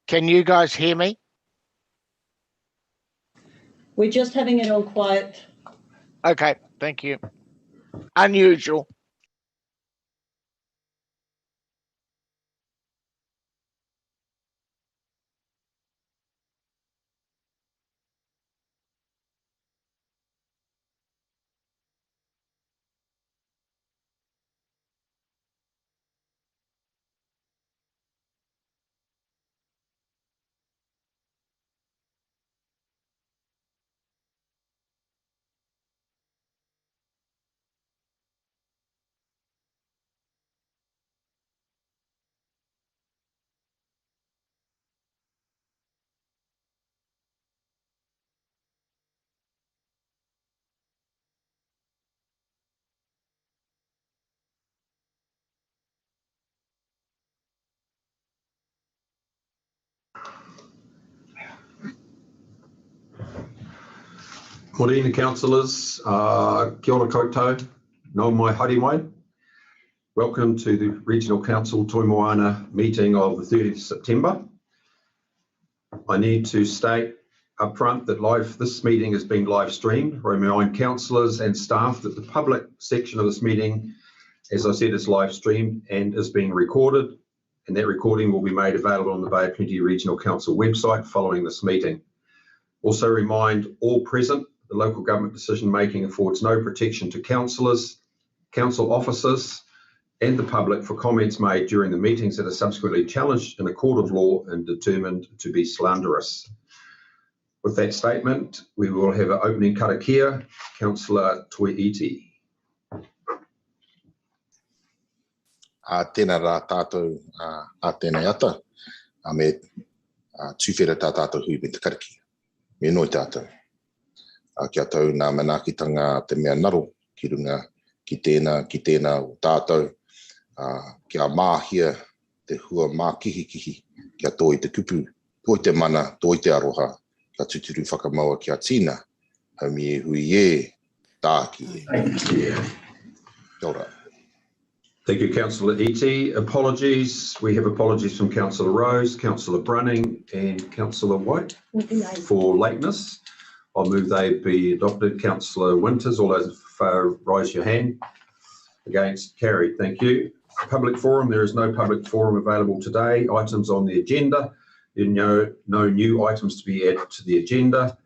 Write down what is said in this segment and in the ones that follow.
Can you guys hear me? We're just having it on quiet. Okay, thank you. Unusual. Morena councillors, kia ora koutou, no mai haere mai. Welcome to the Regional Council Toi Moana meeting of the 30th of September. I need to state up front that this meeting is being live streamed. I remind councillors and staff that the public section of this meeting, as I said, is live streamed and is being recorded, and that recording will be made available on the Bay of Plenty Regional Council website following this meeting. Also remind all present the local government decision making affords no protection to councillors, council officers and the public for comments made during the meetings that are subsequently challenged in a court of law and determined to be slanderous. With that statement, we will have an opening karakia, Councillor Toiiti. Tēnā rā tātou tēnei ata, me tūwhera tā tātou hui me te karakia. Me noi tātou. Kia tau nā manaakitanga te mea naro ki runga ki tēnā o tātou. Kia māhia te hua mākihi, kia toi te kupu, toi te mana, toi te aroha, kia tuturu whakamaua kia tīna, haumi e hui e, tāki e. Thank you. Kia ora. Thank you, Councillor Iti. Apologies. We have apologies from Councillor Rose, Councillor Brunning and Councillor White for lateness. I'll move they be adopted. Councillor Winters, all those in favour, raise your hand. Against, carried. Thank you. Public forum, there is no public forum available today. Items on the agenda, no new items to be added to the agenda.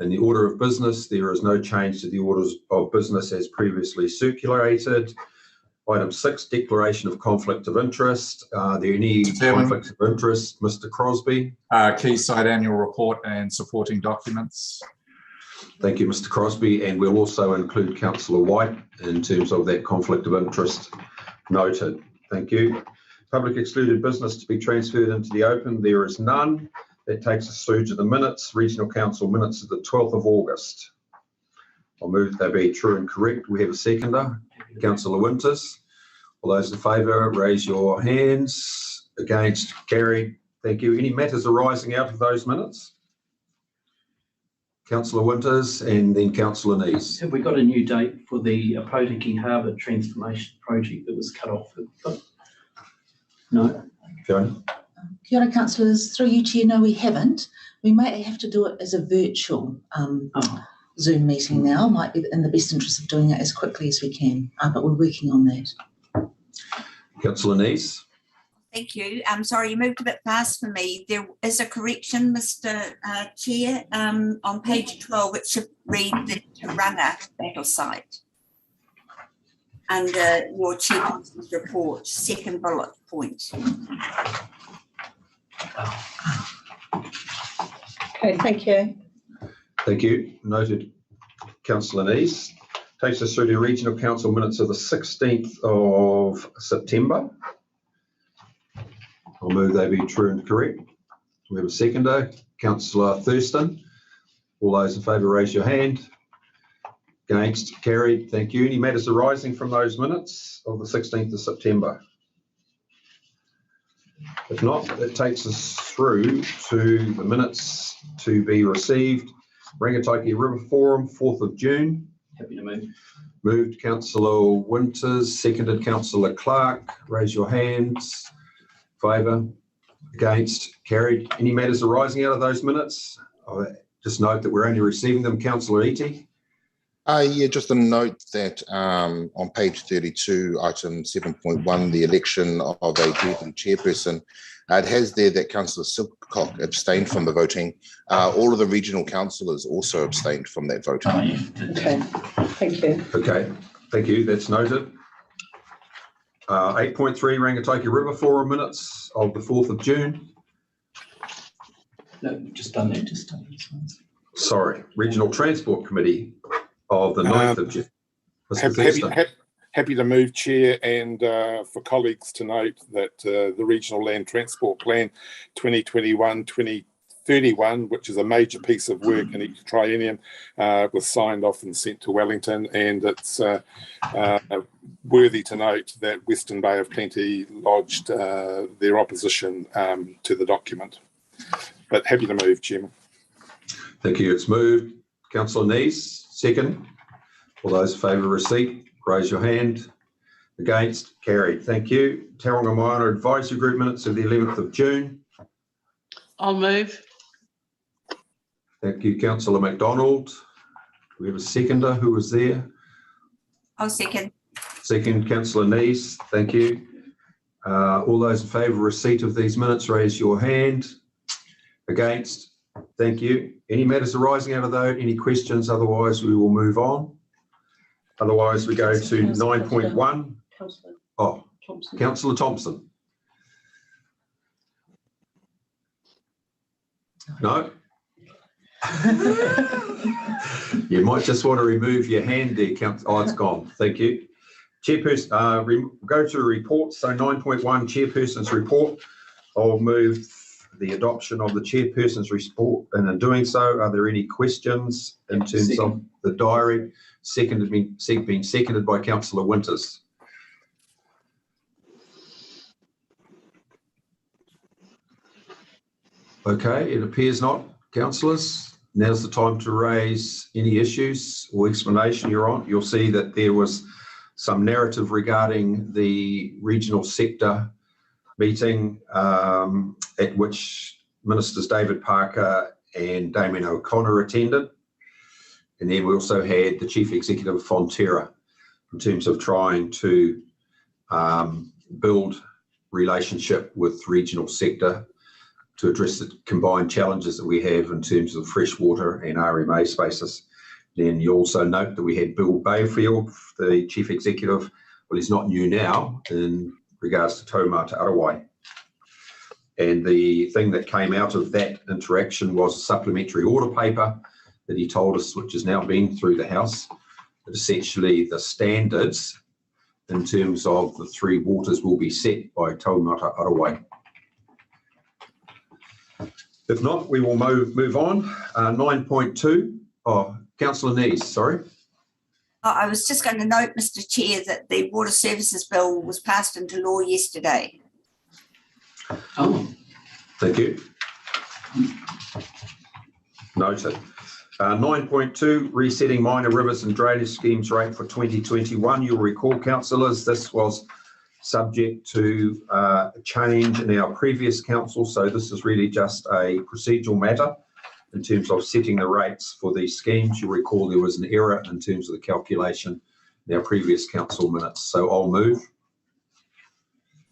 In the order of business, there is no change to the orders of business as previously circulated. Item 6, declaration of conflict of interest. Are there any conflicts of interest? Mr. Crosby. Quayside annual report and supporting documents. Thank you, Mr. Crosby, and we'll also include Councillor White in terms of that conflict of interest noted. Thank you. Public excluded business to be transferred into the open. There is none. That takes us through to the minutes, Regional Council minutes of the 12th of August. I'll move they be true and correct. We have a seconder, Councillor Winters. All those in favour, raise your hands. Against, carried. Thank you. Any matters arising out of those minutes? Councillor Winters and then Councillor Nees. Have we got a new date for the Apotiki Harbour Transformation Project that was cut off? No. Fiona. Kia ora, councillors. Through you, Chair. No, we haven't. We may have to do it as a virtual Zoom meeting now. Might be in the best interest of doing it as quickly as we can, but we're working on that. Councillor Nees. Thank you. I'm sorry, you moved a bit fast for me. There is a correction, Mr. Chair, on page 12. It should read the Tauranga battle site under your chairperson's report, second bullet point. Okay, thank you. Thank you. Noted, Councillor Nees. Takes us through to Regional Council minutes of the 16th of September. I'll move they be true and correct. We have a seconder, Councillor Thurston. All those in favour, raise your hand. Against, carried. Thank you. Any matters arising from those minutes of the 16th of September? If not, that takes us through to the minutes to be received. Rangataiki River Forum, 4th of June. Happy to move. Moved Councillor Winters, seconded Councillor Clark. Raise your hands. Favour, Against? Carried. Any matters arising out of those minutes? Just note that we're only receiving them. Councillor Iti. Yeah, just a note that on page 32, item 7.1, the election of a deputy chairperson, it has there that Councillor Silcock abstained from the voting. All of the regional councillors also abstained from that voting. Okay, thank you. Okay, thank you. That's noted. 8.3 Rangitoki River Forum minutes of the 4th of June. No, just done that. Sorry, Regional Transport Committee of the 9th of June. Mr. Thurston. Happy to move, Chair, and for colleagues to note that the Regional Land Transport Plan 2021-2031, which is a major piece of work in each triennium, was signed off and sent to Wellington, and it's worthy to note that Western Bay of Plenty lodged their opposition to the document. But happy to move, Chairman. Thank you. It's moved. Councillor Nees, second. All those in favour of receipt, raise your hand. Against? Carried. Thank you. Tauranga Moana Advisory Group minutes of the 11th of June. I'll move. Thank you, Councillor MacDonald. Do we have a seconder who was there? I'll second. Second, Councillor Nees. Thank you. All those in favour of receipt of these minutes, raise your hand. Against? Thank you. Any matters arising out of those? Any questions? Otherwise, we will move on. Otherwise, we go to 9.1. Oh, Councillor Thompson. No? You might just want to remove your hand there, Councillor. Oh, it's gone. Thank you. Chairperson, go to reports. So 9.1, Chairperson's report. I'll move the adoption of the Chairperson's report, and in doing so, are there any questions in terms of the diary? Being seconded by Councillor Winters. Okay, it appears not. Councillors, now's the time to raise any issues or explanation you're on. You'll see that there was some narrative regarding the regional sector meeting at which Ministers David Parker and Damien O'Connor attended. And then we also had the Chief Executive of Fonterra in terms of trying to build relationship with regional sector to address the combined challenges that we have in terms of freshwater and RMA spaces. Then you also note that we had Bill Bayfield, the Chief Executive. Well, he's not new now in regards to Taumata Arawai. And the thing that came out of that interaction was a supplementary order paper that he told us, which has now been through the House, that essentially the standards in terms of the three waters will be set by Taumata Arawai. If not, we will move on. 9.2. Oh, Councillor Nees, sorry. I was just going to note, Mr. Chair, that the Water Services Bill was passed into law yesterday. Oh, Thank you. Noted. 9.2, resetting minor rivers and drainage schemes rate for 2021. You'll recall, councillors, this was subject to a change in our previous council, so this is really just a procedural matter in terms of setting the rates for these schemes. You'll recall there was an error in terms of the calculation in our previous council minutes, so I'll move.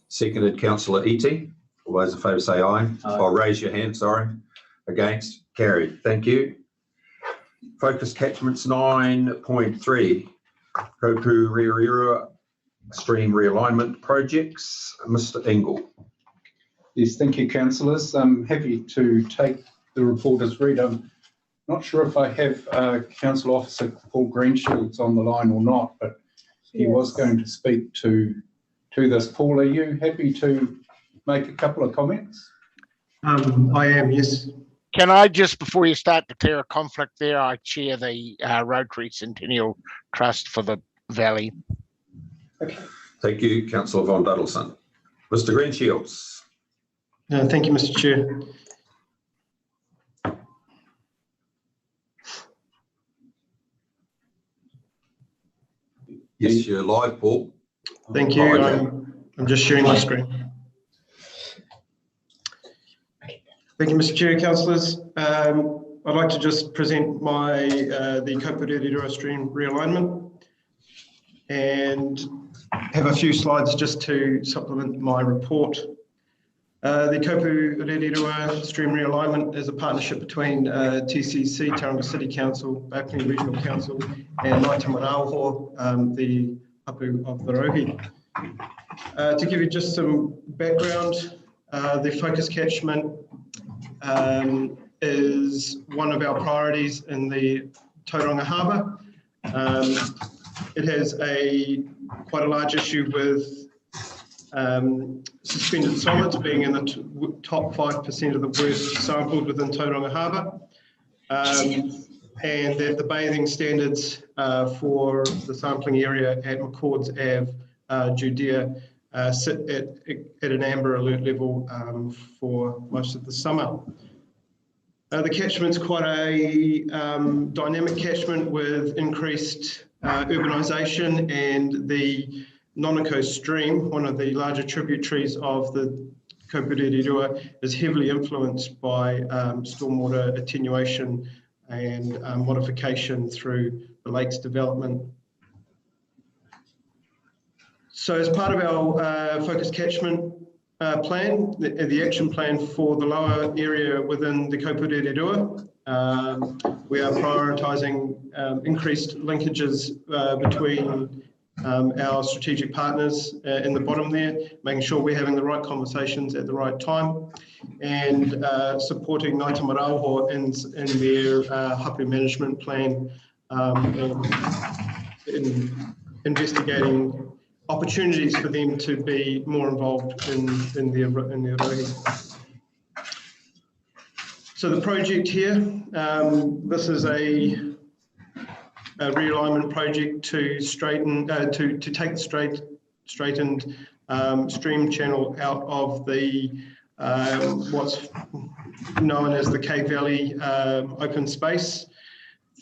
Seconded, Councillor Iti. All those in favour say aye. I'll raise your hand, sorry. Against? Carried. Thank you. Focus catchments 9.3. Kopu Ririura stream realignment projects. Mr. Engel. Yes, thank you, councillors. I'm happy to take the report as read. I'm not sure if I have Council Officer Paul Greenshields on the line or not, but he was going to speak to this. Paul, are you happy to make a couple of comments? I am, yes. Can I just, before you start, declare a conflict there? I chair the Rotary Centennial Trust for the Valley. Okay. Thank you, Councillor Von Duddleson. Mr. Greenshields. Thank you, Mr. Chair. Yes, you're live, Paul. Thank you. I'm just sharing my screen. Thank you, Mr. Chair, councillors. I'd like to just present the Kaupūrererua stream realignment and have a few slides just to supplement my report. The Kaupūrererua stream realignment is a partnership between TCC, Tauranga City Council, Auckland Regional Council, and Ngāi Tamarauho, the hapu of the Rohi. To give you just some background, the focus catchment is one of our priorities in the Tauranga Harbour. It has quite a large issue with suspended solids being in the top 5% of the worst sampled within Tauranga Harbour. And that the bathing standards for the sampling area at McCord's Ave, Judea, sit at an amber alert level for most of the summer. The catchment's quite a dynamic catchment with increased urbanisation, and the Nonoko stream, one of the larger tributaries of the Kaupūrererua, is heavily influenced by stormwater attenuation and modification through the lake's development. So as part of our focus catchment plan, the action plan for the lower area within the Kaupūrererua, we are prioritising increased linkages between our strategic partners in the bottom there, making sure we're having the right conversations at the right time, and supporting Ngāi Tamarauho in their hapu management plan, in investigating opportunities for them to be more involved in their rohi. So the project here, this is a realignment project to straighten, to take the straightened stream channel out of the what's known as the Cave Valley open space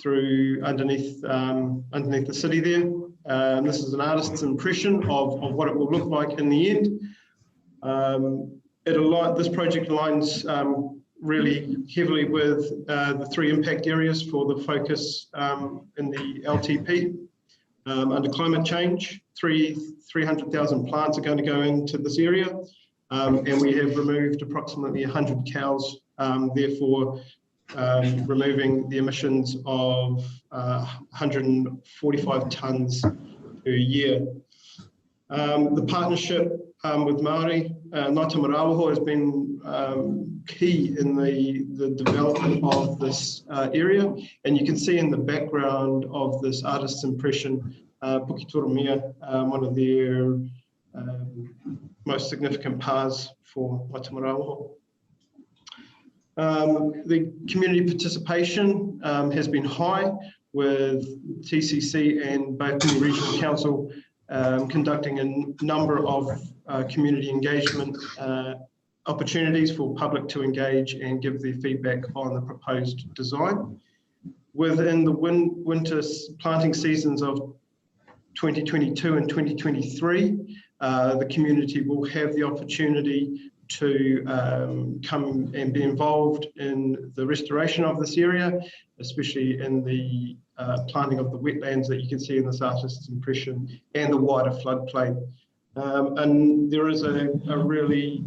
through underneath the city there. This is an artist's impression of what it will look like in the end. This project aligns really heavily with the 3 impact areas for the focus in the LTP. Under climate change, 300,000 plants are going to go into this area, and we have removed approximately 100 cows, therefore removing the emissions of 145 tonnes per year. The partnership with Māori, Ngāi Tamarauho, has been key in the development of this area, and you can see in the background of this artist's impression, Puki Toromia, one of their most significant pās for Ngāi Tamarauho. The community participation has been high, with TCC and Auckland Regional Council conducting a number of community engagement opportunities for public to engage and give their feedback on the proposed design. Within the winter planting seasons of 2022 and 2023, the community will have the opportunity to come and be involved in the restoration of this area, especially in the planting of the wetlands that you can see in this artist's impression, and the wider floodplain. And there is a really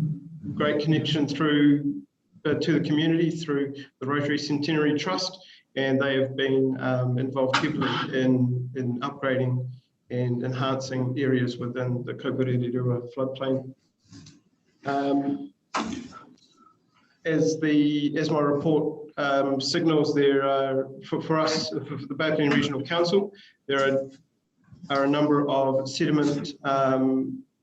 great connection through to the community through the Rotary Centenary Trust, and they have been involved heavily in upgrading and enhancing areas within the Kaupūrererua floodplain. As my report signals, there are, for us, for the Auckland Regional Council, there are a number of sediment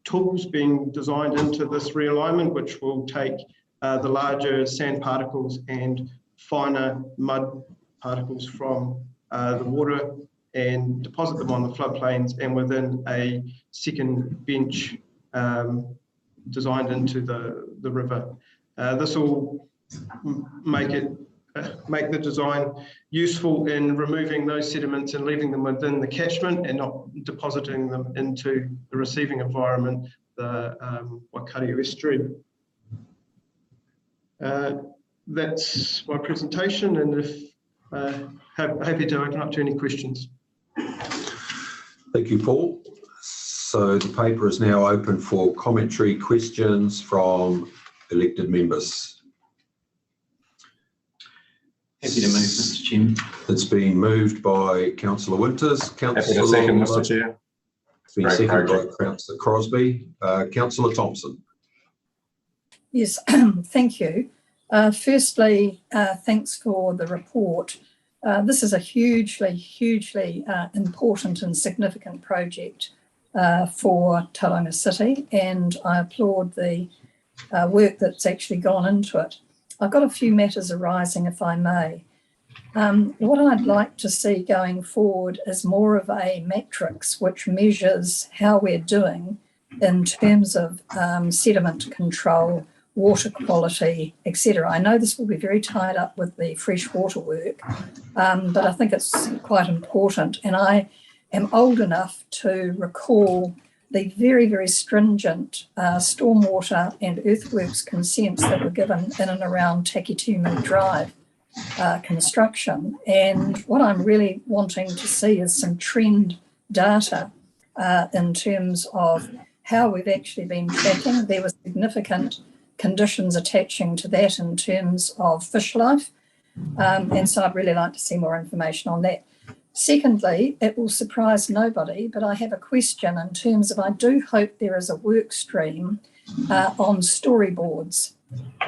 tools being designed into this realignment, which will take the larger sand particles and finer mud particles from the water and deposit them on the floodplains and within a second bench designed into the river. This will make the design useful in removing those sediments and leaving them within the catchment and not depositing them into the receiving environment, the Waikato estuary. that's my presentation, and if happy to open up to any questions. Thank you, Paul. So the paper is now open for commentary, questions from elected members. Happy to move, Mr. Chairman. It's been moved by Councillor Winters. Happy to second, Mr. Chair. It's been Great seconded by project. Councillor Crosby. Councillor Thompson. Yes, thank you. Firstly, thanks for the report. This is a hugely important and significant project for Tauranga City, and I applaud the work that's actually gone into it. I've got a few matters arising, if I may. What I'd like to see going forward is more of a matrix which measures how we're doing in terms of sediment control, water quality, etc. I know this will be very tied up with the freshwater work, but I think it's quite important. And I am old enough to recall the very stringent stormwater and earthworks consents that were given in and around Takitumu Drive construction. And what I'm really wanting to see is some trend data in terms of how we've actually been tracking. There were significant conditions attaching to that in terms of fish life. And so I'd really like to see more information on that. Secondly, it will surprise nobody, but I have a question in terms of, I do hope there is a work stream on storyboards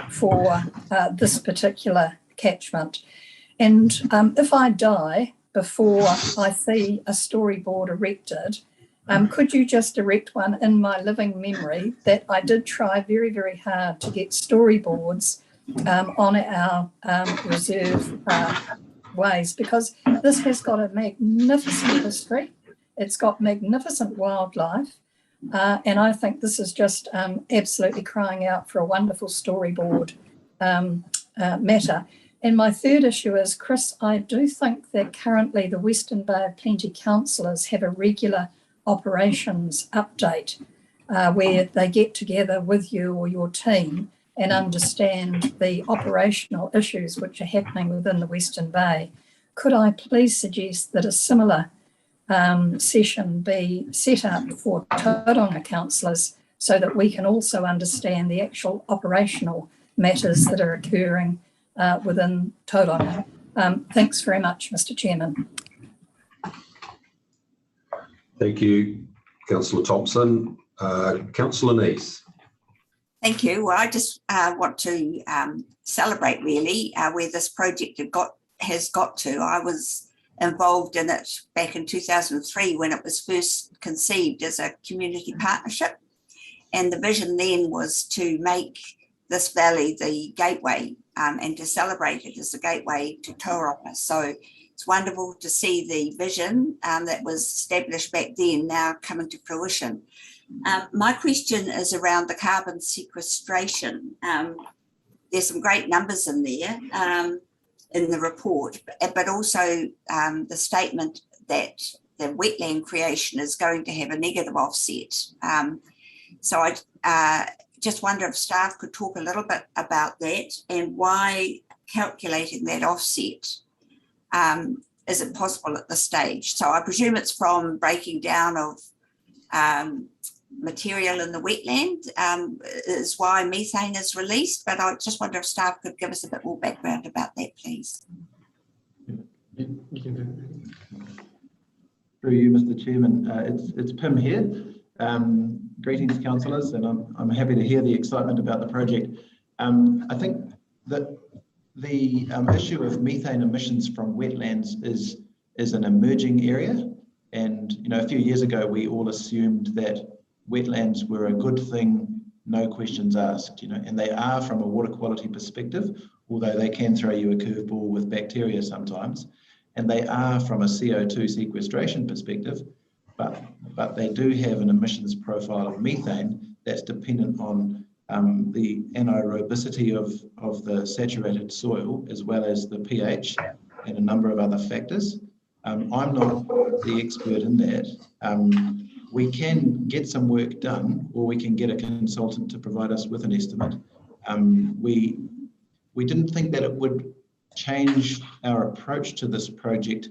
for this particular catchment. And if I die before I see a storyboard erected, could you just erect one in my living memory that I did try very hard to get storyboards on our reserve ways, because this has got a magnificent history. It's got magnificent wildlife, and I think this is just absolutely crying out for a wonderful storyboard matter. And my third issue is, Chris, I do think that currently the Western Bay of Plenty councillors have a regular operations update where they get together with you or your team and understand the operational issues which are happening within the Western Bay. Could I please suggest that a similar session be set up for Tauranga councillors so that we can also understand the actual operational matters that are occurring within Tauranga? Thanks very much, Mr. Chairman. Thank you, Councillor Thompson. Councillor Neese. Thank you. Well, I just want to celebrate really where this project has got to. I was involved in it back in 2003 when it was first conceived as a community partnership. And the vision then was to make this valley the gateway and to celebrate it as the gateway to Tauranga. So it's wonderful to see the vision that was established back then now coming to fruition. My question is around the carbon sequestration. There's some great numbers in there in the report, but also the statement that the wetland creation is going to have a negative offset. So I just wonder if staff could talk a little bit about that and why calculating that offset isn't possible at this stage. So I presume it's from breaking down of material in the wetland is why methane is released, but I just wonder if staff could give us a bit more background about that, please. Through you, Mr. Chairman. It's Pim here. Greetings, councillors, and I'm happy to hear the excitement about the project. I think that the issue of methane emissions from wetlands is an emerging area, and a few years ago we all assumed that wetlands were a good thing, no questions asked, and they are from a water quality perspective, although they can throw you a curveball with bacteria sometimes, and they are from a CO2 sequestration perspective, but they do have an emissions profile of methane that's dependent on the anaerobicity of the saturated soil, as well as the pH and a number of other factors. I'm not the expert in that. We can get some work done, or we can get a consultant to provide us with an estimate. We didn't think that it would change our approach to this project,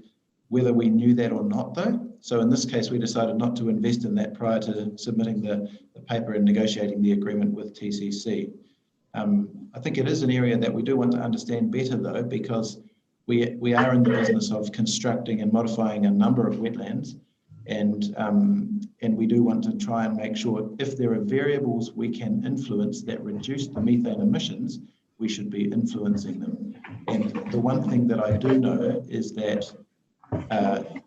whether we knew that or not though. So in this case, we decided not to invest in that prior to submitting the paper and negotiating the agreement with TCC. I think it is an area that we do want to understand better though, because we are in the business of constructing and modifying a number of wetlands, and we do want to try and make sure if there are variables we can influence that reduce the methane emissions, we should be influencing them. And the one thing that I do know is that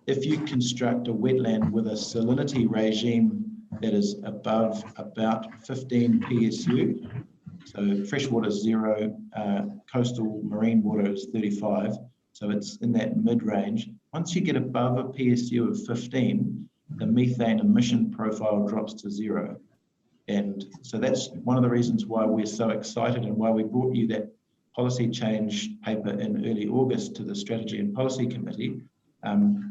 if you construct a wetland with a salinity regime that is above about 15 PSU, so freshwater is 0, coastal marine water is 35, so it's in that mid-range. Once you get above a PSU of 15, the methane emission profile drops to 0. And so that's one of the reasons why we're so excited and why we brought you that policy change paper in early August to the Strategy and Policy Committee,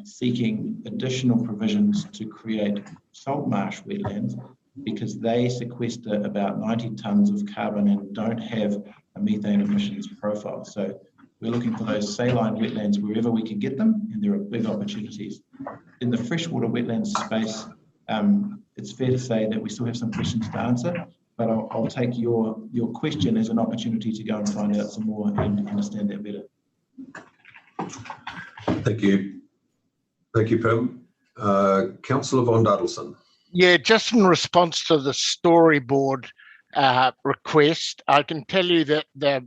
seeking additional provisions to create salt marsh wetlands, because they sequester about 90 tonnes of carbon and don't have a methane emissions profile. So we're looking for those saline wetlands wherever we can get them, and there are big opportunities. In the freshwater wetlands space, it's fair to say that we still have some questions to answer, but I'll take your question as an opportunity to go and find out some more and understand that better. Thank you. Thank you, Pim. Councillor Von Duddleson. Yeah, just in response to the storyboard request, I can tell you that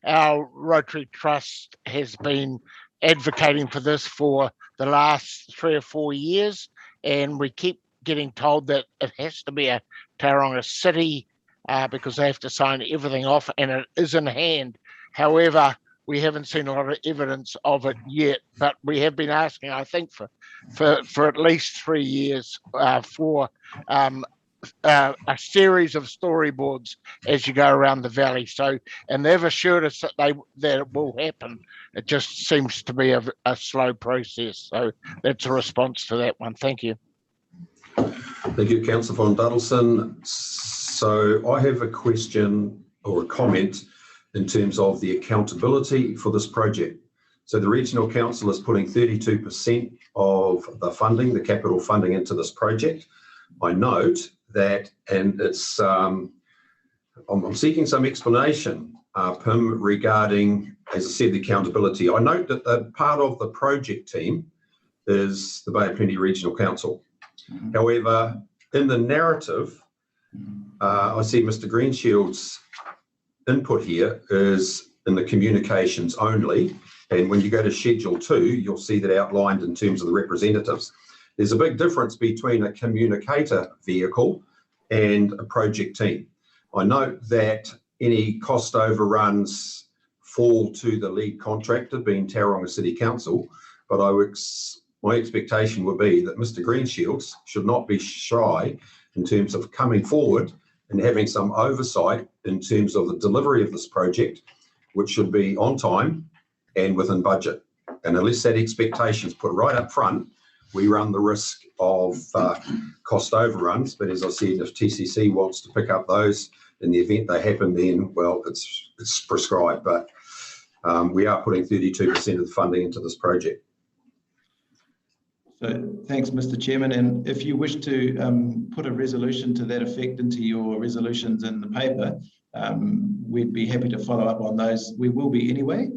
our Rotary Trust has been advocating for this for the last 3 or 4 years, and we keep getting told that it has to be a Tauranga city because they have to sign everything off, and it is in hand. However, we haven't seen a lot of evidence of it yet, but we have been asking, I think, for at least 3 years for a series of storyboards as you go around the valley. So, and they've assured us that it will happen. It just seems to be a slow process. So that's a response to that one. Thank you. Thank you, Councillor Von Duddleson. So I have a question or a comment in terms of the accountability for this project. So the Regional Council is putting 32% of the funding, the capital funding, into this project. I note that, and it's, I'm seeking some explanation, Pim, regarding, as I said, the accountability. I note that the part of the project team is the Bay of Plenty Regional Council. However, in the narrative, I see Mr. Greenshield's input here is in the communications only, and when you go to Schedule 2, you'll see that outlined in terms of the representatives. There's a big difference between a communicator vehicle and a project team. I note that any cost overruns fall to the lead contractor, being Tauranga City Council, but my expectation would be that Mr. Greenshields should not be shy in terms of coming forward and having some oversight in terms of the delivery of this project, which should be on time and within budget. And unless that expectation is put right up front, we run the risk of cost overruns. But as I said, if TCC wants to pick up those in the event they happen, then, well, it's prescribed. But we are putting 32% of the funding into this project. So thanks, Mr. Chairman. And if you wish to put a resolution to that effect into your resolutions in the paper, we'd be happy to follow up on those. We will be anyway.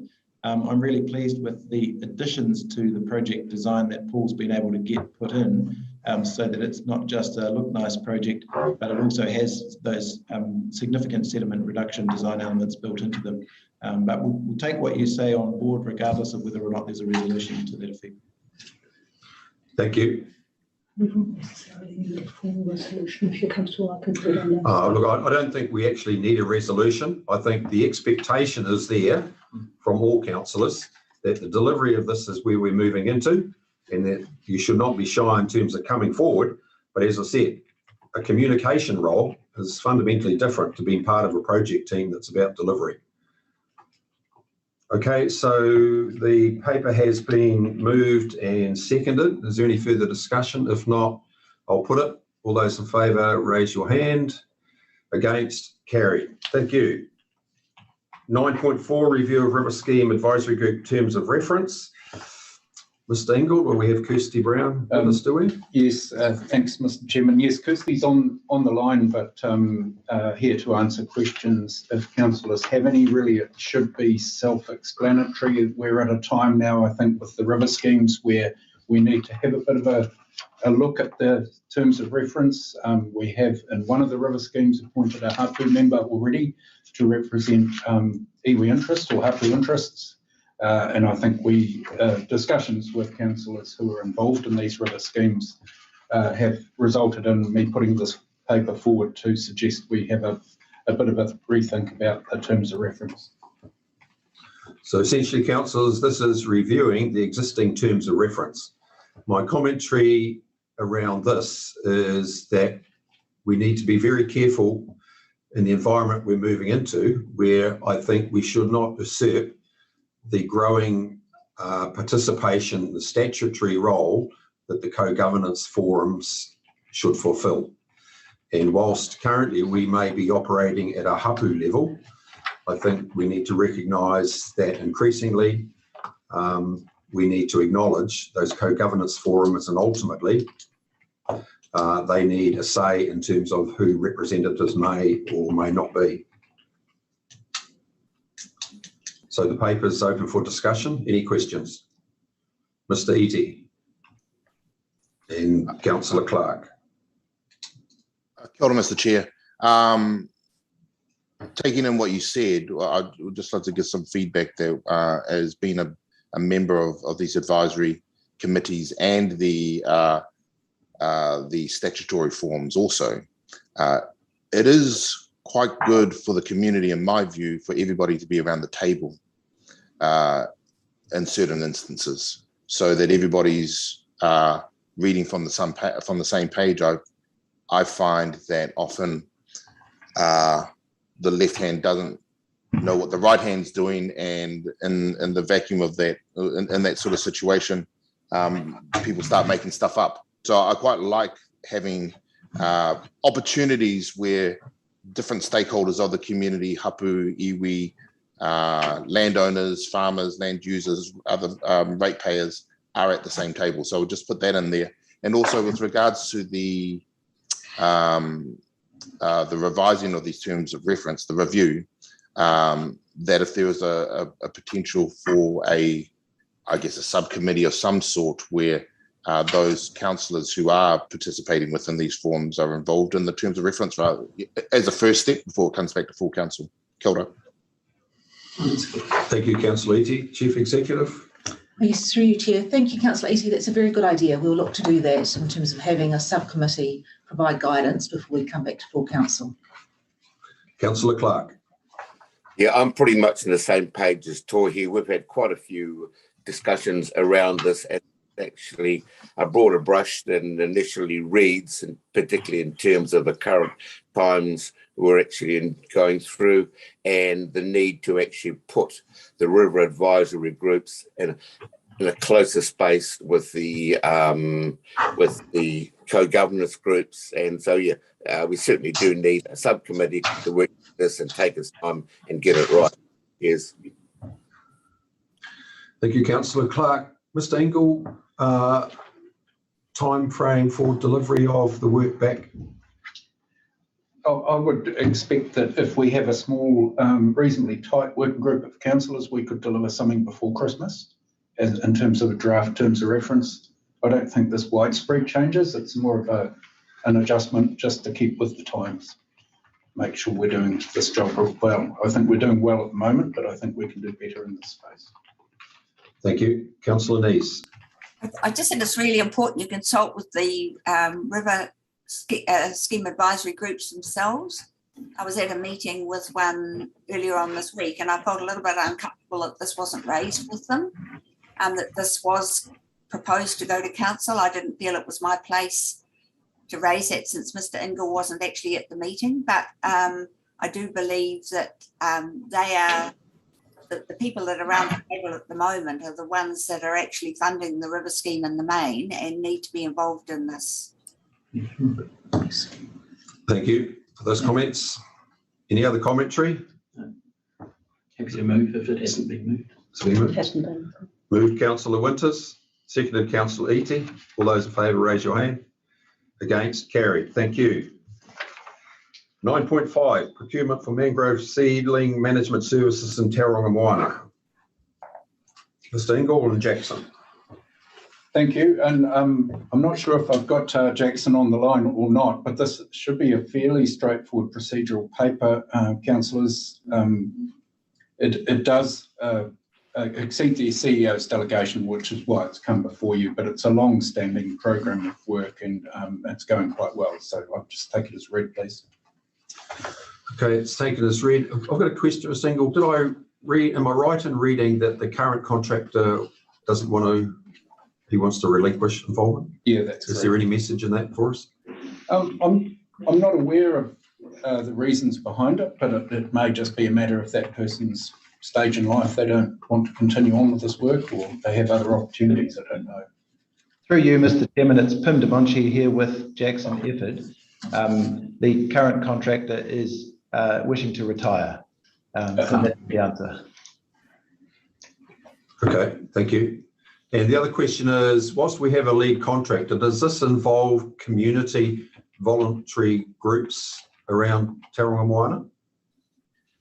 I'm really pleased with the additions to the project design that Paul's been able to get put in, so that it's not just a look nice project, but it also has those significant sediment reduction design elements built into them. But we'll take what you say on board regardless of whether or not there's a resolution to that effect. Thank you. We don't necessarily need a formal resolution if you come to our conclusion. Look, I don't think we actually need a resolution. I think the expectation is there from all councillors that the delivery of this is where we're moving into, and that you should not be shy in terms of coming forward. But as I said, a communication role is fundamentally different to being part of a project team that's about delivery. Okay, so the paper has been moved and seconded. Is there any further discussion? If not, I'll put it. All those in favour, raise your hand. Against, carried. Thank you. 9.4, review of River Scheme Advisory Group Terms of Reference. Mr. Ingle, will we have Kirsty Brown with us, do we? Yes, thanks, Mr. Chairman. Yes, Kirsty's on the line, but here to answer questions if councillors have any. Really, it should be self-explanatory. We're at a time now, I think, with the river schemes where we need to have a bit of a look at the terms of reference. We have, in one of the river schemes, appointed a hapu member already to represent iwi interests or hapu interests. And I think discussions with councillors who are involved in these river schemes have resulted in me putting this paper forward to suggest we have a bit of a rethink about the terms of reference. So essentially, councillors, this is reviewing the existing terms of reference. My commentary around this is that we need to be very careful in the environment we're moving into, where I think we should not usurp the growing participation, the statutory role that the co-governance forums should fulfil. And whilst currently we may be operating at a hapu level, I think we need to recognise that increasingly we need to acknowledge those co-governance forums, and ultimately they need a say in terms of who representatives may or may not be. So the paper is open for discussion. Any questions? Mr. Iti and Councillor Clark. Kia ora, Mr. Chair. Taking in what you said, I'd just like to give some feedback that as being a member of these advisory committees and the statutory forms also. It is quite good for the community, in my view, for everybody to be around the table in certain instances, so that everybody's reading from the same page. I find that often the left hand doesn't know what the right hand's doing, and in the vacuum of that, in that sort of situation, people start making stuff up. So I quite like having opportunities where different stakeholders of the community, hapu, iwi, landowners, farmers, land users, other ratepayers are at the same table. So we'll just put that in there. And also with regards to the revising of these terms of reference, the review, that if there was a potential for a subcommittee of some sort where those councillors who are participating within these forums are involved in the terms of reference as a first step before it comes back to full council. Kia ora. Thank you, Councillor Iti. Chief Executive. Yes, through you, Chair. Thank you, Councillor Iti. That's a very good idea. We'll look to do that in terms of having a subcommittee provide guidance before we come back to full council. Councillor Clark. Yeah, I'm pretty much on the same page as Tohi. We've had quite a few discussions around this, and actually a broader brush than initially reads, and particularly in terms of the current times we're actually going through, and the need to actually put the river advisory groups in a closer space with the co-governance groups. And so we certainly do need a subcommittee to work this and take its time and get it right. Yes. Thank you, Councillor Clark. Mr. Ingle, time frame for delivery of the work back? I would expect that if we have a small, reasonably tight working group of councillors, we could deliver something before Christmas in terms of a draft terms of reference. I don't think there's widespread changes. It's more of an adjustment just to keep with the times. Make sure we're doing this job well. I think we're doing well at the moment, but I think we can do better in this space. Thank you. Councillor Neese. I just think it's really important you consult with the river scheme advisory groups themselves. I was at a meeting with one earlier on this week, and I felt a little bit uncomfortable that this wasn't raised with them, and that this was proposed to go to council. I didn't feel it was my place to raise it since Mr. Ingle wasn't actually at the meeting, but I do believe that they are the people that are around the table at the moment are the ones that are actually funding the river scheme in the main and need to be involved in this. Thank you for those comments. Any other commentary? Happy to move if it hasn't been moved. So we move. Hasn't been. Moved councillor Winters, seconded councillor Eating. All those in favour, raise your hand. Against, carried. Thank you. 9.5, procurement for mangrove seedling management services in Tauranga Moana. Mr. Ingle and Jackson. Thank you. And I'm not sure if I've got Jackson on the line or not, but this should be a fairly straightforward procedural paper, councillors. It does exceed the CEO's delegation, which is why it's come before you, but it's a long-standing program of work and it's going quite well. So I'll just take it as read, please. Okay, it's taken as read. I've got a question, Mr. Ingle. Did I read, am I right in reading that the current contractor doesn't want to, he wants to relinquish involvement? Yeah, that's Is there any message in that for us? I'm not aware of the reasons behind it, but it may just be a matter of that person's stage in life. They don't want to continue on with this work, or they have other opportunities. I don't know. Through you, Mr. Chairman, it's Pim DeBonchi here with Jackson Efford. The current contractor is wishing to retire. So that's the answer. Okay, thank you. And the other question is, whilst we have a lead contractor, does this involve community voluntary groups around Tauranga Moana?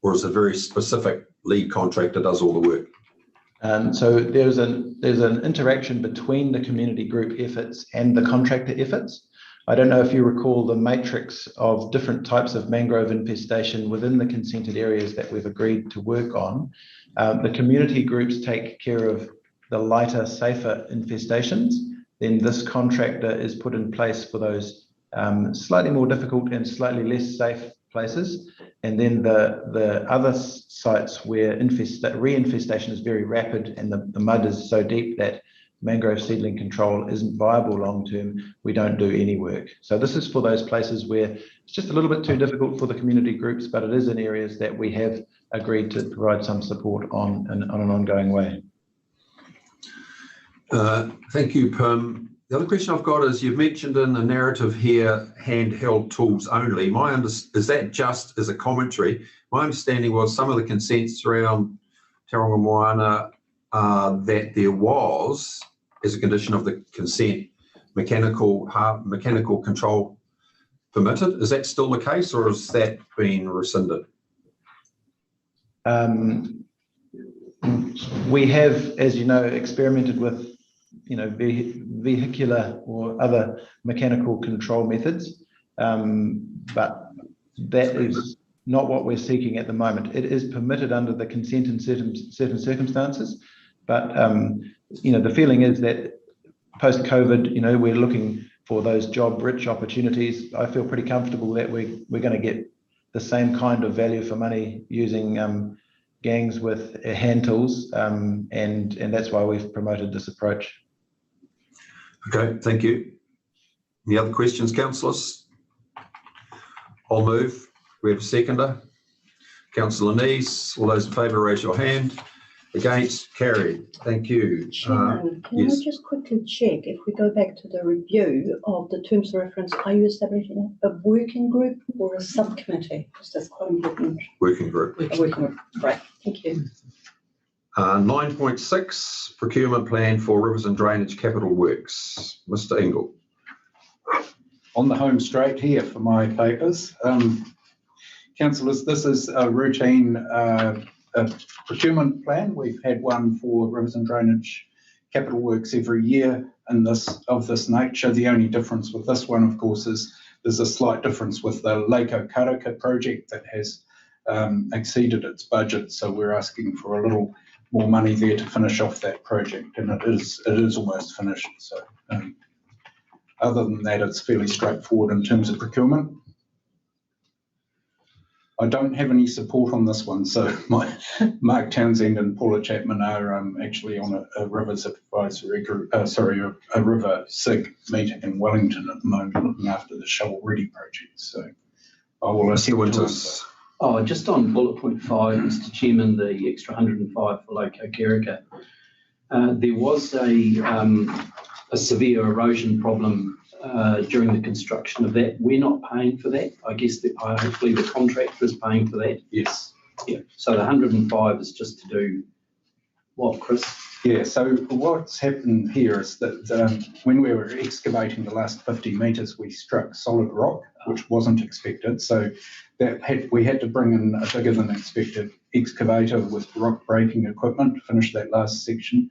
Or is it a very specific lead contractor does all the work? So there's an interaction between the community group efforts and the contractor efforts. I don't know if you recall the matrix of different types of mangrove infestation within the consented areas that we've agreed to work on. The community groups take care of the lighter, safer infestations. Then this contractor is put in place for those slightly more difficult and slightly less safe places. And then the other sites where reinfestation is very rapid and the mud is so deep that mangrove seedling control isn't viable long term, we don't do any work. So this is for those places where it's just a little bit too difficult for the community groups, but it is in areas that we have agreed to provide some support on an ongoing way. Thank you, Pim. The other question I've got is, you've mentioned in the narrative here, handheld tools only. Is that just as a commentary? My understanding was some of the consents around Tauranga Moana that there was, as a condition of the consent, mechanical control permitted. Is that still the case, or has that been rescinded? We have, as you know, experimented with vehicular or other mechanical control methods, but that is not what we're seeking at the moment. It is permitted under the consent in certain circumstances, but the feeling is that post-COVID, we're looking for those job-rich opportunities. I feel pretty comfortable that we're going to get the same kind of value for money using gangs with hand tools, and that's why we've promoted this approach. Okay, thank you. Any other questions, councillors? I'll move. We have a seconder. Councillor Nees, all those in favour, raise your hand. Against, carried. Thank you. Chairman, can yes. I just quickly check, if we go back to the review of the terms of reference, are you establishing a working group or a subcommittee? Because that's quite important. Working group. A working group, right, thank you. 9.6, procurement plan for rivers and drainage capital works. Mr. Ingle. On the home straight here for my papers. Councillors, this is a routine procurement plan. We've had one for rivers and drainage capital works every year of this nature. The only difference with this one, of course, is there's a slight difference with the Lake Okaraka project that has exceeded its budget. So we're asking for a little more money there to finish off that project, and it is almost finished. So other than that, it's fairly straightforward in terms of procurement. I don't have any support on this one, so Mark Townsend and Paula Chapman are actually on a river supervisory group, a river SIG meeting in Wellington at the moment, looking after the shovel ready project. So I will ask you to. Oh, just on bullet point 5, Mr. Chairman, the extra 105 for Lake Okaraka. There was a severe erosion problem during the construction of that. We're not paying for that. I guess that hopefully the contractor is paying for that. Yes. Yeah, so the 105 is just to do what, Chris? Yeah, so what's happened here is that when we were excavating the last 50 metres, we struck solid rock, which wasn't expected. So we had to bring in a bigger than expected excavator with rock breaking equipment to finish that last section.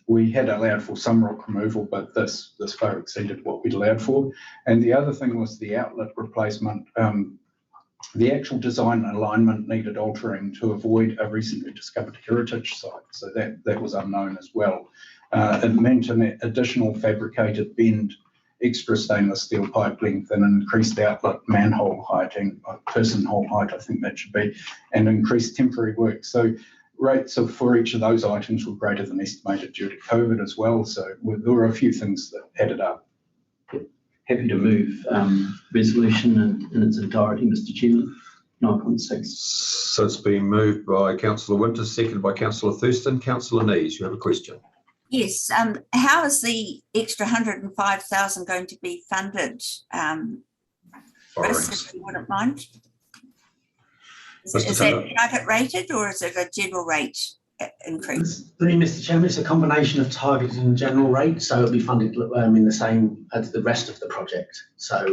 We had allowed for some rock removal, but this far exceeded what we'd allowed for. And the other thing was the outlet replacement. The actual design and alignment needed altering to avoid a recently discovered heritage site. So that was unknown as well. It meant an additional fabricated bend, extra stainless steel pipe length, and increased outlet manhole height and person hole height, I think that should be, and increased temporary work. So rates for each of those items were greater than estimated due to COVID as well. So there were a few things that added up. Happy to move resolution in its entirety, Mr. Chairman. 9.6. So it's been moved by Councillor Winters, seconded by Councillor Thurston. Councillor Nees, you have a question? Yes. How is the extra 105,000 going to be funded? Chris, if you wouldn't mind. Is that target rated or is it a general rate increase? Mr. Chairman, it's a combination of targeted and general rate, so it'll be funded in the same as the rest of the project. So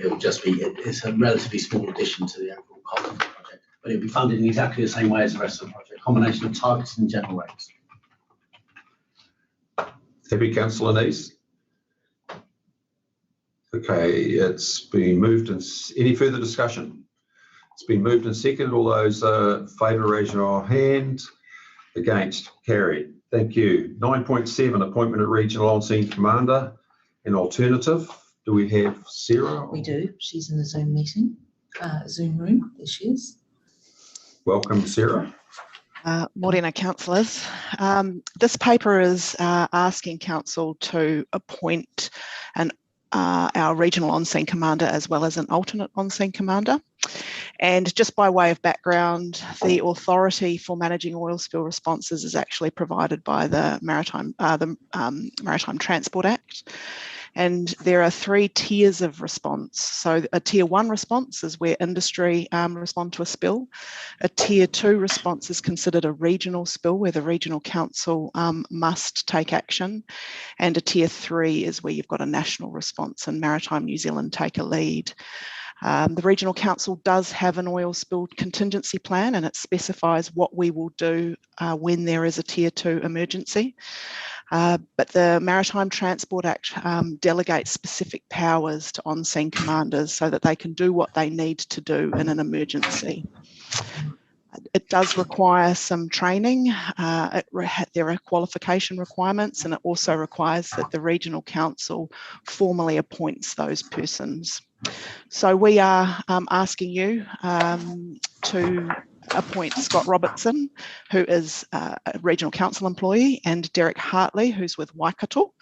it'll just be, it's a relatively small addition to the overall cost of the project, but it'll be funded in exactly the same way as the rest of the project, combination of targeted and general rates. Happy, Councillor Nees? Okay, it's been moved. And any further discussion? It's been moved and seconded. All those in favour, raise your hand. Against? Carried. Thank you. 9.7, appointment of Regional On-Scene Commander. An alternative. Do we have Sarah? We do. She's in the Zoom meeting, Zoom room. There she is. Welcome, Sarah. Morena councillors. This paper is asking council to appoint our regional on-scene commander as well as an alternate on-scene commander. And just by way of background, the authority for managing oil spill responses is actually provided by the Maritime Transport Act. And there are 3 tiers of response. So a tier 1 response is where industry respond to a spill. A tier 2 response is considered a regional spill where the regional council must take action. And a tier 3 is where you've got a national response and Maritime New Zealand take a lead. The Regional Council does have an oil spill contingency plan and it specifies what we will do when there is a tier 2 emergency. But the Maritime Transport Act delegates specific powers to on-scene commanders so that they can do what they need to do in an emergency. It does require some training. There are qualification requirements and it also requires that the Regional Council formally appoints those persons. So we are asking you to appoint Scott Robertson, who is a Regional Council employee, and Derek Hartley, who's with Waikato,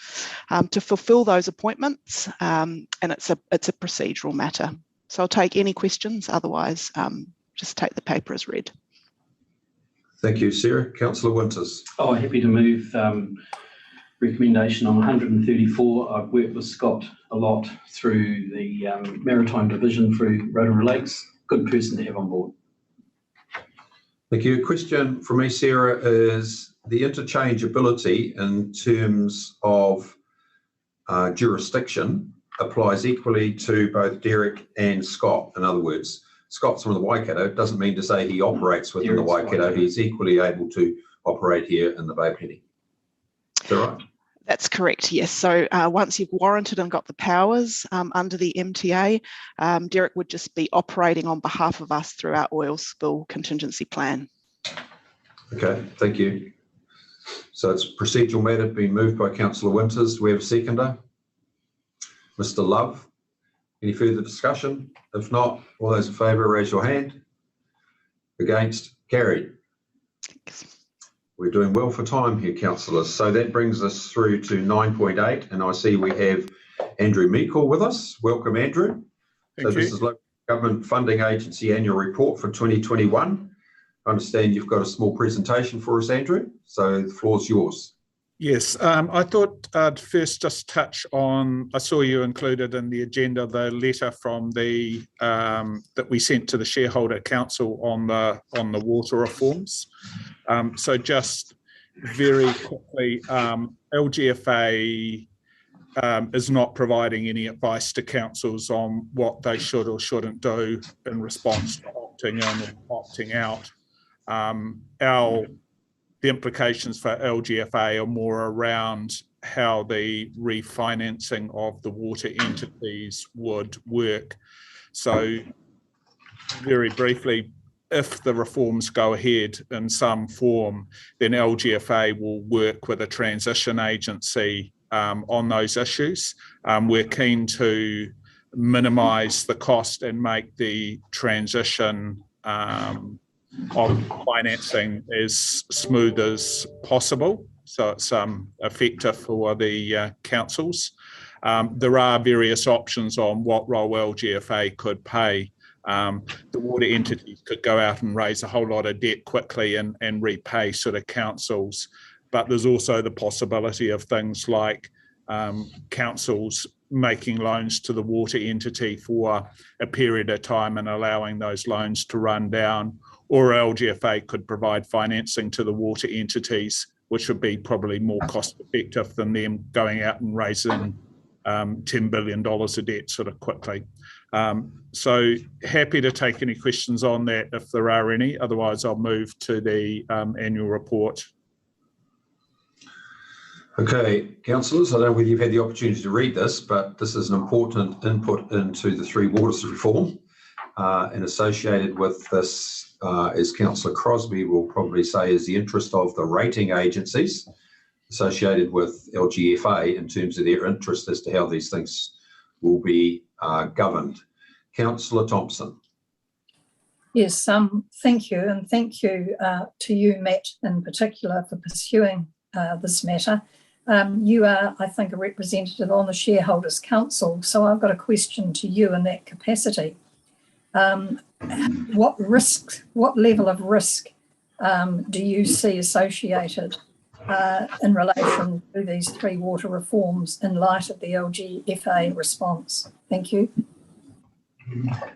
to fulfil those appointments, and it's a procedural matter. So I'll take any questions, otherwise just take the paper as read. Thank you, Sarah. Councillor Winters. Oh, happy to move recommendation on 134. I've worked with Scott a lot through the Maritime Division through Rotorua Lakes. Good person to have on board. Thank you. Question from me, Sarah, is the interchangeability in terms of jurisdiction applies equally to both Derek and Scott. In other words, Scott's from the Waikato. It doesn't mean to say he operates within the Waikato. He's equally able to operate here in the Bay Plenty. Is that right? That's correct, yes. So once you've warranted and got the powers under the MTA, Derek would just be operating on behalf of us through our oil spill contingency plan. Okay, thank you. So it's procedural matter being moved by Councillor Winters. Do we have a seconder? Mr. Love. Any further discussion? If not, all those in favour, raise your hand. Against? Carried. Thanks. We're doing well for time here, councillors. So that brings us through to 9.8, and I see we have Andrew Meikle with us. Welcome, Andrew. This is Local Government Funding Agency Annual Report for 2021. I understand you've got a small presentation for us, Andrew, so the floor's yours. Yes, I thought I'd first just touch on, I saw you included in the agenda the letter from the that we sent to the shareholder council on the water reforms. So just very quickly, LGFA is not providing any advice to councils on what they should or shouldn't do in response to opting in or opting out. The implications for LGFA are more around how the refinancing of the water entities would work. So very briefly, if the reforms go ahead in some form, then LGFA will work with a transition agency on those issues. We're keen to minimise the cost and make the transition of financing as smooth as possible, so it's effective for the councils. There are various options on what role LGFA could play. The water entities could go out and raise a whole lot of debt quickly and repay sort of councils, but there's also the possibility of things like councils making loans to the water entity for a period of time and allowing those loans to run down, or LGFA could provide financing to the water entities, which would be probably more cost effective than them going out and raising $10 billion of debt sort of quickly. So happy to take any questions on that if there are any, otherwise I'll move to the annual report. Okay, councillors, I don't know whether you've had the opportunity to read this, but this is an important input into the Three Waters reform, and associated with this, as Councillor Crosby will probably say, is the interest of the rating agencies associated with LGFA in terms of their interest as to how these things will be governed. Councillor Thompson. Yes, thank you, and thank you to you, Matt, in particular, for pursuing this matter. You are, I think, a representative on the Shareholders' Council, so I've got a question to you in that capacity. What level of risk do you see associated in relation to these three water reforms in light of the LGFA response? Thank you.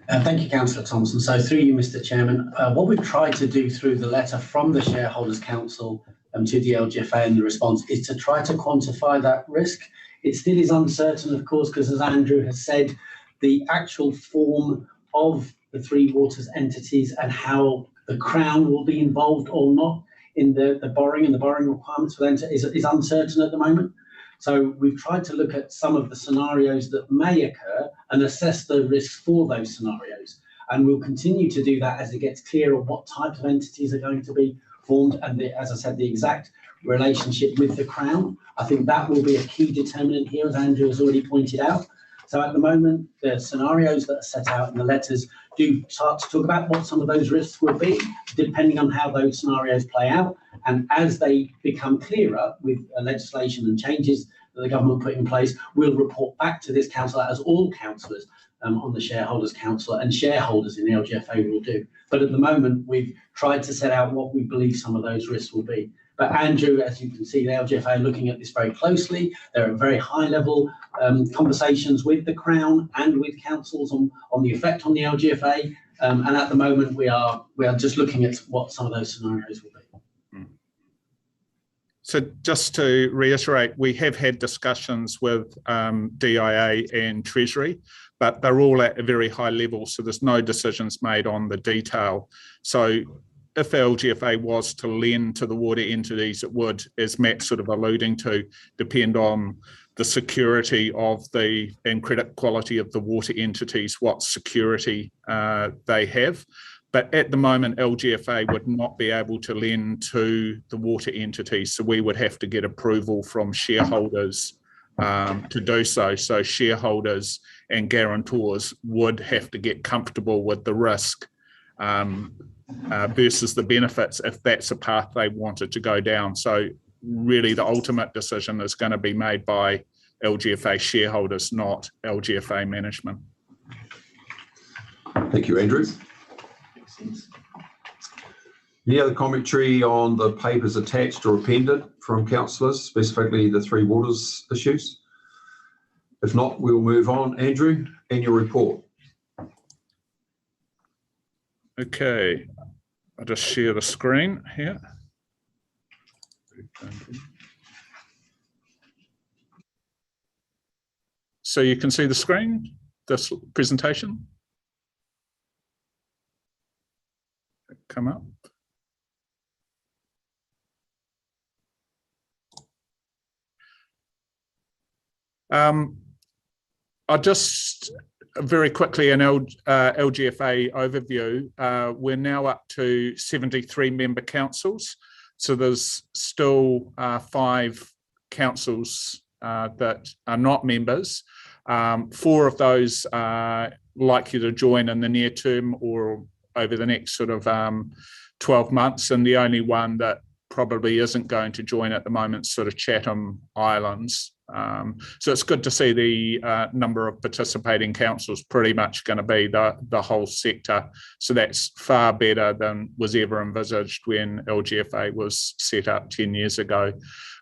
Thank you, Councillor Thompson. So through you, Mr. Chairman, what we've tried to do through the letter from the Shareholders' Council to the LGFA and the response is to try to quantify that risk. It still is uncertain, of course, because as Andrew has said, the actual form of the Three Waters entities and how the Crown will be involved or not in the borrowing and the borrowing requirements for them is uncertain at the moment. So we've tried to look at some of the scenarios that may occur and assess the risks for those scenarios. And we'll continue to do that as it gets clearer what type of entities are going to be formed and, as I said, the exact relationship with the Crown. I think that will be a key determinant here, as Andrew has already pointed out. So at the moment, the scenarios that are set out in the letters do start to talk about what some of those risks will be, depending on how those scenarios play out. And as they become clearer with legislation and changes that the government put in place, we'll report back to this council, as all councillors on the Shareholders' Council and shareholders in the LGFA will do. But at the moment, we've tried to set out what we believe some of those risks will be. But Andrew, as you can see, the LGFA are looking at this very closely. There are very high level conversations with the Crown and with councils on the effect on the LGFA. And at the moment, we are just looking at what some of those scenarios will be. So just to reiterate, we have had discussions with DIA and Treasury, but they're all at a very high level, so there's no decisions made on the detail. So if LGFA was to lend to the water entities, it would, as Matt's sort of alluding to, depend on the security of and credit quality of the water entities, what security they have. But at the moment, LGFA would not be able to lend to the water entities, so we would have to get approval from shareholders to do so. So shareholders and guarantors would have to get comfortable with the risk versus the benefits if that's a path they wanted to go down. So really the ultimate decision is going to be made by LGFA shareholders, not LGFA management. Thank you, Andrew. Any other commentary on the papers attached or appended from councillors, specifically the Three Waters issues? If not, we'll move on. Andrew, and your report. Okay, I'll just share the screen here. So you can see the screen, this presentation. Come up. I'll just very quickly an LGFA overview. We're now up to 73 member councils. So there's still 5 councils that are not members. 4 of those are likely to join in the near term or over the next sort of 12 months. And the only one that probably isn't going to join at the moment is sort of Chatham Islands. So it's good to see the number of participating councils pretty much going to be the whole sector. So that's far better than was ever envisaged when LGFA was set up 10 years ago.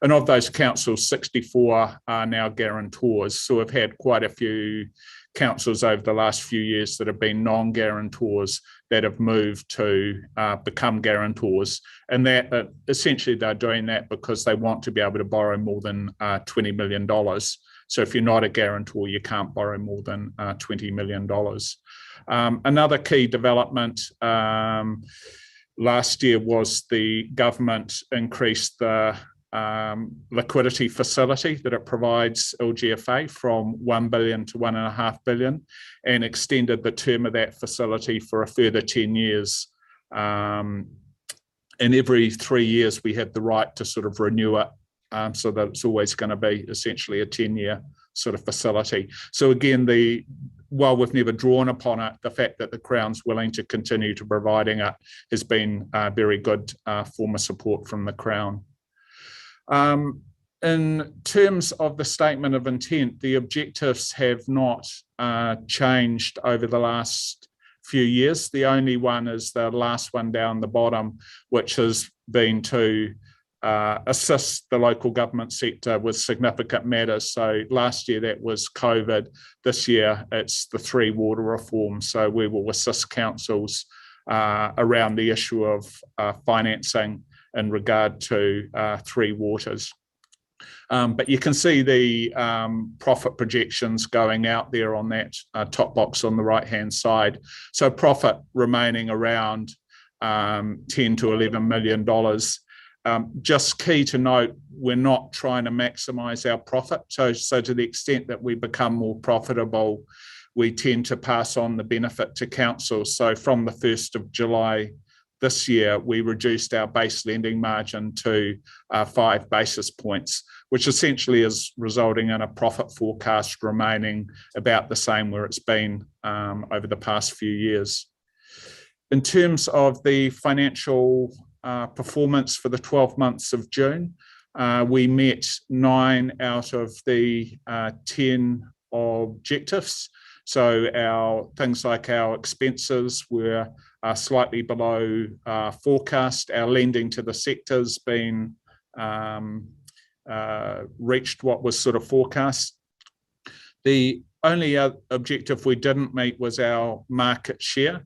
And of those councils, 64 are now guarantors. So we've had quite a few councils over the last few years that have been non-guarantors that have moved to become guarantors, and that essentially they're doing that because they want to be able to borrow more than $20 million. So if you're not a guarantor, you can't borrow more than $20 million. Another key development last year was the government increased the liquidity facility that it provides LGFA from $1 billion to $1.5 billion, and extended the term of that facility for a further 10 years. And every 3 years we have the right to sort of renew it, so that it's always going to be essentially a 10-year sort of facility. So again, while we've never drawn upon it, the fact that the Crown's willing to continue to providing it has been a very good form of support from the Crown. In terms of the statement of intent, the objectives have not changed over the last few years. The only one is the last one down the bottom, which has been to assist the local government sector with significant matters. So last year that was COVID. This year it's the 3 water reforms. So we will assist councils around the issue of financing in regard to 3 waters. But you can see the profit projections going out there on that top box on the right-hand side. So profit remaining around $10 to $11 million. Just key to note, we're not trying to maximise our profit. So to the extent that we become more profitable, we tend to pass on the benefit to councils. So from the 1st of July this year, we reduced our base lending margin to 5 basis points, which essentially is resulting in a profit forecast remaining about the same where it's been over the past few years. In terms of the financial performance for the 12 months of June, we met 9 out of the 10 objectives. So our things like our expenses were slightly below forecast. Our lending to the sector's been reached what was sort of forecast. The only objective we didn't meet was our market share.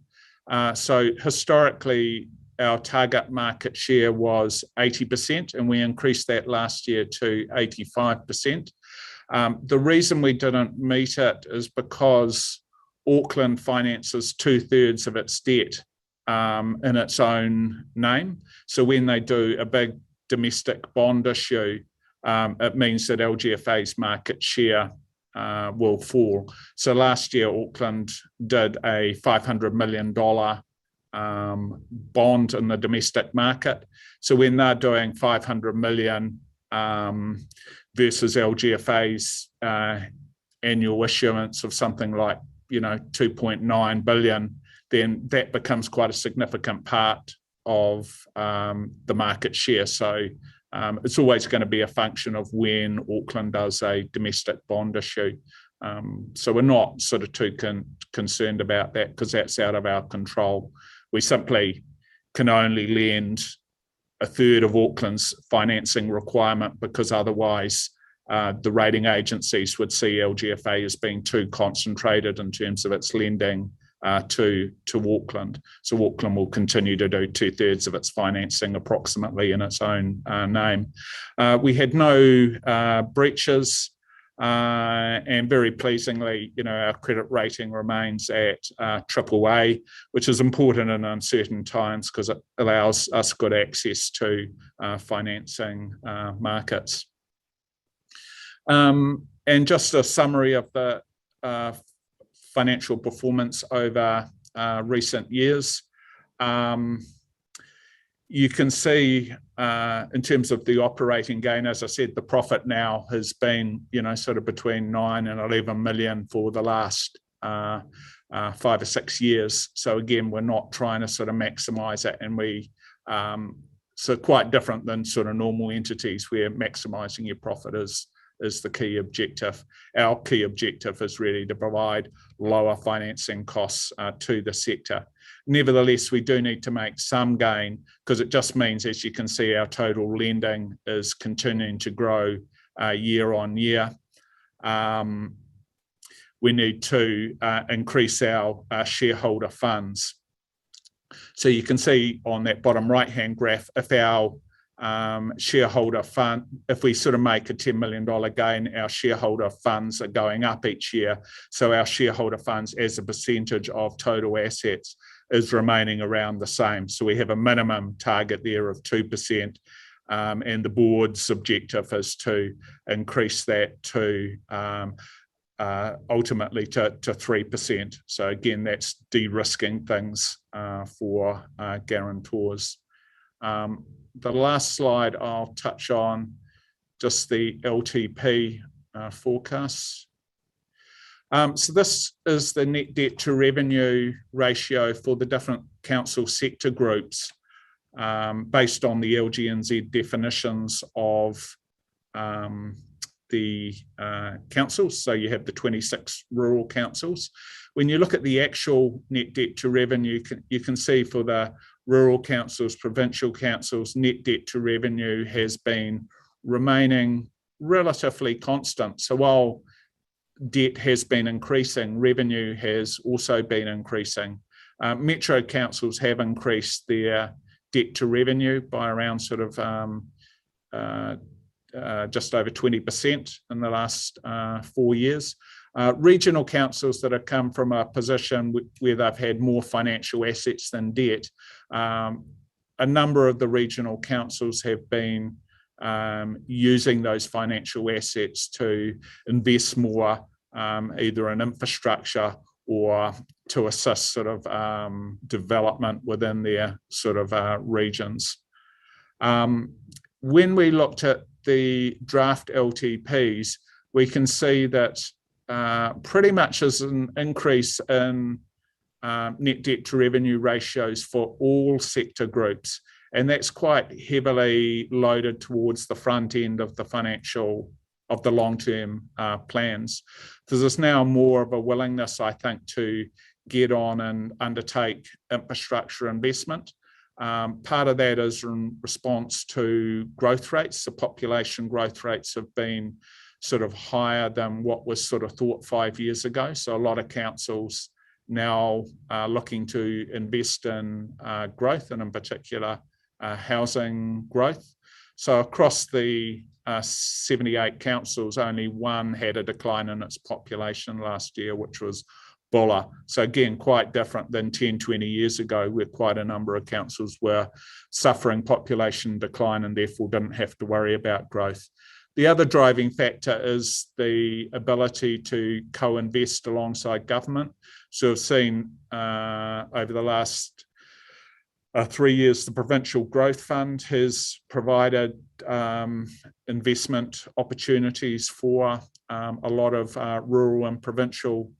So historically, our target market share was 80%, and we increased that last year to 85%. The reason we didn't meet it is because Auckland finances 2/3 of its debt in its own name. So when they do a big domestic bond issue, it means that LGFA's market share will fall. So last year, Auckland did a $500 million bond in the domestic market. So when they're doing 500 million versus LGFA's annual issuance of something like 2.9 billion, then that becomes quite a significant part of the market share. So it's always going to be a function of when Auckland does a domestic bond issue. So we're not sort of too concerned about that because that's out of our control. We simply can only lend a third of Auckland's financing requirement, because otherwise the rating agencies would see LGFA as being too concentrated in terms of its lending to Auckland. So Auckland will continue to do 2/3 of its financing approximately in its own name. We had no breaches, and very pleasingly, our credit rating remains at AAA, which is important in uncertain times because it allows us good access to financing markets. And just a summary of the financial performance over recent years. You can see in terms of the operating gain, as I said, the profit now has been, sort of between 9 and 11 million for the last 5 or 6 years. So again, we're not trying to sort of maximise it, and so quite different than sort of normal entities where maximising your profit is the key objective. Our key objective is really to provide lower financing costs to the sector. Nevertheless, we do need to make some gain, because it just means, as you can see, our total lending is continuing to grow year on year. We need to increase our shareholder funds. So you can see on that bottom right-hand graph, if our shareholder fund, if we sort of make a $10 million gain, our shareholder funds are going up each year. So our shareholder funds as a percentage of total assets is remaining around the same. So we have a minimum target there of 2%, and the board's objective is to increase that to ultimately to 3%. So again, that's de-risking things for guarantors. The last slide I'll touch on, just the LTP forecasts. So this is the net debt to revenue ratio for the different council sector groups based on the LGNZ definitions of the councils. So you have the 26 rural councils. When you look at the actual net debt to revenue, you can see for the rural councils, provincial councils, net debt to revenue has been remaining relatively constant. So while debt has been increasing, revenue has also been increasing. Metro councils have increased their debt to revenue by around sort of just over 20% in the last 4 years. Regional councils that have come from a position where they've had more financial assets than debt, a number of the regional councils have been using those financial assets to invest more, either in infrastructure or to assist sort of development within their sort of regions. When we looked at the draft LTPs, we can see that pretty much as an increase in net debt to revenue ratios for all sector groups, and that's quite heavily loaded towards the front end of the long-term plans. So there's now more of a willingness, I think, to get on and undertake infrastructure investment. Part of that is in response to growth rates. The population growth rates have been sort of higher than what was sort of thought 5 years ago. So a lot of councils now are looking to invest in growth, and in particular housing growth. So across the 78 councils, only one had a decline in its population last year, which was Bulla. So again, quite different than 10, 20 years ago, where quite a number of councils were suffering population decline and therefore didn't have to worry about growth. The other driving factor is the ability to co-invest alongside government. So we've seen over the last 3 years, the Provincial Growth Fund has provided investment opportunities for a lot of rural and provincial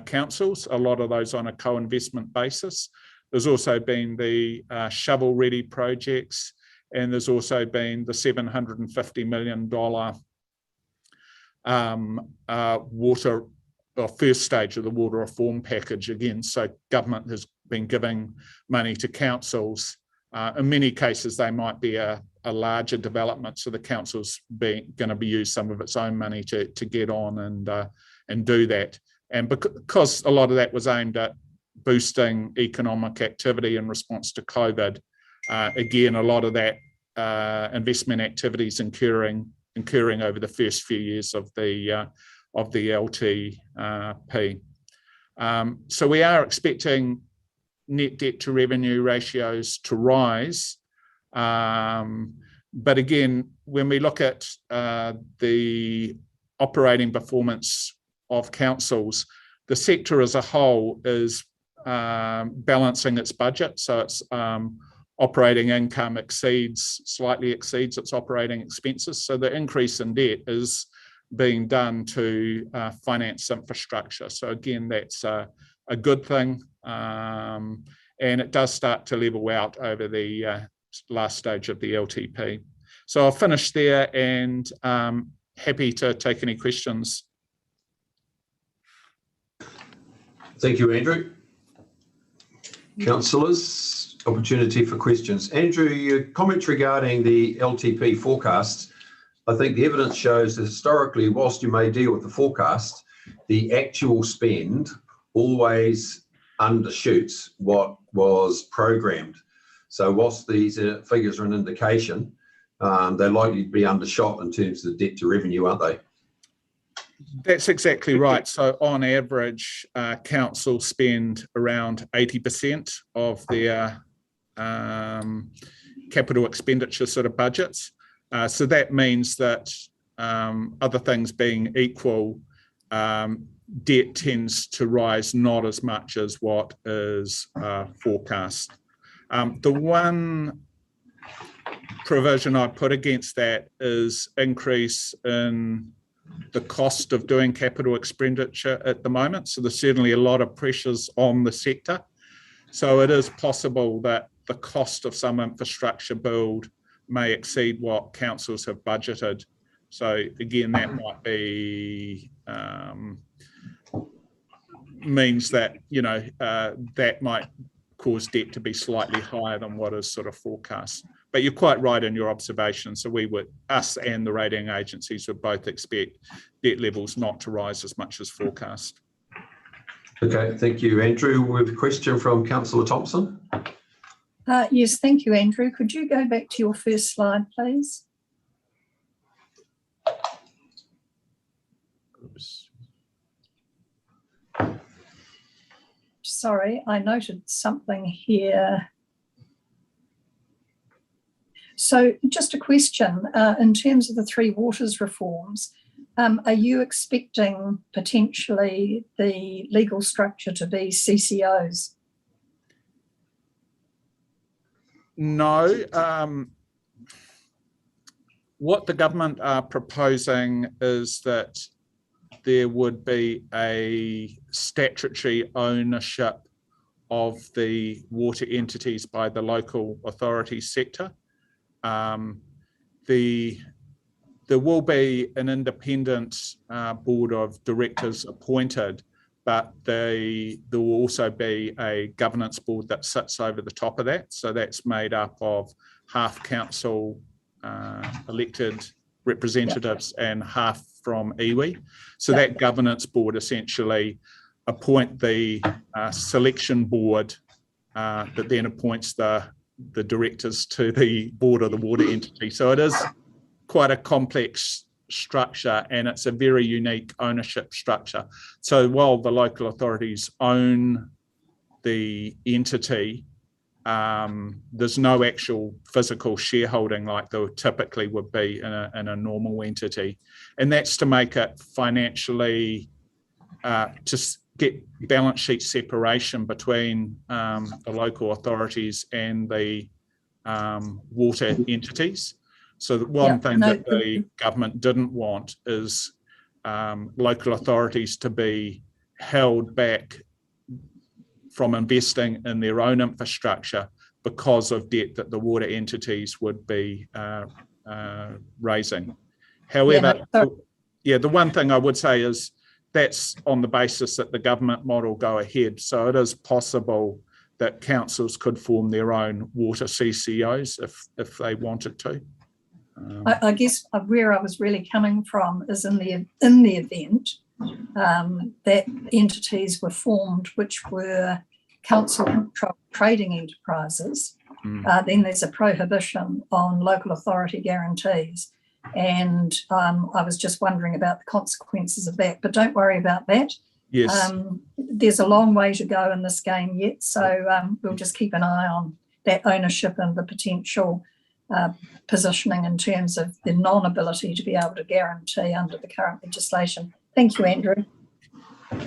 councils, a lot of those on a co-investment basis. There's also been the shovel-ready projects, and there's also been the $750 million water, first stage of the water reform package again. So government has been giving money to councils In many cases, they might be a larger development, so the council's going to be use some of its own money to get on and do that. And because a lot of that was aimed at boosting economic activity in response to COVID, again, a lot of that investment activities incurring over the first few years of the LTP. So we are expecting net debt to revenue ratios to rise. But again, when we look at the operating performance of councils, the sector as a whole is balancing its budget. So its operating income slightly exceeds its operating expenses. So the increase in debt is being done to finance infrastructure. So again, that's a good thing. And it does start to level out over the last stage of the LTP. So I'll finish there and happy to take any questions. Thank you, Andrew. Councillors, opportunity for questions. Andrew, your comments regarding the LTP forecasts, I think the evidence shows that historically, whilst you may deal with the forecast, the actual spend always undershoots what was programmed. So whilst these figures are an indication, they're likely to be undershot in terms of debt to revenue, aren't they? That's exactly right. So on average, councils spend around 80% of their capital expenditure sort of budgets. So that means that other things being equal, debt tends to rise not as much as what is forecast. The one provision I put against that is increase in the cost of doing capital expenditure at the moment. So there's certainly a lot of pressures on the sector. So it is possible that the cost of some infrastructure build may exceed what councils have budgeted. So again, that might be means that, you know, that might cause debt to be slightly higher than what is sort of forecast. But you're quite right in your observation. So us and the rating agencies would both expect debt levels not to rise as much as forecast. Okay, thank you, Andrew. We have a question from Councillor Thompson. Yes, thank you, Andrew. Could you go back to your first slide, please? Oops. Sorry, I noted something here. So just a question, in terms of the Three Waters reforms, are you expecting potentially the legal structure to be CCOs? No. What the government are proposing is that there would be a statutory ownership of the water entities by the local authority sector. There will be an independent board of directors appointed, but there will also be a governance board that sits over the top of that. So that's made up of half council elected representatives and half from iwi. So that governance board essentially appoint the selection board that then appoints the directors to the board of the water entity. So it is quite a complex structure and it's a very unique ownership structure. So while the local authorities own the entity, there's no actual physical shareholding like there typically would be in a normal entity. And that's to make it financially, to get balance sheet separation between the local authorities and the water entities. So the one thing that the government didn't want is local authorities to be held back from investing in their own infrastructure because of debt that the water entities would be raising. However, the one thing I would say is that's on the basis that the government model go ahead. So it is possible that councils could form their own water CCOs if they wanted to. I guess where I was really coming from is in the event that entities were formed which were council-controlled trading enterprises, then there's a prohibition on local authority guarantees. And I was just wondering about the consequences of that, but don't worry about that. Yes. There's a long way to go in this game yet, so we'll just keep an eye on that ownership and the potential positioning in terms of the non-ability to be able to guarantee under the current legislation. Thank you, Andrew.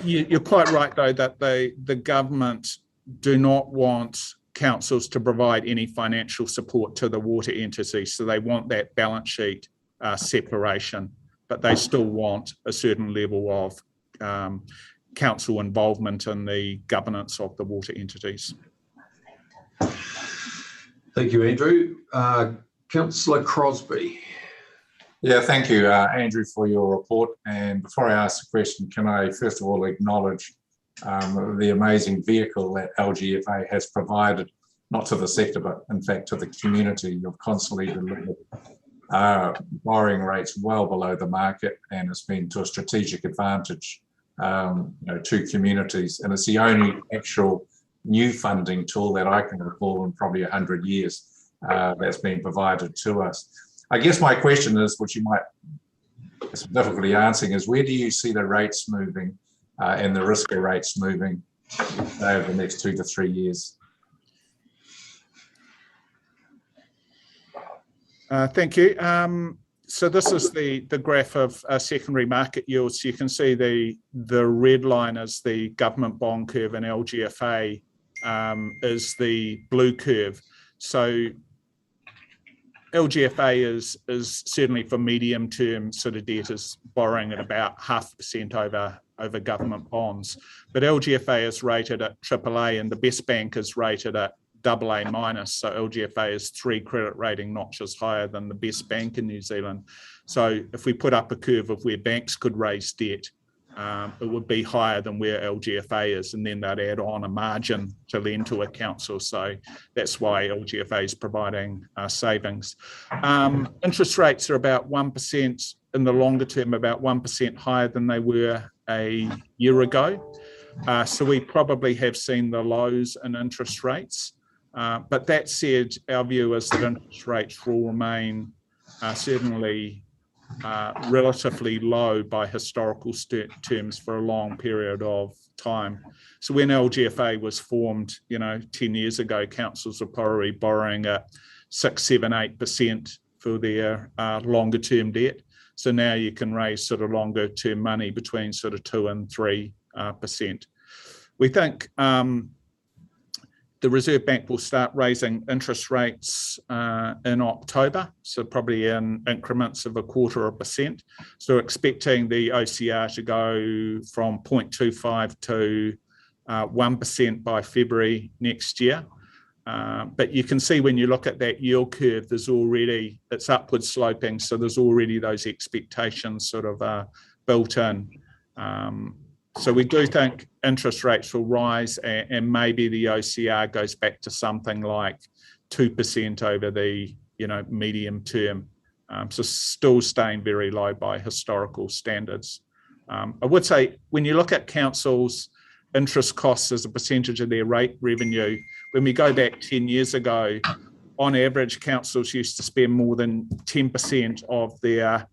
You're quite right, though, that the government do not want councils to provide any financial support to the water entities, so they want that balance sheet separation, but they still want a certain level of council involvement in the governance of the water entities. Thank you, Andrew. Councillor Crosby. Yeah, thank you, Andrew, for your report. And before I ask the question, can I first of all acknowledge the amazing vehicle that LGFA has provided, not to the sector, but in fact to the community. You've constantly delivered borrowing rates well below the market, and it's been to a strategic advantage to communities. And it's the only actual new funding tool that I can recall in probably 100 years that's been provided to us. I guess my question is, which you might have some difficulty answering, is where do you see the rates moving and the risk of rates moving over the next 2 to 3 years? Thank you. So this is the graph of secondary market yields. So you can see the red line is the government bond curve, and LGFA is the blue curve. So LGFA is certainly for medium term sort of debt is borrowing at about 0.5% over government bonds, but LGFA is rated at AAA and the best bank is rated at AA minus. So LGFA is 3 credit rating notches higher than the best bank in New Zealand. So if we put up a curve of where banks could raise debt, it would be higher than where LGFA is, and then they'd add on a margin to lend to a council. So that's why LGFA is providing savings. Interest rates are about 1% in the longer term, about 1% higher than they were a year ago. So we probably have seen the lows in interest rates. But that said, our view is that interest rates will remain certainly relatively low by historical terms for a long period of time. So when LGFA was formed, 10 years ago, councils were probably borrowing at 6, 7, 8% for their longer term debt. So now you can raise sort of longer term money between sort of 2 and 3%. We think the Reserve Bank will start raising interest rates in October, so probably in increments of 0.25%. So expecting the OCR to go from 0.25 to 1% by February next year. But you can see when you look at that yield curve, it's upward sloping, so there's already those expectations sort of built in. So we do think interest rates will rise, and maybe the OCR goes back to something like 2% over the medium term. So still staying very low by historical standards. I would say when you look at councils' interest costs as a percentage of their rate revenue, when we go back 10 years ago, on average, councils used to spend more than 10% of their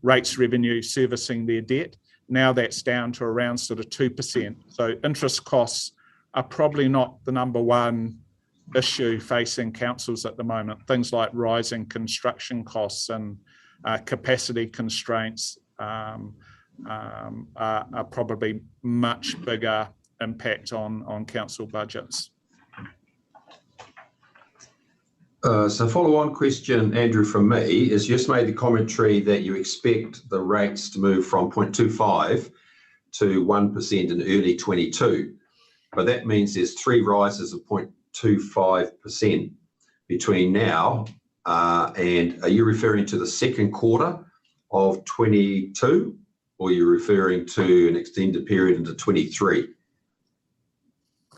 rates revenue servicing their debt. Now that's down to around sort of 2%. So interest costs are probably not the number one issue facing councils at the moment. Things like rising construction costs and capacity constraints are probably much bigger impact on council budgets. So follow-on question, Andrew, from me is you just made the commentary that you expect the rates to move from 0.25 to 1% in early 22, but that means there's 3 rises of 0.25% between now and are you referring to the second quarter of 22 or are you referring to an extended period into 23?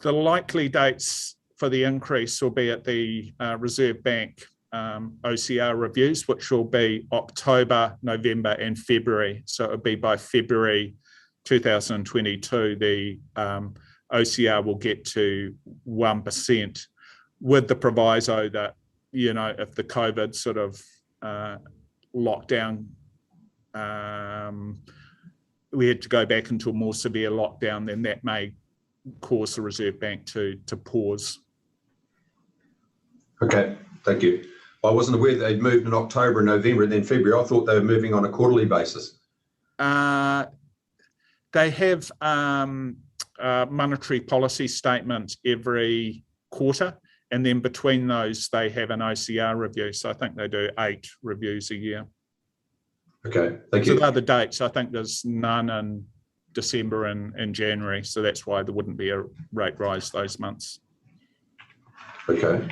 The likely dates for the increase will be at the Reserve Bank OCR reviews, which will be October, November and February. So it will be by February 2022, the OCR will get to 1%, with the proviso that, you know, if the COVID sort of lockdown, we had to go back into a more severe lockdown, then that may cause the Reserve Bank to pause. Okay, thank you. I wasn't aware that they'd moved in October and November and then February. I thought they were moving on a quarterly basis. They have monetary policy statement every quarter, and then between those they have an OCR review. So I think they do 8 reviews a year. Okay, thank you. So other dates, I think there's none in December and January, so that's why there wouldn't be a rate rise those months. Okay.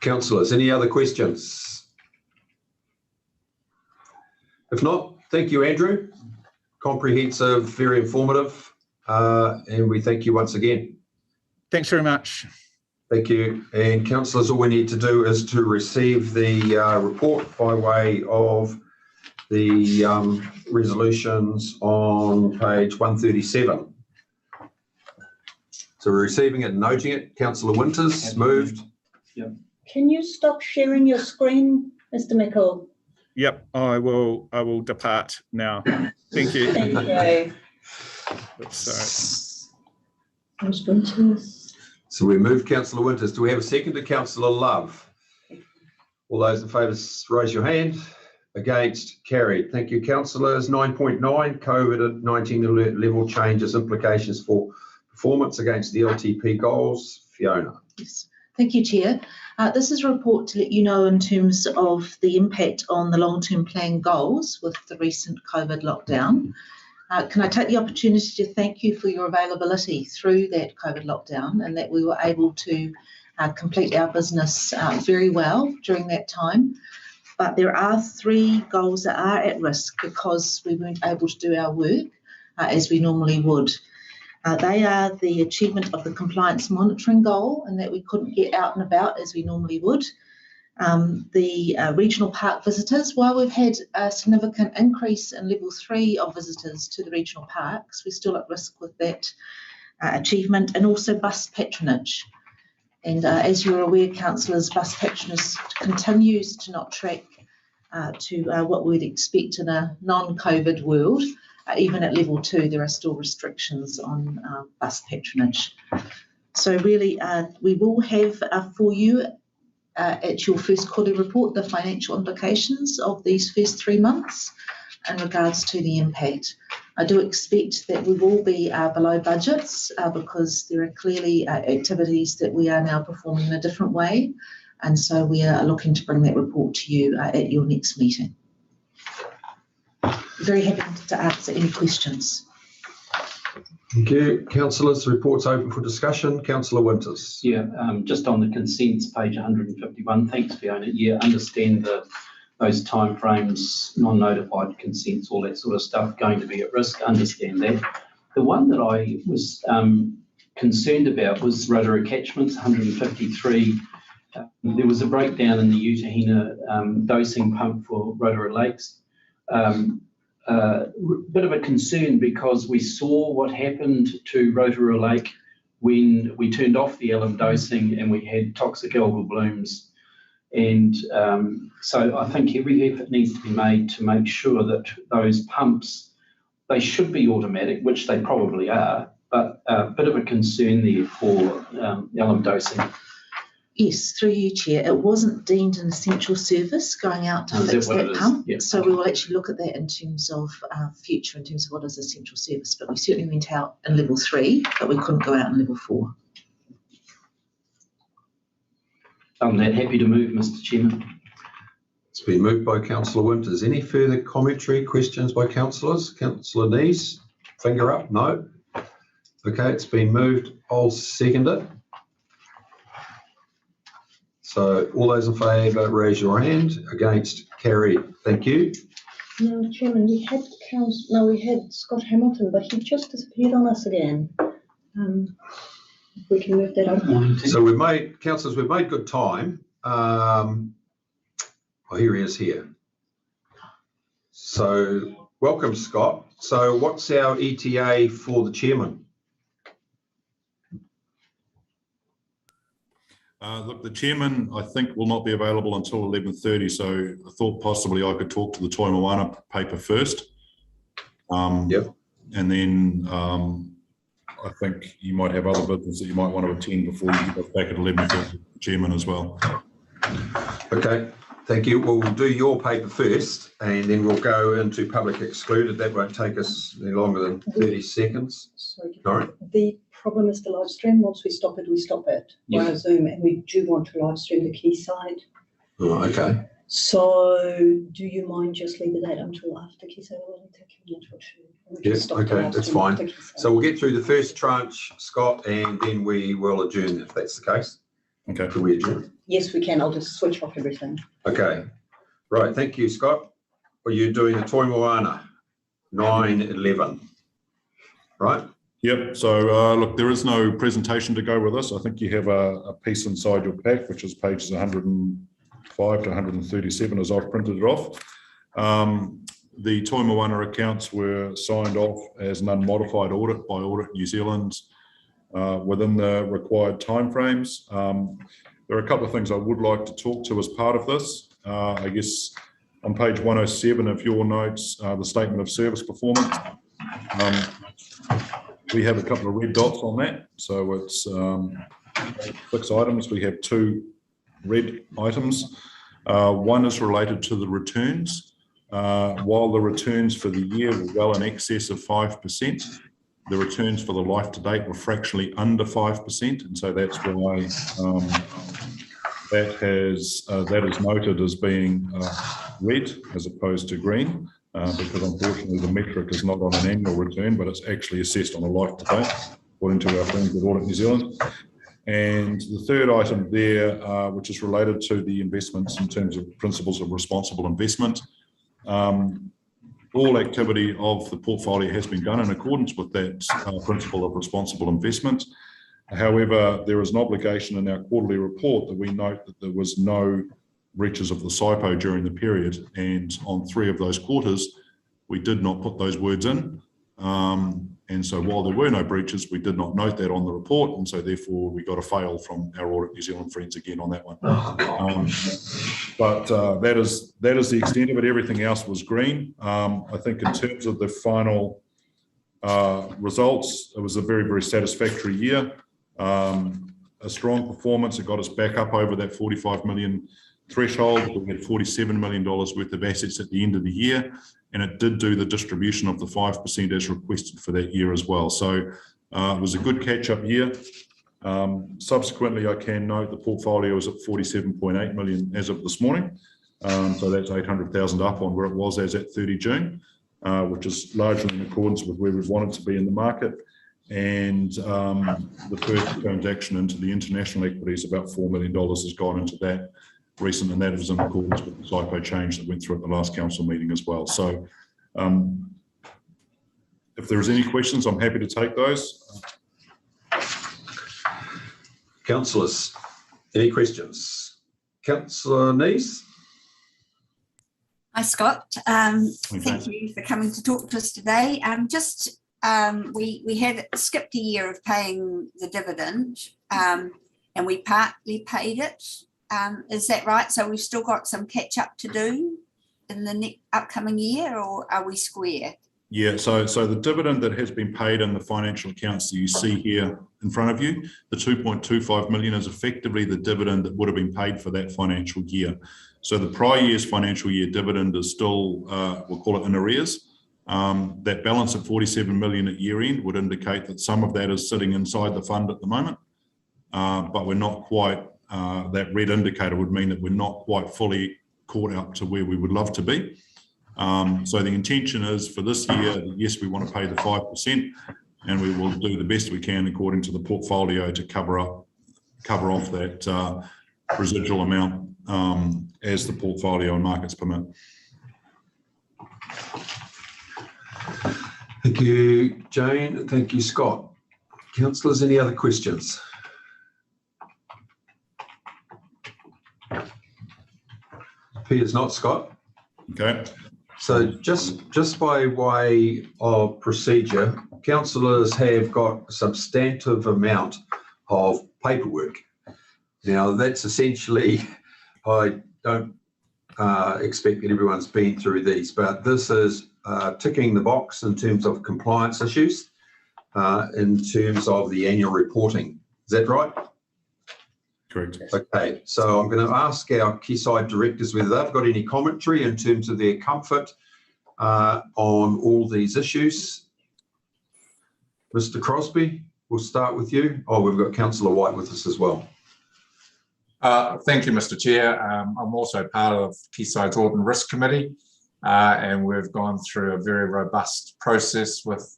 Councillors, any other questions? If not, thank you, Andrew. Comprehensive, very informative, and we thank you once again. Thanks very much. Thank you. And councillors, all we need to do is to receive the report by way of the resolutions on page 137. So we're receiving it and noting it. Councillor Winters moved. Yep. Can you stop sharing your screen, Mr. Mickle? Yep, I will depart now. Thank you. Thank you. So we moved Councillor Winters. Do we have a second to Councillor Love? All those in favour, raise your hand. Against, carried. Thank you, councillors. 9.9, COVID-19 alert level changes, implications for performance against the LTP goals. Fiona. Yes. Thank you, Chair. This is a report to let you know in terms of the impact on the long-term plan goals with the recent COVID lockdown. Can I take the opportunity to thank you for your availability through that COVID lockdown, and that we were able to complete our business very well during that time. But there are 3 goals that are at risk because we weren't able to do our work as we normally would. They are the achievement of the compliance monitoring goal, and that we couldn't get out and about as we normally would. The regional park visitors, while we've had a significant increase in level 3 of visitors to the regional parks, we're still at risk with that achievement, and also bus patronage. And as you're aware, councillors, bus patronage continues to not track to what we'd expect in a non-COVID world. Even at level 2, there are still restrictions on bus patronage. So really, we will have for you at your first quarterly report the financial implications of these first 3 months in regards to the impact. I do expect that we will be below budgets because there are clearly activities that we are now performing in a different way, and so we are looking to bring that report to you at your next meeting. Very happy to answer any questions. Thank you. Councillors, the report's open for discussion. Councillor Winters. Yeah, just on the consents, page 151. Thanks, Fiona. Yeah, understand those timeframes, non-notified consents, all that sort of stuff going to be at risk. Understand that. The one that I was concerned about was Rotorua catchments, 153. There was a breakdown in the Utahina dosing pump for Rotorua Lakes. Bit of a concern because we saw what happened to Rotorua Lake when we turned off the alum dosing and we had toxic algal blooms. And so I think every effort needs to be made to make sure that those pumps, they should be automatic, which they probably are, but a bit of a concern there for alum dosing. Yes, through you, Chair. It wasn't deemed an essential service going out to fix that pump. Yep. So we will actually look at that in terms of future, in terms of what is essential service. But we certainly went out in level 3, but we couldn't go out in level 4. I'm that happy to move, Mr. Chairman. It's been moved by Councillor Winters. Any further commentary, questions by councillors? Councillor Nees, finger up? No. Okay, it's been moved. I'll second it. So all those in favour, raise your hand. Against, carried. Thank you. No, Chairman, we had Scott Hamilton, but he just disappeared on us again. We can move that on. So we've made, councillors, we've made good time. Oh, here he is here. So welcome, Scott. So what's our ETA for the chairman? Look, the chairman, I think, will not be available until 11:30, so I thought possibly I could talk to the Toi Moana paper first. Yep. And then I think you might have other business that you might want to attend before you get back at 11:30, chairman as well. Okay, thank you. We'll do your paper first, and then we'll go into public excluded. That won't take us any longer than 30 seconds. Sorry. All right. The problem is the live stream. Once we stop it via Zoom, and we do want to live stream the Quayside. Oh, okay. So do you mind just leaving that until after Quayside? Yes, okay, that's fine. So we'll get through the first tranche, Scott, and then we will adjourn if that's the case. Okay. Can we adjourn? Yes, we can. I'll just switch off everything. Okay. Right, thank you, Scott. Well, you're doing the Toi Moana, 9/11. Right? Yep, so look, there is no presentation to go with this. I think you have a piece inside your pack, which is pages 105 to 137 as I've printed it off. The Toi Moana accounts were signed off as an unmodified audit by Audit New Zealand within the required timeframes. There are a couple of things I would like to talk to as part of this. I guess on page 107 of your notes, the statement of service performance. We have a couple of red dots on that. So it's 6 items. We have 2 red items. One is related to the returns. While the returns for the year were well in excess of 5%, the returns for the life to date were fractionally under 5%, and so that's why that is noted as being red as opposed to green, because unfortunately the metric is not on an annual return, but it's actually assessed on a life to date, according to our friends at Audit New Zealand. And the third item there, which is related to the investments in terms of principles of responsible investment. All activity of the portfolio has been done in accordance with that principle of responsible investment. However, there is an obligation in our quarterly report that we note that there was no breaches of the SIPO during the period, and on 3 of those quarters, we did not put those words in. And so while there were no breaches, we did not note that on the report, and so therefore we got a fail from our Audit New Zealand friends again on that one. But that is the extent of it. Everything else was green. I think in terms of the final results, it was a very, very satisfactory year. A strong performance. It got us back up over that 45 million threshold. We had $47 million worth of assets at the end of the year, and it did do the distribution of the 5% as requested for that year as well. So it was a good catch-up year. Subsequently, I can note the portfolio is at 47.8 million as of this morning. So that's 800,000 up on where it was as at 30 June, which is largely in accordance with where we've wanted to be in the market. And the first transaction into the international equities, about $4 million has gone into that recent, and that is in accordance with the SIPO change that went through at the last council meeting as well. So if there's any questions, I'm happy to take those. Councillors, any questions? Councillor Nees? Hi, Scott. Thank you for coming to talk to us today. We had skipped a year of paying the dividend, and we partly paid it. Is that right? So we've still got some catch up to do in the upcoming year, or are we square? Yeah, so the dividend that has been paid in the financial accounts that you see here in front of you, the 2.25 million is effectively the dividend that would have been paid for that financial year. So the prior year's financial year dividend is still, we'll call it in arrears. That balance of 47 million at year end would indicate that some of that is sitting inside the fund at the moment, but we're not quite, that red indicator would mean that we're not quite fully caught up to where we would love to be. So the intention is for this year, yes, we want to pay the 5%, and we will do the best we can according to the portfolio to cover off that residual amount as the portfolio and markets permit. Thank you, Jane. Thank you, Scott. Councillors, any other questions? Appears not, Scott. Okay. So just by way of procedure, councillors have got a substantive amount of paperwork. Now, that's essentially, I don't expect that everyone's been through these, but this is ticking the box in terms of compliance issues, in terms of the annual reporting. Is that right? Correct. Okay, so I'm going to ask our Quayside directors whether they've got any commentary in terms of their comfort on all these issues. Mr. Crosby, we'll start with you. Oh, we've got Councillor White with us as well. Thank you, Mr. Chair. I'm also part of Quayside's Audit and Risk Committee, and we've gone through a very robust process with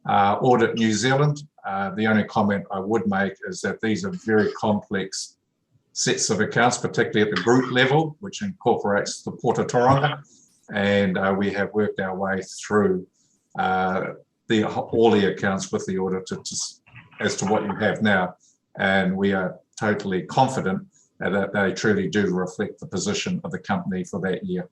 Audit New Zealand. The only comment I would make is that these are very complex sets of accounts, particularly at the group level, which incorporates the Port of Tauranga, and we have worked our way through all the accounts with the auditor as to what you have now, and we are totally confident that they truly do reflect the position of the company for that year.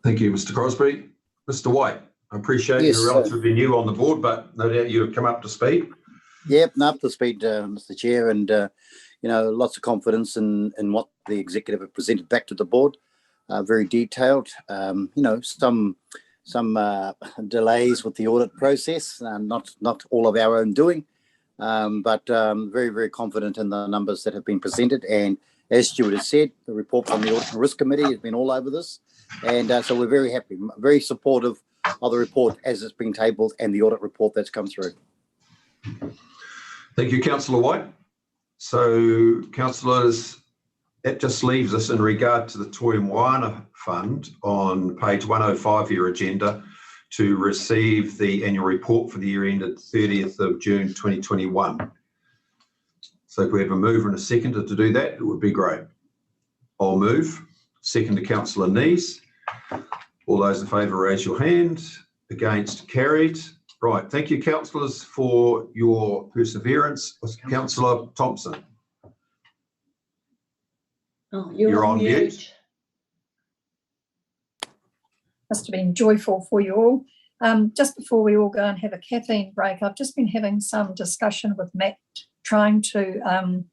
Thank you, Mr. Crosby. Mr. White, I appreciate you're relatively new on the board, but no doubt you've come up to speed. Yep, up to speed, Mr. Chair, and you know, lots of confidence in what the executive have presented back to the board. Very detailed. You know, some delays with the audit process, not all of our own doing, but very, very confident in the numbers that have been presented. And as Stuart has said, the report from the Audit and Risk Committee has been all over this, and so we're very happy, very supportive of the report as it's been tabled and the audit report that's come through. Thank you, Councillor White. So, councillors, that just leaves us in regard to the Toi Moana Fund on page 105 of your agenda to receive the annual report for the year ended 30th of June 2021. So if we have a mover and a seconder to do that, it would be great. I'll move. Second to Councillor Nees. All those in favour, raise your hand. Against, carried. Right, thank you, councillors, for your perseverance. Councillor Thompson. Oh, you're on mute. Must have been joyful for you all. Just before we all go and have a caffeine break, I've just been having some discussion with Matt, trying to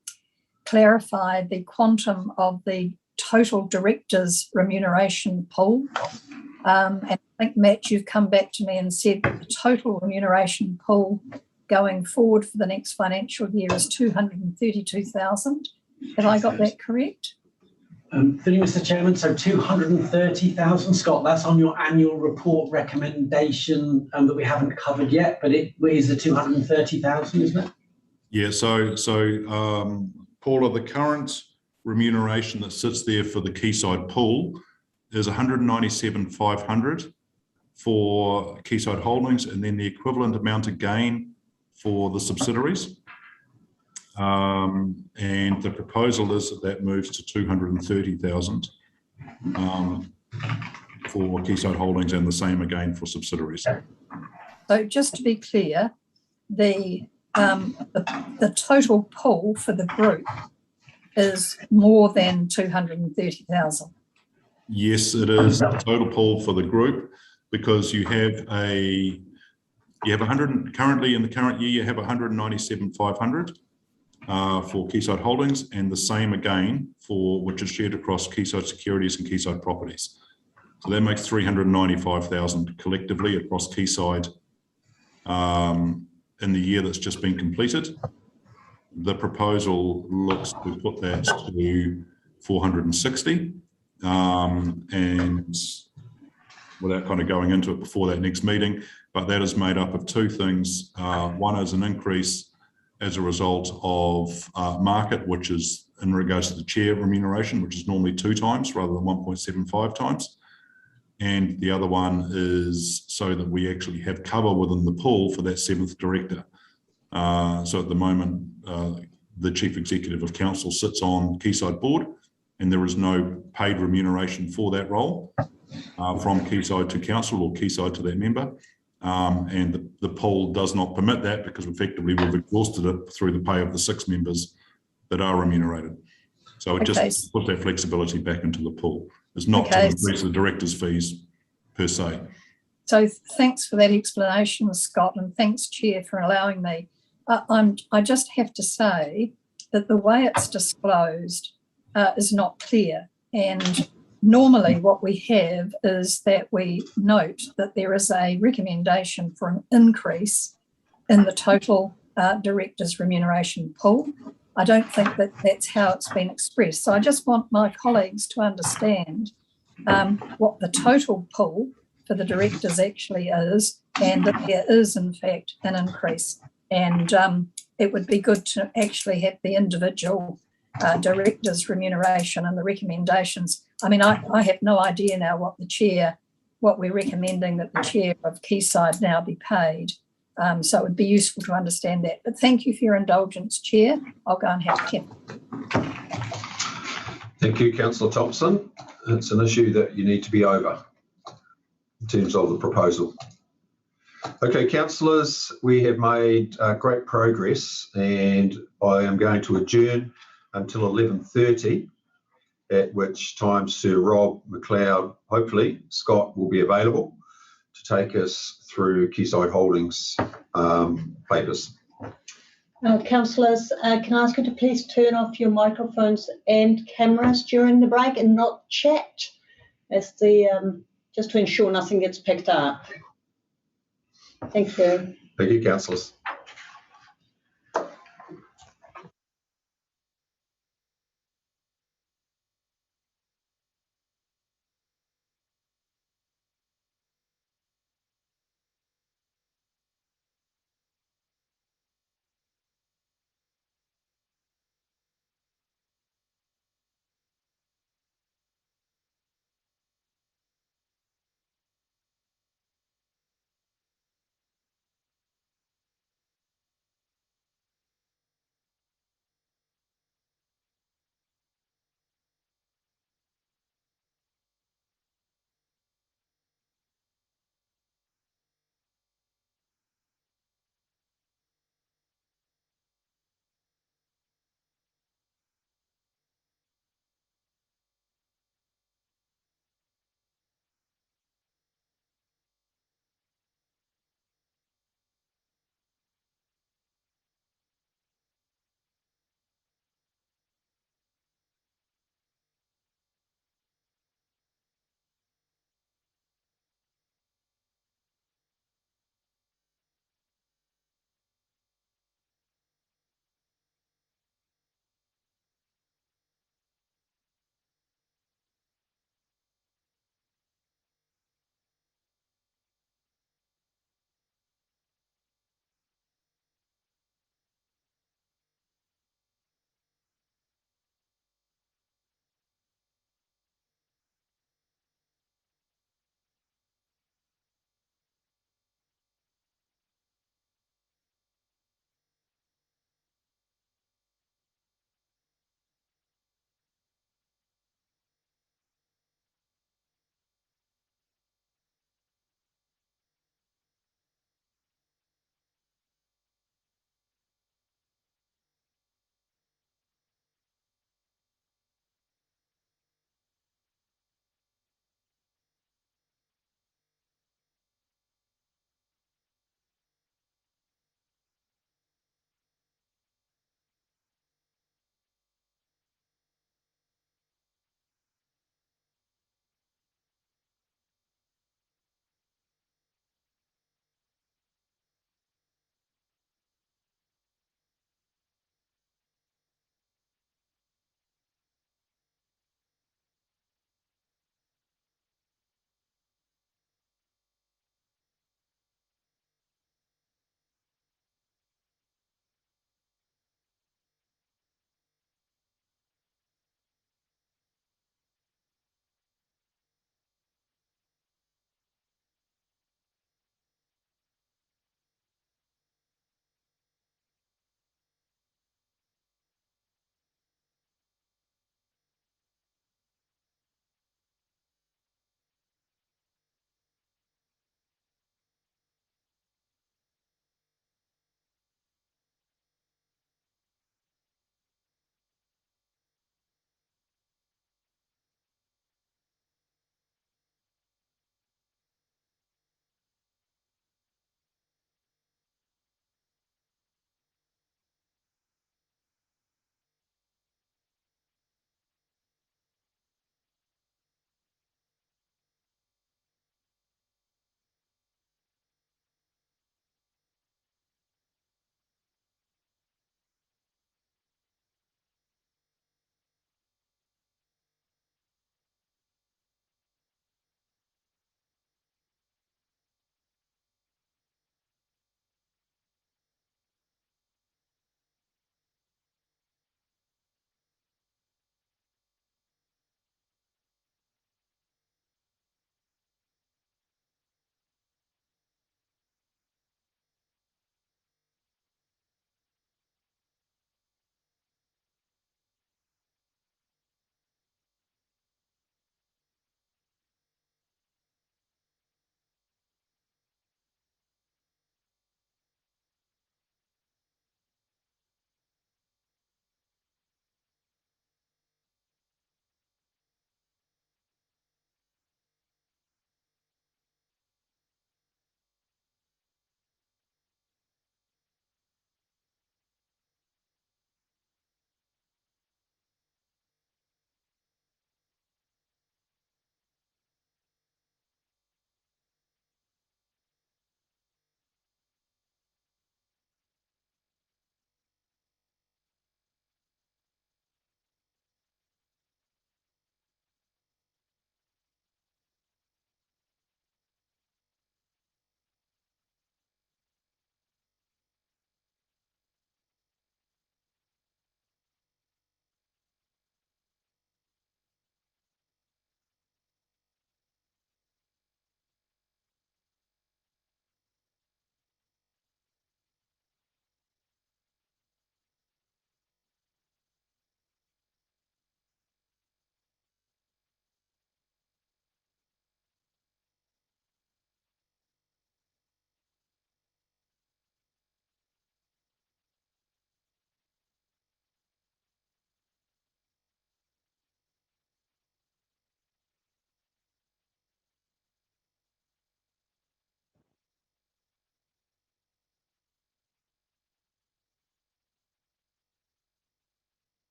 clarify the quantum of the total directors' remuneration pool. And I think, Matt, you've come back to me and said that the total remuneration pool going forward for the next financial year is 232,000. Have I got that correct? Through you, Mr. Chairman, so 230,000, Scott, that's on your annual report recommendation that we haven't covered yet, but it is the 230,000, isn't it? Yeah, so Paula, the current remuneration that sits there for the Quayside pool is 197,500 for Quayside Holdings, and then the equivalent amount of gain for the subsidiaries. And the proposal is that moves to 230,000 for Quayside Holdings, and the same again for subsidiaries. So just to be clear, the total pool for the group is more than 230,000. Yes, it is the total pool for the group, because you have 100 currently in the current year. You have 197,500 for Quayside Holdings, and the same again for which is shared across Quayside Securities and Quayside Properties. So that makes 395,000 collectively across Quayside in the year that's just been completed. The proposal looks to put that to 460, and without kind of going into it before that next meeting, but that is made up of two things. One is an increase as a result of market, which is in regards to the chair remuneration, which is normally 2 times rather than 1.75 times. And the other one is so that we actually have cover within the pool for that 7th director. So at the moment, the Chief Executive of Council sits on Quayside Board, and there is no paid remuneration for that role from Quayside to Council or Quayside to that member. and the pool does not permit that because effectively we've exhausted it through the pay of the 6 members that are remunerated. So it just puts that flexibility back into the pool. It's not to increase the directors' fees per se. So thanks for that explanation, Scott, and thanks, Chair, for allowing me. I just have to say that the way it's disclosed is not clear. And normally what we have is that we note that there is a recommendation for an increase in the total directors' remuneration pool. I don't think that that's how it's been expressed. So I just want my colleagues to understand what the total pool for the directors actually is, and that there is in fact an increase. And it would be good to actually have the individual directors' remuneration and the recommendations. I mean, I have no idea now what we're recommending that the chair of Quayside now be paid. So it would be useful to understand that. But thank you for your indulgence, Chair. I'll go and have Kim. Thank you, Councillor Thompson. It's an issue that you need to be over in terms of the proposal. Okay, councillors, we have made great progress, and I am going to adjourn until 11:30, at which time Sir Rob McLeod, hopefully Scott, will be available to take us through Quayside Holdings papers. Councillors, can I ask you to please turn off your microphones and cameras during the break and not chat, as just to ensure nothing gets picked up. Thank you. Thank you, councillors.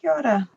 Kia ora.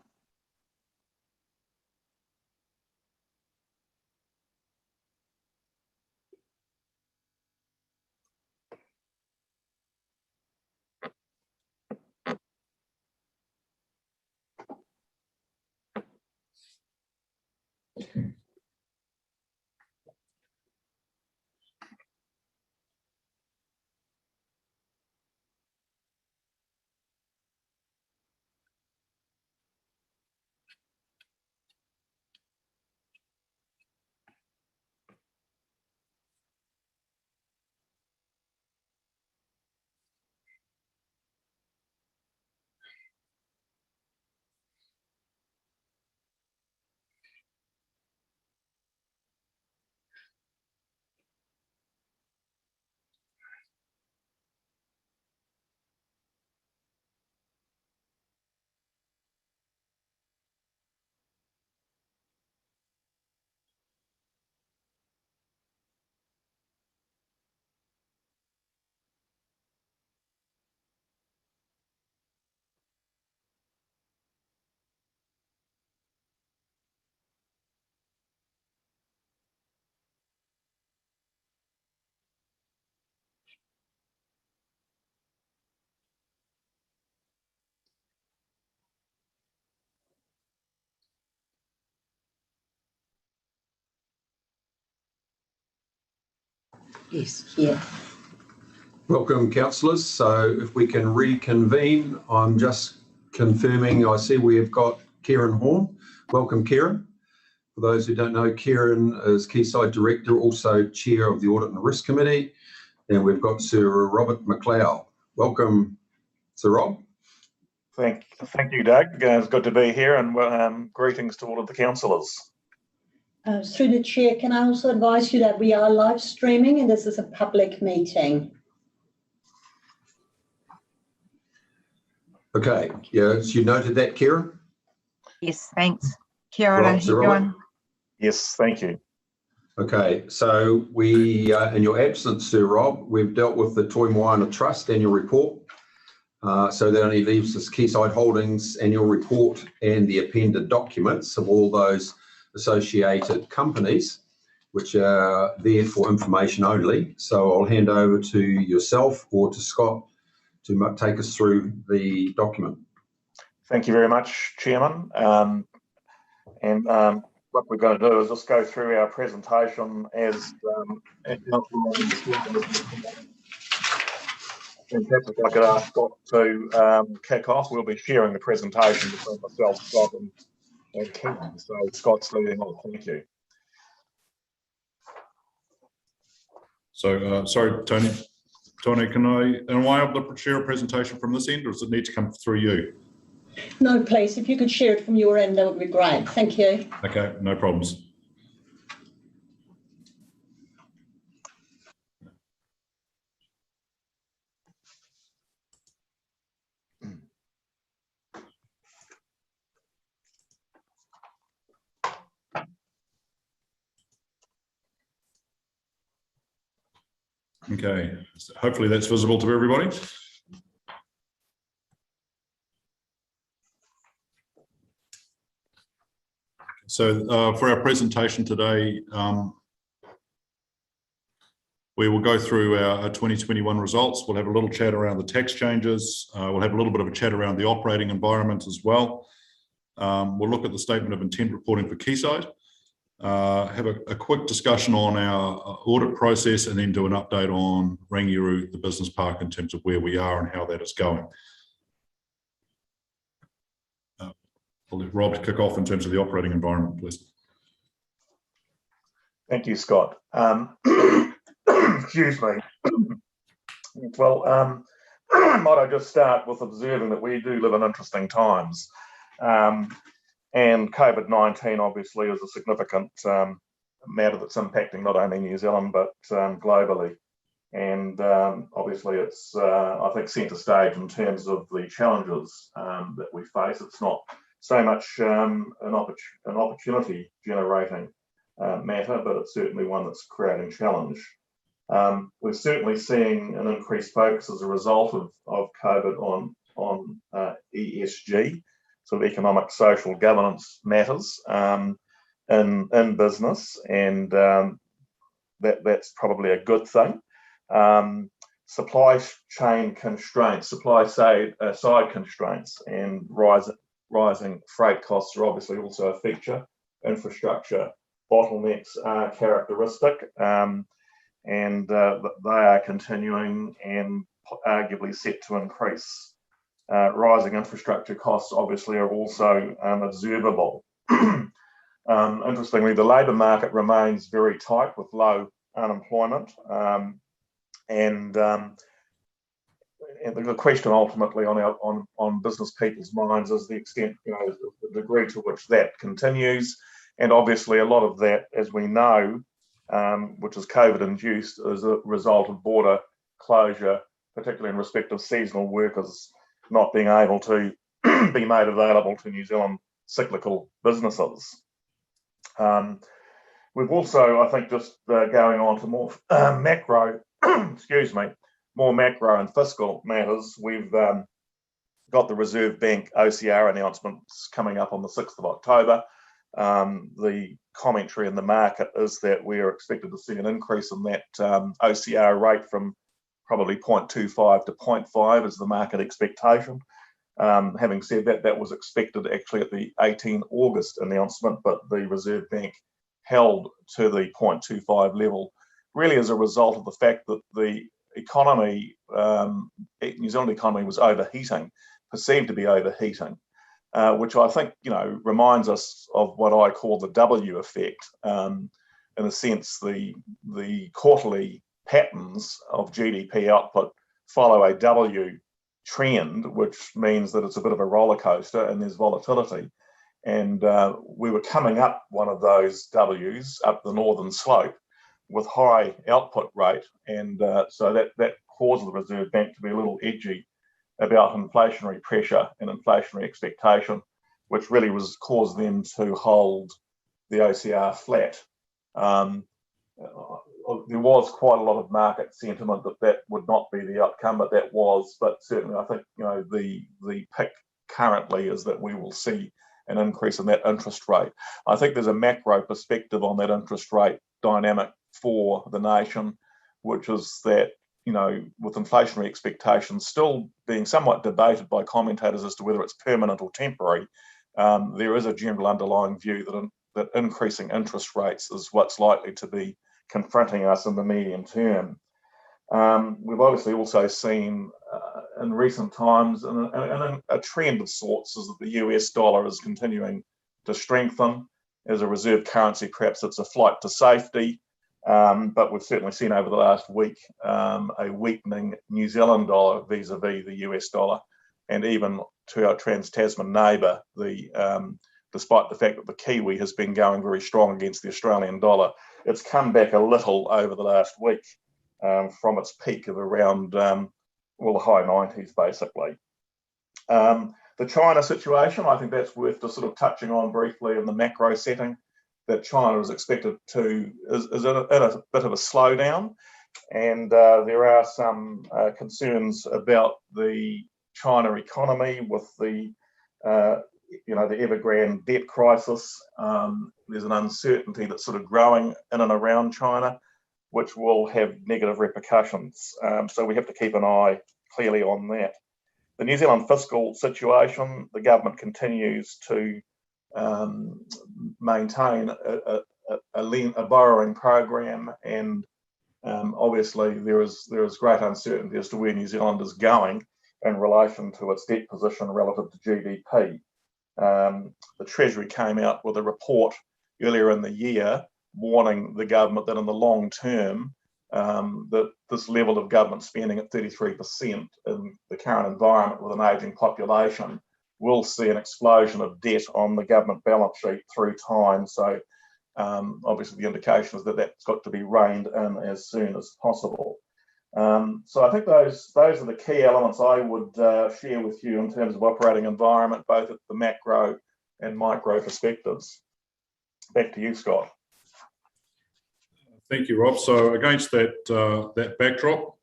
Yes, yeah. Welcome, councillors. So if we can reconvene, I'm just confirming, I see we have got Kieran Horn. Welcome, Kieran. For those who don't know, Kieran is Quayside Director, also Chair of the Audit and Risk Committee. And we've got Sir Robert McLeod. Welcome, Sir Rob. Thank you, Doug. It's good to be here, and greetings to all of the councillors. Through the chair, can I also advise you that we are live streaming and this is a public meeting? Okay, yes, you noted that, Kieran? Yes, thanks. Kia ora, Right, Sir everyone. Robert? Yes, thank you. Okay, so we, in your absence, Sir Rob, we've dealt with the Toi Moana Trust annual report. So that only leaves us Quayside Holdings annual report and the appended documents of all those associated companies, which are there for information only. So I'll hand over to yourself or to Scott to take us through the document. Thank you very much, Chairman. What we're going to do is just go through our presentation as and perhaps if I could ask Scott to kick off. We'll be sharing the presentation between myself, Scott, and Ken. So Scott's leading off. Thank you. So, sorry, Tony. Tony, am I able to share a presentation from this end, or does it need to come through you? No, please, if you could share it from your end, that would be great. Thank you. Okay, no problems. Okay, so hopefully that's visible to everybody. So for our presentation today, we will go through our 2021 results. We'll have a little chat around the tax changes. We'll have a little bit of a chat around the operating environment as well. We'll look at the statement of intent reporting for Quayside. Have a quick discussion on our audit process, and then do an update on Rangiru, the business park, in terms of where we are and how that is going. I'll let Rob kick off in terms of the operating environment, please. Thank you, Scott. Excuse me. Well, might I just start with observing that we do live in interesting times. And COVID-19 obviously is a significant matter that's impacting not only New Zealand, but globally. And obviously it's, I think, centre stage in terms of the challenges that we face. It's not so much an opportunity generating matter, but it's certainly one that's creating challenge. We're certainly seeing an increased focus as a result of COVID on ESG. sort of economic, social governance matters in business, and that's probably a good thing. Supply chain constraints, supply side constraints, and rising freight costs are obviously also a feature. Infrastructure bottlenecks are characteristic, and they are continuing and arguably set to increase. Rising infrastructure costs obviously are also observable. Interestingly, the labour market remains very tight with low unemployment, and the question ultimately on business people's minds is the extent, the degree to which that continues. And obviously a lot of that, as we know, which is COVID induced, as a result of border closure, particularly in respect of seasonal workers not being able to be made available to New Zealand cyclical businesses. We've also, I think, just going on to more macro, more macro and fiscal matters, we've got the Reserve Bank OCR announcements coming up on the 6th of October. The commentary in the market is that we are expected to see an increase in that OCR rate from probably 0.25 to 0.5 is the market expectation. Having said that, that was expected actually at the 18 August announcement, but the Reserve Bank held to the 0.25 level, really as a result of the fact that the economy, New Zealand economy was overheating, perceived to be overheating, which I think, reminds us of what I call the W effect. In a sense, the quarterly patterns of GDP output follow a W trend, which means that it's a bit of a roller coaster and there's volatility. And we were coming up one of those W's up the northern slope with high output rate, and so that caused the Reserve Bank to be a little edgy about inflationary pressure and inflationary expectation, which really caused them to hold the OCR flat. There was quite a lot of market sentiment that would not be the outcome, but that was. But certainly, I think the pick currently is that we will see an increase in that interest rate. I think there's a macro perspective on that interest rate dynamic for the nation, which is that, with inflationary expectations still being somewhat debated by commentators as to whether it's permanent or temporary, there is a general underlying view that increasing interest rates is what's likely to be confronting us in the medium term. We've obviously also seen in recent times a trend of sorts is that the US dollar is continuing to strengthen as a reserve currency. Perhaps it's a flight to safety, but we've certainly seen over the last week a weakening New Zealand dollar vis-a-vis the US dollar, and even to our trans-Tasman neighbour, despite the fact that the Kiwi has been going very strong against the Australian dollar, it's come back a little over the last week from its peak of around, the high 90s, basically. The China situation, I think that's worth just sort of touching on briefly in the macro setting, that China is expected is in a bit of a slowdown, and there are some concerns about the China economy with the Evergrande debt crisis. There's an uncertainty that's sort of growing in and around China, which will have negative repercussions. So we have to keep an eye clearly on that. The New Zealand fiscal situation, the government continues to maintain a borrowing program, and obviously there is great uncertainty as to where New Zealand is going in relation to its debt position relative to GDP. The Treasury came out with a report earlier in the year warning the government that in the long term, that this level of government spending at 33% in the current environment with an ageing population will see an explosion of debt on the government balance sheet through time. So obviously the indication is that that's got to be reined in as soon as possible. So I think those are the key elements I would share with you in terms of operating environment, both at the macro and micro perspectives. Back to you, Scott. Thank you, Rob. So against that backdrop,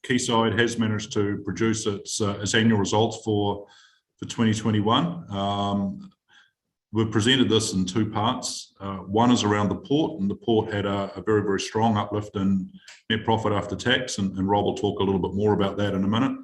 Quayside has managed to produce its annual results for for 2021. We've presented this in two parts. One is around the port, and the port had a very, very strong uplift in net profit after tax, and Rob will talk a little bit more about that in a minute,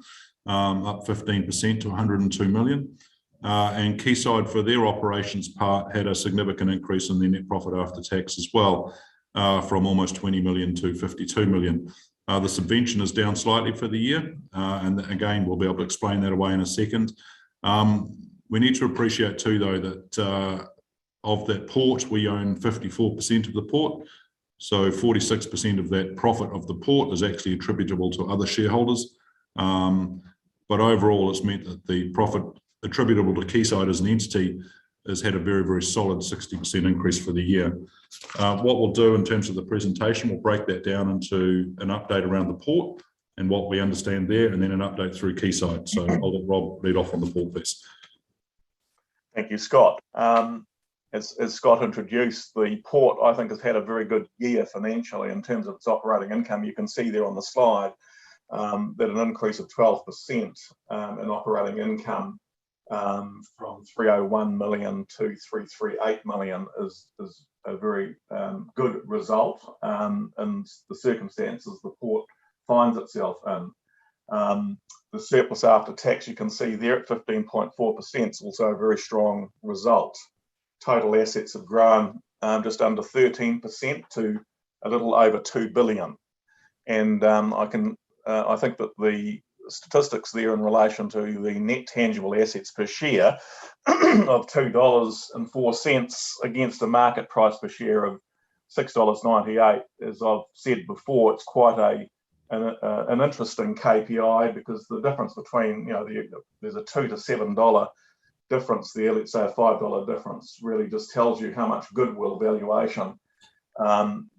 up 15% to 102 million. And Quayside, for their operations part, had a significant increase in their net profit after tax as well, from almost 20 million to 52 million. The subvention is down slightly for the year, and again, we'll be able to explain that away in a second. We need to appreciate too, though, that of that port, we own 54% of the port. So 46% of that profit of the port is actually attributable to other shareholders. But overall, it's meant that the profit attributable to Quayside as an entity has had a very, very solid 60% increase for the year. What we'll do in terms of the presentation, we'll break that down into an update around the port and what we understand there, and then an update through Quayside. So I'll let Rob lead off on the port piece. Thank you, Scott. As Scott introduced, the port, I think, has had a very good year financially in terms of its operating income. You can see there on the slide that an increase of 12% in operating income from 301 million to 338 million is a very good result in the circumstances the port finds itself in. The surplus after tax, you can see there at 15.4%, is also a very strong result. Total assets have grown just under 13% to a little over 2 billion. And I think that the statistics there in relation to the net tangible assets per share of $2.04 against a market price per share of $6.98, as I've said before, it's quite an interesting KPI, because the difference between, there's a $2 to $7 difference there, let's say a $5 difference, really just tells you how much goodwill valuation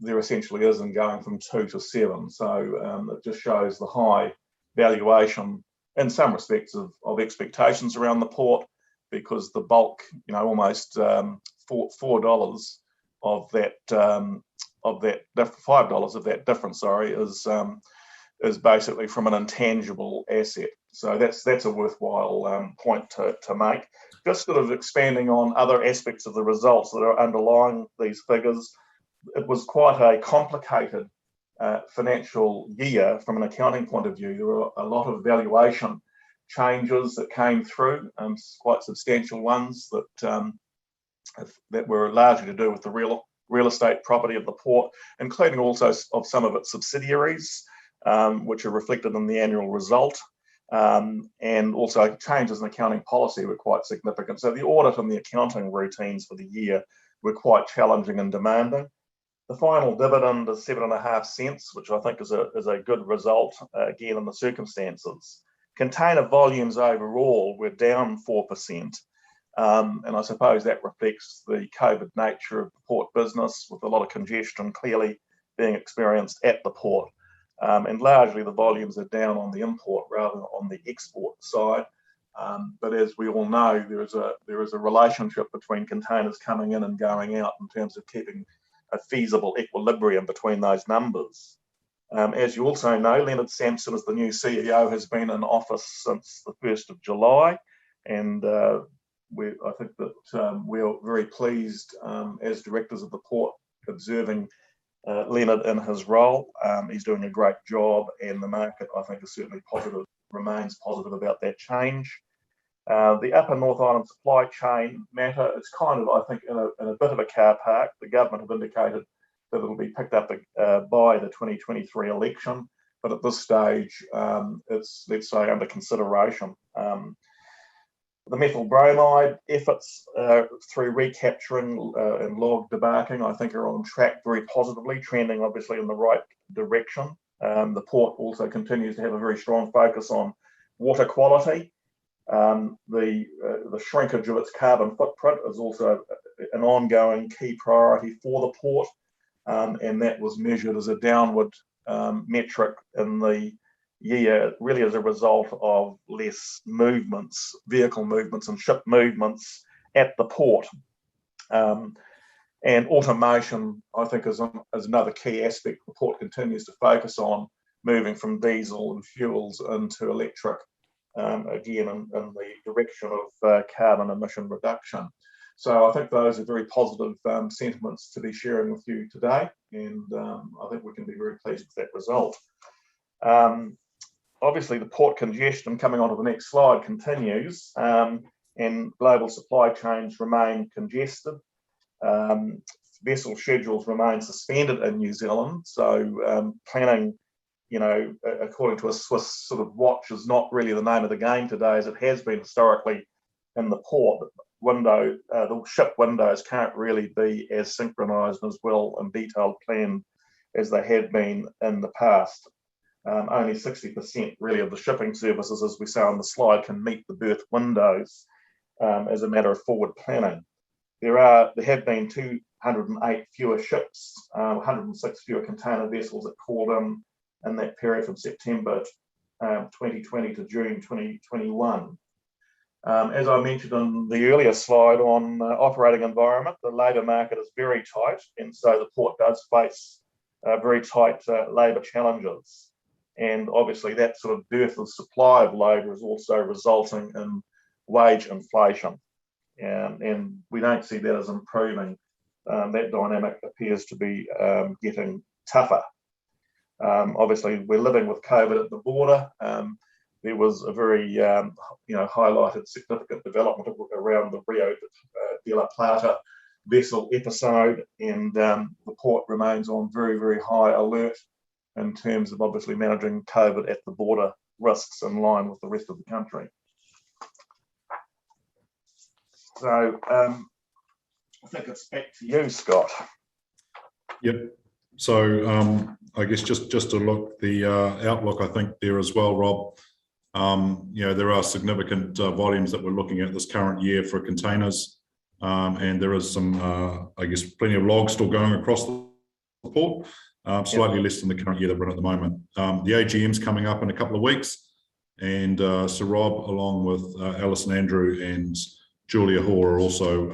there essentially is in going from 2 to 7. So it just shows the high valuation in some respects of expectations around the port, because the bulk, almost $4 of that $5 of that difference, is basically from an intangible asset. So that's a worthwhile point to make. Just sort of expanding on other aspects of the results that are underlying these figures, it was quite a complicated financial year from an accounting point of view. There were a lot of valuation changes that came through, quite substantial ones that were largely to do with the real estate property of the port, including also of some of its subsidiaries, which are reflected in the annual result. And also changes in accounting policy were quite significant. So the audit and the accounting routines for the year were quite challenging and demanding. The final dividend is 7.5 which I think is a good result, again, in the circumstances. Container volumes overall were down 4%. And I suppose that reflects the COVID nature of the port business, with a lot of congestion clearly being experienced at the port. And largely the volumes are down on the import rather than on the export side. But as we all know, there is a relationship between containers coming in and going out in terms of keeping a feasible equilibrium between those numbers. As you also know, Leonard Sampson, as the new CEO, has been in office since the 1st of July. And I think that we're very pleased as directors of the port observing Leonard in his role. He's doing a great job, and the market, I think, is certainly positive, remains positive about that change. The Upper North Island supply chain matter is kind of, I think, in a bit of a car park. The government have indicated that it'll be picked up by the 2023 election, but at this stage, it's, let's say, under consideration. The methyl bromide efforts through recapturing and log debarking, I think, are on track very positively, trending obviously in the right direction. The port also continues to have a very strong focus on water quality. The shrinkage of its carbon footprint is also an ongoing key priority for the port, and that was measured as a downward metric in the year, really as a result of less movements, vehicle movements and ship movements at the port. And automation, I think, is another key aspect the port continues to focus on, moving from diesel and fuels into electric again in the direction of carbon emission reduction. So I think those are very positive sentiments to be sharing with you today, and I think we can be very pleased with that result. Obviously, the port congestion, coming on to the next slide, continues, and global supply chains remain congested. Vessel schedules remain suspended in New Zealand, so planning, according to a Swiss sort of watch, is not really the name of the game today, as it has been historically in the port. The ship windows can't really be as synchronised and as well and detailed planned as they had been in the past. Only 60% really of the shipping services, as we say on the slide, can meet the berth windows as a matter of forward planning. There have been 208 fewer ships, 106 fewer container vessels that called in that period from September 2020 to June 2021. As I mentioned on the earlier slide on operating environment, the labour market is very tight, and so the port does face very tight labour challenges. And obviously that sort of dearth of supply of labour is also resulting in wage inflation. And we don't see that as improving. That dynamic appears to be getting tougher. Obviously, we're living with COVID at the border. There was a very highlighted significant development around the Rio de la Plata vessel episode, and the port remains on very, very high alert in terms of obviously managing COVID at the border risks in line with the rest of the country. So I think it's back to you, Scott. Yep. So I guess just to look the outlook, I think there as well, Rob. There are significant volumes that we're looking at this current year for containers, and there is some, I guess, plenty of logs still going across the port. Slightly less than the current year that we're in at the moment. The AGM's coming up in a couple of weeks, and Sir Rob, along with Alison Andrew and Julia Hall, are also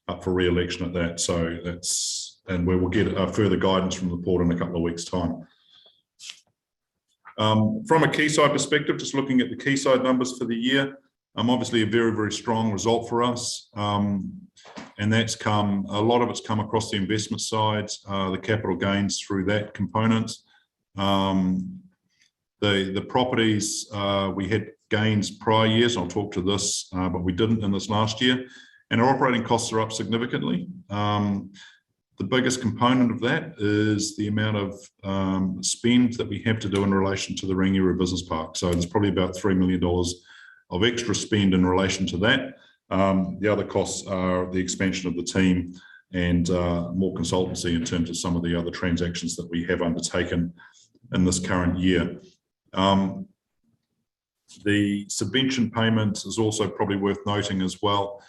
up for re-election at that. So and we will get further guidance from the port in a couple of weeks' time. From a quayside perspective, just looking at the quayside numbers for the year, obviously a very, very strong result for us. And a lot of it's come across the investment side, the capital gains through that component. The properties, we had gains prior years, I'll talk to this, but we didn't in this last year. And our operating costs are up significantly. The biggest component of that is the amount of spend that we have to do in relation to the Rangiora Business Park. So there's probably about $3 million of extra spend in relation to that. The other costs are the expansion of the team and more consultancy in terms of some of the other transactions that we have undertaken in this current year. The subvention payment is also probably worth noting as well,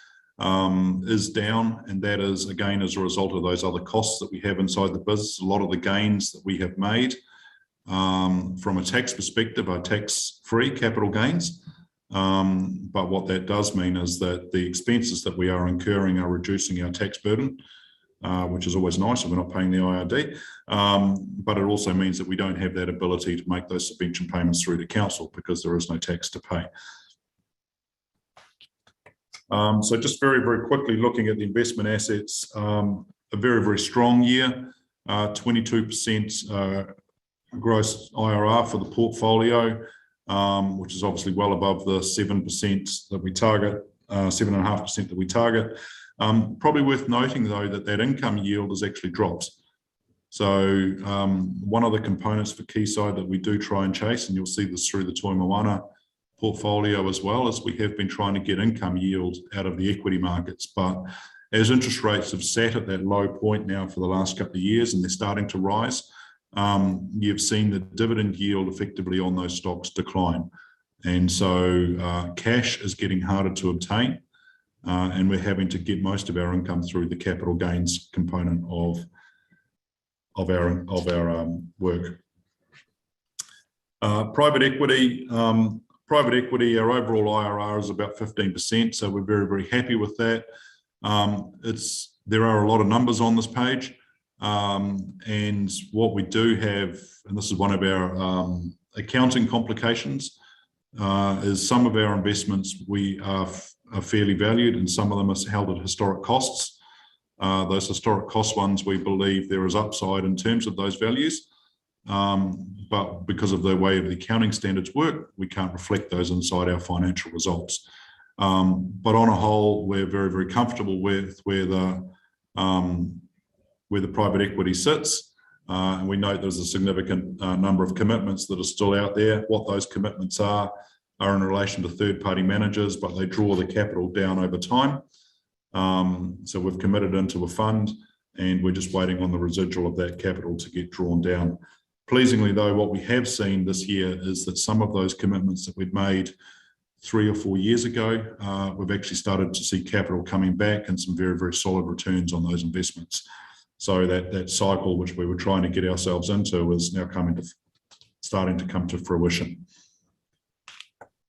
is down, and that is again as a result of those other costs that we have inside the business. A lot of the gains that we have made from a tax perspective are tax-free capital gains. But what that does mean is that the expenses that we are incurring are reducing our tax burden, which is always nice, and we're not paying the IRD. But it also means that we don't have that ability to make those subvention payments through to council because there is no tax to pay. So just very, very quickly looking at the investment assets, a very, very strong year, 22% gross IRR for the portfolio, which is obviously well above the 7% that we target, 7.5% that we target. Probably worth noting though that income yield has actually dropped. So one of the components for Quayside that we do try and chase, and you'll see this through the Toi Moana portfolio as well, is we have been trying to get income yield out of the equity markets. But as interest rates have sat at that low point now for the last couple of years and they're starting to rise, you've seen the dividend yield effectively on those stocks decline. And so cash is getting harder to obtain, and we're having to get most of our income through the capital gains component of our work. Private equity, our overall IRR is about 15%, so we're very, very happy with that. There are a lot of numbers on this page, and what we do have, and this is one of our accounting complications, is some of our investments we are fairly valued, and some of them are held at historic costs. Those historic cost ones, we believe there is upside in terms of those values, but because of the way the accounting standards work, we can't reflect those inside our financial results. But on a whole, we're very, very comfortable with where the private equity sits. And we note there's a significant number of commitments that are still out there. What those commitments are in relation to third-party managers, but they draw the capital down over time. So we've committed into a fund, and we're just waiting on the residual of that capital to get drawn down. Pleasingly, though, what we have seen this year is that some of those commitments that we'd made 3 or 4 years ago, we've actually started to see capital coming back and some very, very solid returns on those investments. So that cycle which we were trying to get ourselves into is now starting to come to fruition.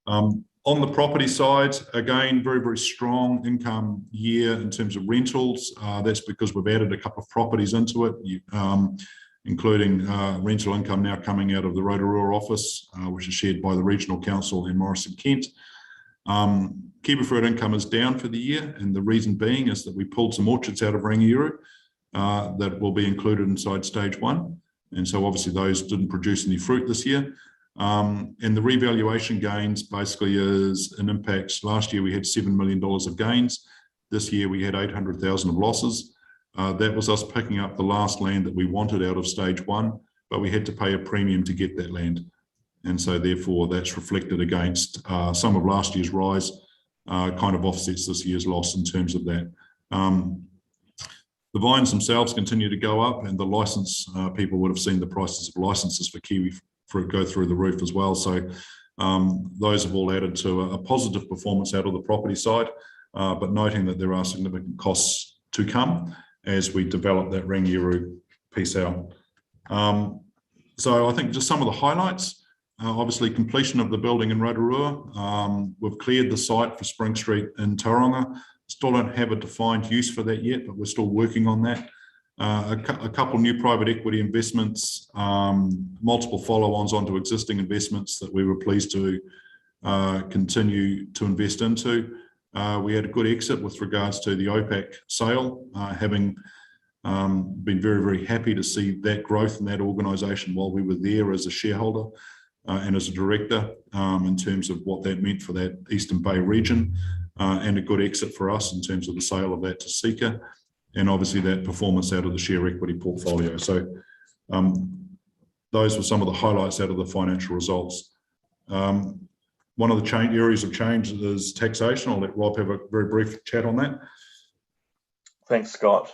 On the property side, again, very, very strong income year in terms of rentals. That's because we've added a couple of properties into it, including rental income now coming out of the Rotorua office, which is shared by the Regional Council in Marsh and Kent. Kiwifruit income is down for the year, and the reason being is that we pulled some orchards out of Rangiuru that will be included inside stage 1. And so obviously those didn't produce any fruit this year. And the revaluation gains basically is an impact. Last year we had $7 million of gains. This year we had 800,000 of losses. That was us picking up the last land that we wanted out of stage 1, but we had to pay a premium to get that land. And so therefore that's reflected against some of last year's rise, kind of offsets this year's loss in terms of that. The vines themselves continue to go up, and the license, people would have seen the prices of licenses for kiwifruit go through the roof as well. So those have all added to a positive performance out of the property side, but noting that there are significant costs to come as we develop that Rangiuru piece out. So I think just some of the highlights, obviously completion of the building in Rotorua. We've cleared the site for Spring Street in Tauranga. Still don't have a defined use for that yet, but we're still working on that. A couple new private equity investments, multiple follow-ons onto existing investments that we were pleased to continue to invest into. We had a good exit with regards to the OPAC sale, having been very, very happy to see that growth in that organisation while we were there as a shareholder and as a director, in terms of what that meant for that Eastern Bay region, and a good exit for us in terms of the sale of that to Seeka, and obviously that performance out of the share equity portfolio. So those were some of the highlights out of the financial results. One of the areas of change is taxation. I'll let Rob have a very brief chat on that. Thanks, Scott.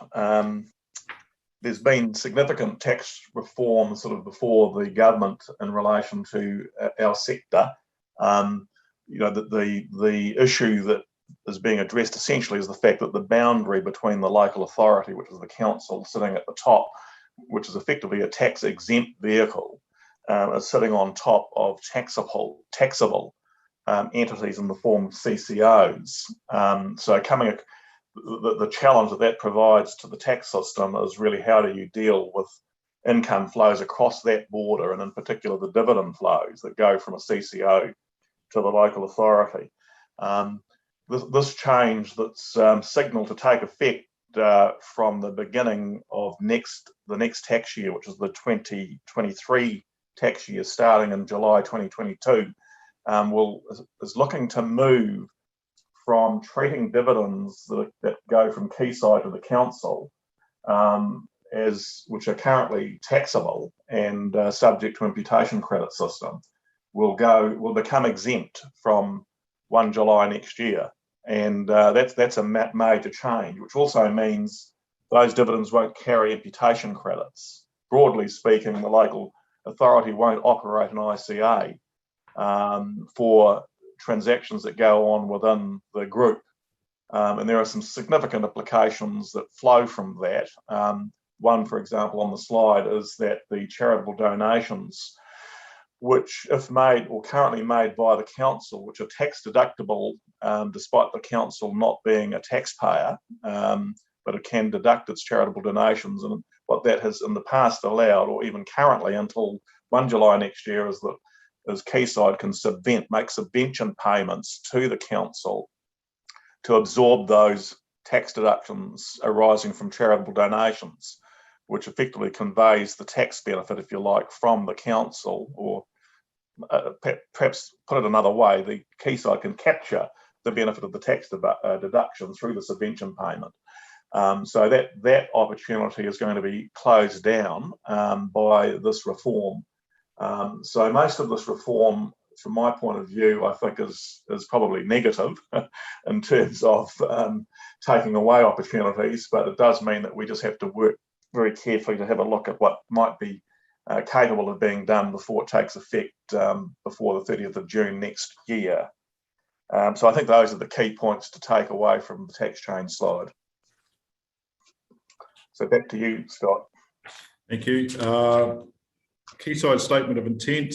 There's been significant tax reform sort of before the government in relation to our sector. You know, the issue that is being addressed essentially is the fact that the boundary between the local authority, which is the council sitting at the top, which is effectively a tax exempt vehicle, is sitting on top of taxable entities in the form of CCOs. So the challenge that provides to the tax system is really how do you deal with income flows across that border, and in particular the dividend flows that go from a CCO to the local authority. This change that's signalled to take effect from the beginning of the next tax year, which is the 2023 tax year starting in July 2022, is looking to move from treating dividends that go from Quayside to the council, which are currently taxable and subject to imputation credit system, will become exempt from 1 July next year. And that's a major change, which also means those dividends won't carry imputation credits. Broadly speaking, the local authority won't operate an ICA for transactions that go on within the group. And there are some significant implications that flow from that. One, for example, on the slide is that the charitable donations, which if made or currently made by the council, which are tax deductible, despite the council not being a taxpayer, but it can deduct its charitable donations. And what that has in the past allowed, or even currently until 1 July next year, is that is Quayside can make subvention payments to the council to absorb those tax deductions arising from charitable donations, which effectively conveys the tax benefit, if you like, from the council, or perhaps put it another way, the Quayside can capture the benefit of the tax deduction through the subvention payment. So that opportunity is going to be closed down by this reform. So most of this reform, from my point of view, I think is probably negative in terms of taking away opportunities, but it does mean that we just have to work very carefully to have a look at what might be capable of being done before it takes effect before the 30th of June next year. So I think those are the key points to take away from the tax change slide. So back to you, Scott. Thank you. Quayside statement of intent.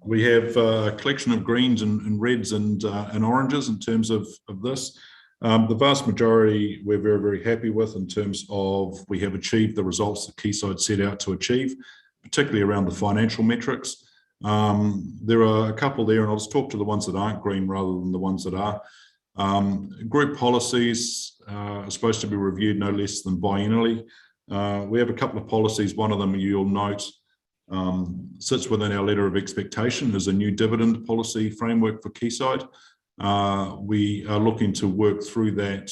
We have a collection of greens and reds and oranges in terms of this. The vast majority we're very, very happy with in terms of we have achieved the results that Quayside set out to achieve, particularly around the financial metrics. There are a couple there, and I'll just talk to the ones that aren't green rather than the ones that are. Group policies are supposed to be reviewed no less than biennially. We have a couple of policies. One of them, you'll note, sits within our letter of expectation, is a new dividend policy framework for Quayside. We are looking to work through that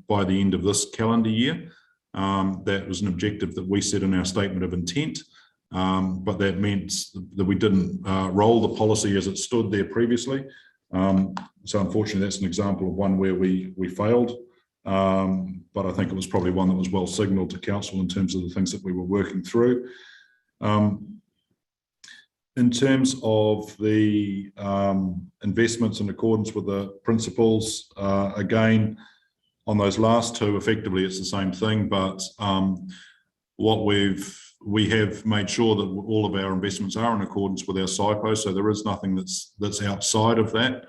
by the end of this calendar year. That was an objective that we set in our statement of intent, but that meant that we didn't roll the policy as it stood there previously. So unfortunately, that's an example of one where we failed, but I think it was probably one that was well signalled to council in terms of the things that we were working through. In terms of the investments in accordance with the principles, again, on those last two, effectively it's the same thing, but what we have made sure that all of our investments are in accordance with our SIPO, so there is nothing that's outside of that.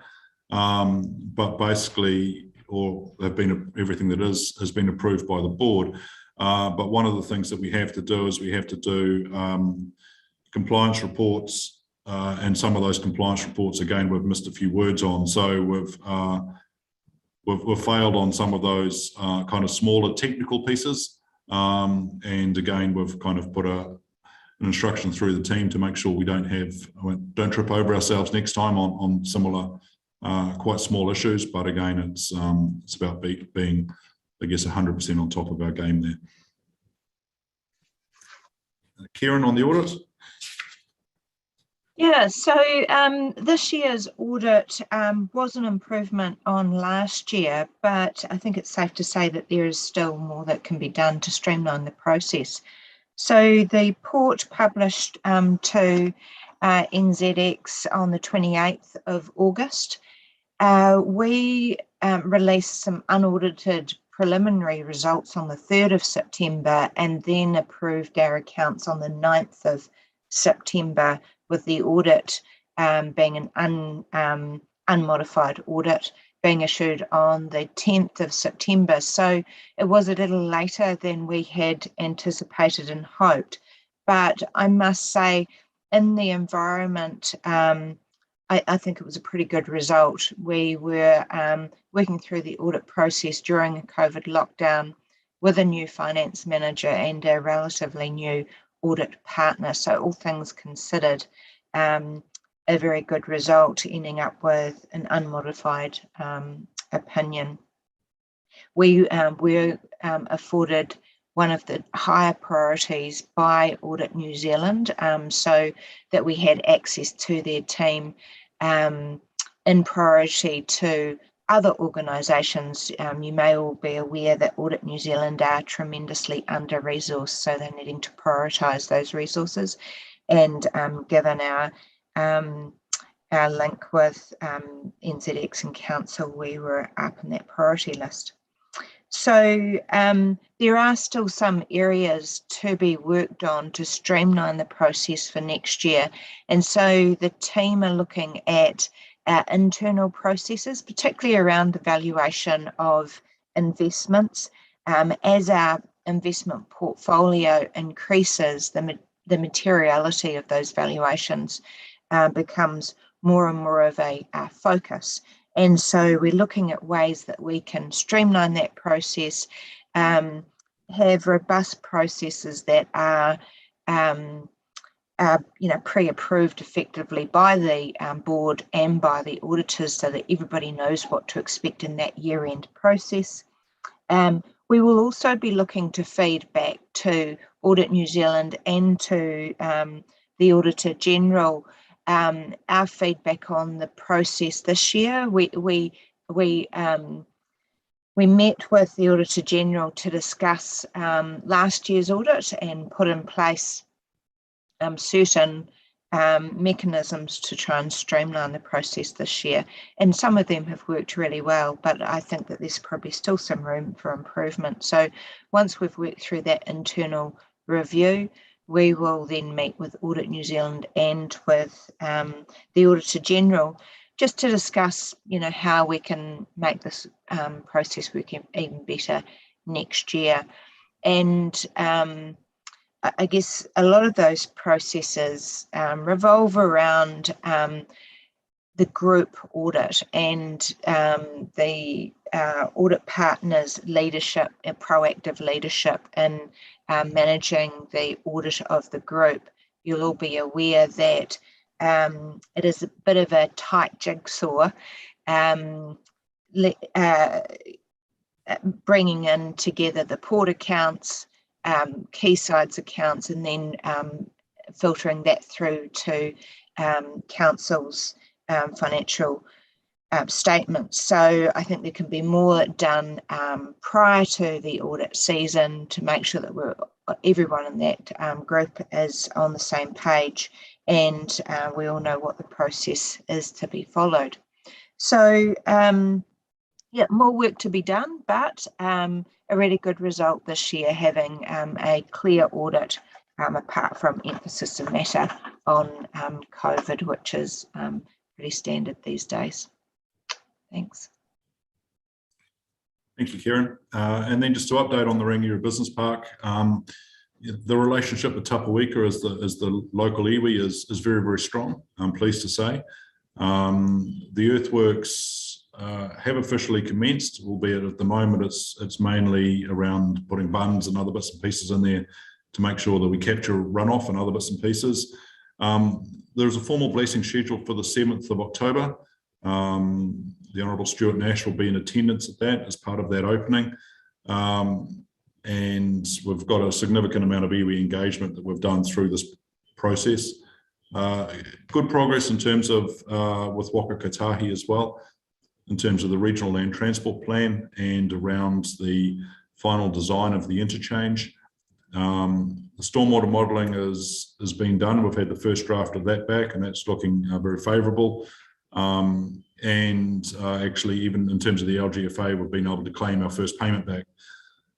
But basically, everything that has been approved by the board. But one of the things that we have to do is we have to do compliance reports, and some of those compliance reports, again, we've missed a few words on. So we've failed on some of those kind of smaller technical pieces. And again, we've kind of put an instruction through the team to make sure we don't trip over ourselves next time on similar quite small issues. But again, it's about being, I guess, 100% on top of our game there. Kieran, on the audit. Yeah, so this year's audit was an improvement on last year, but I think it's safe to say that there is still more that can be done to streamline the process. So the report published to NZX on the 28th of August, we released some unaudited preliminary results on the 3rd of September and then approved our accounts on the 9th of September, with the audit being an unmodified audit being issued on the 10th of September. So it was a little later than we had anticipated and hoped. But I must say, in the environment, I think it was a pretty good result. We were working through the audit process during a COVID lockdown with a new finance manager and a relatively new audit partner. So all things considered, a very good result, ending up with an unmodified opinion. We were afforded one of the higher priorities by Audit New Zealand, so that we had access to their team in priority to other organisations. You may all be aware that Audit New Zealand are tremendously under-resourced, so they're needing to prioritise those resources. And given our link with NZX and Council, we were up in that priority list. So there are still some areas to be worked on to streamline the process for next year. And so the team are looking at our internal processes, particularly around the valuation of investments. As our investment portfolio increases, the the materiality of those valuations becomes more and more of a focus. And so we're looking at ways that we can streamline that process, have robust processes that are pre-approved effectively by the board and by the auditors, so that everybody knows what to expect in that year-end process. We will also be looking to feed back to Audit New Zealand and to the Auditor General our feedback on the process this year. We met with the Auditor General to discuss last year's audit and put in place certain mechanisms to try and streamline the process this year. And some of them have worked really well, but I think that there's probably still some room for improvement. So once we've worked through that internal review, we will then meet with Audit New Zealand and with the Auditor General just to discuss, how we can make this process work even better next year. And I guess a lot of those processes revolve around the group audit and the audit partners' leadership and proactive leadership in managing the audit of the group. You'll all be aware that it is a bit of a tight jigsaw, bringing in together the port accounts, Quayside's accounts, and then filtering that through to council's financial statements. So I think there can be more done prior to the audit season to make sure that everyone in that group is on the same page, and we all know what the process is to be followed. So yeah, more work to be done, but a really good result this year, having a clear audit, apart from emphasis and matter on COVID, which is pretty standard these days. Thanks. Thank you, Karen. And then just to update on the Rangiora Business Park, the relationship with Tapawika as the local iwi is very, very strong, I'm pleased to say. The earthworks have officially commenced, albeit at the moment it's mainly around putting bunds and other bits and pieces in there to make sure that we capture runoff and other bits and pieces. There's a formal blessing scheduled for the 7th of October. The Honourable Stuart Nash will be in attendance at that as part of that opening. And we've got a significant amount of iwi engagement that we've done through this process. Good progress in terms of with Waka Kotahi as well, in terms of the regional land transport plan and around the final design of the interchange. The stormwater modelling is being done. We've had the first draft of that back, and that's looking very favourable. Actually, even in terms of the LGFA, we've been able to claim our first payment back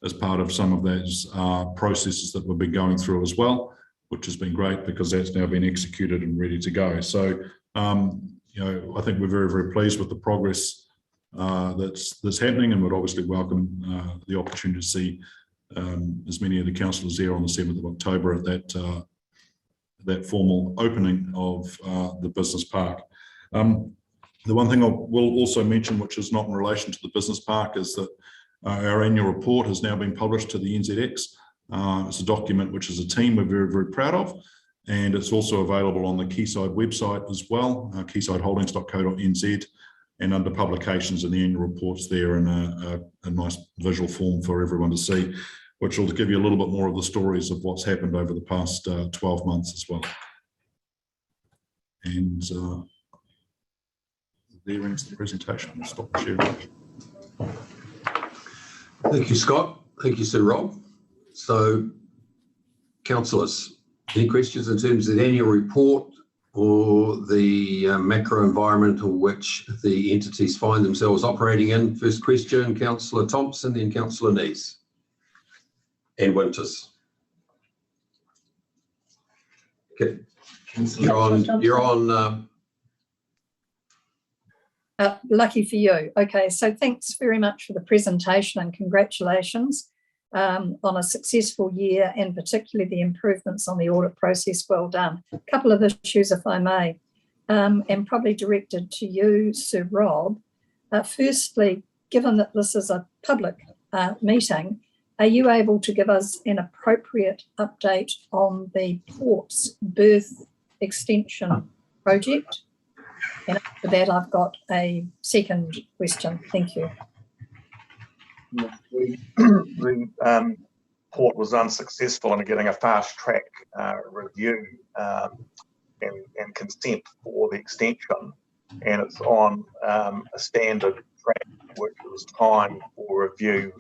as part of some of those processes that we've been going through as well, which has been great because that's now been executed and ready to go. So, I think we're very, very pleased with the progress that's happening, and would obviously welcome the opportunity to see as many of the councillors there on the 7th of October at that formal opening of the business park. The one thing I will also mention, which is not in relation to the business park, is that our annual report has now been published to the NZX. It's a document which as a team we're very, very proud of, and it's also available on the Quayside website as well, quaysideholdings.co.nz, and under publications and the annual reports there in a nice visual form for everyone to see, which will give you a little bit more of the stories of what's happened over the past 12 months as well. And there ends the presentation. I'll stop sharing. Thank you, Scott. Thank you, Sir Rob. So, councillors, any questions in terms of the annual report or the macro environment in which the entities find themselves operating in? First question, Councillor Thompson, then Councillor Nees and Winters. Okay, you're on. Lucky for you. Okay, so thanks very much for the presentation and congratulations. on a successful year, and particularly the improvements on the audit process. Well done. A couple of issues, if I may, and probably directed to you, Sir Rob. Firstly, given that this is a public meeting, are you able to give us an appropriate update on the port's berth extension project? And after that, I've got a second question. Thank you. The port was unsuccessful in getting a fast track review and consent for the extension, and it's on a standard track which was timed for review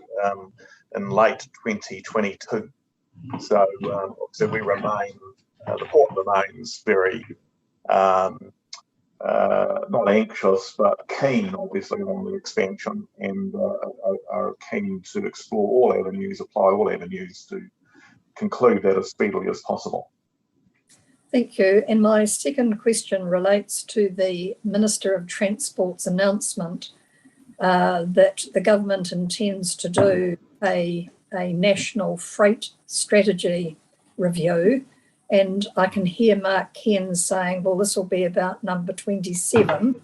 in late 2022. So we remain, the port remains very not anxious, but keen, obviously, on the expansion, and are keen to explore all avenues, apply all avenues to conclude that as speedily as possible. Thank you. And my second question relates to the Minister of Transport's announcement that the government intends to do a national freight strategy review. And I can hear Mark Ken saying, well, this will be about number 27.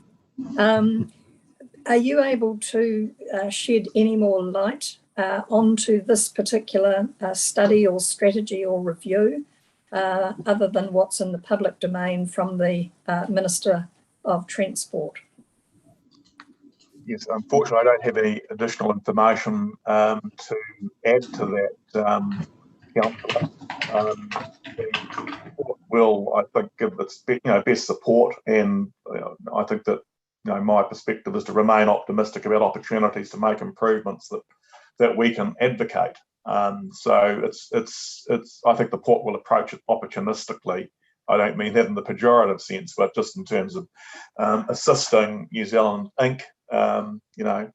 Are you able to shed any more light onto this particular study or strategy or review, other than what's in the public domain from the Minister of Transport? Yes, unfortunately, I don't have any additional information to add to that, Councillor. The report will, I think, give its best support, and I think that my perspective is to remain optimistic about opportunities to make improvements that we can advocate. So it's I think the port will approach it opportunistically. I don't mean that in the pejorative sense, but just in terms of assisting New Zealand Inc.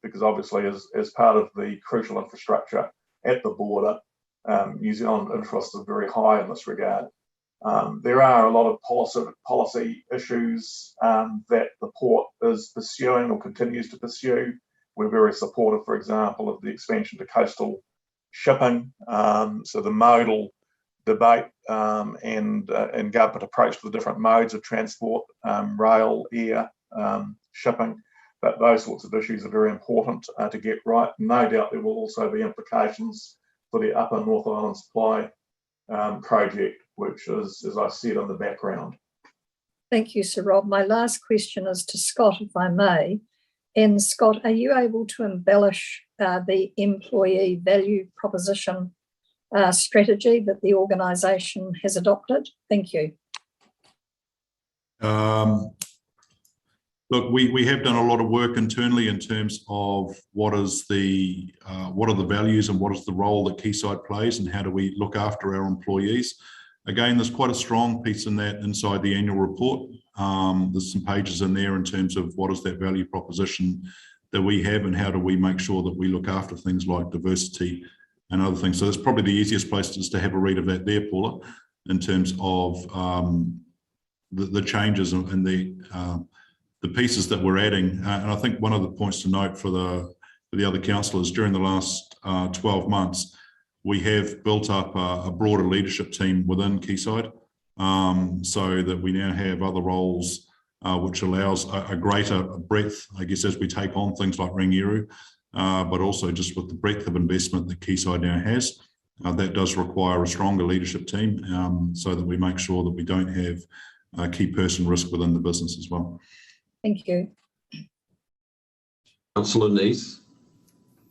Because obviously as part of the crucial infrastructure at the border, New Zealand interest is very high in this regard. There are a lot of policy issues that the port is pursuing or continues to pursue. We're very supportive, for example, of the expansion to coastal shipping. So the modal debate and government approach to the different modes of transport, rail, air, shipping, but those sorts of issues are very important to get right. No doubt there will also be implications for the Upper North Island Supply project, which is, as I said, in the background. Thank you, Sir Rob. My last question is to Scott, if I may. And Scott, are you able to embellish the employee value proposition strategy that the organisation has adopted? Thank you. Look, we have done a lot of work internally in terms of what are the values and what is the role that Quayside plays, and how do we look after our employees. Again, there's quite a strong piece in that inside the annual report. There's some pages in there in terms of what is that value proposition that we have, and how do we make sure that we look after things like diversity and other things. So that's probably the easiest place is to have a read of that there, Paula, in terms of the changes and the pieces that we're adding. And I think one of the points to note for the other councillors, during the last 12 months, we have built up a broader leadership team within Quayside, so that we now have other roles, which allows a greater breadth, I guess, as we take on things like Rangiru, but also just with the breadth of investment that Quayside now has. That does require a stronger leadership team, so that we make sure that we don't have key person risk within the business as well. Thank you. Councillor Neese.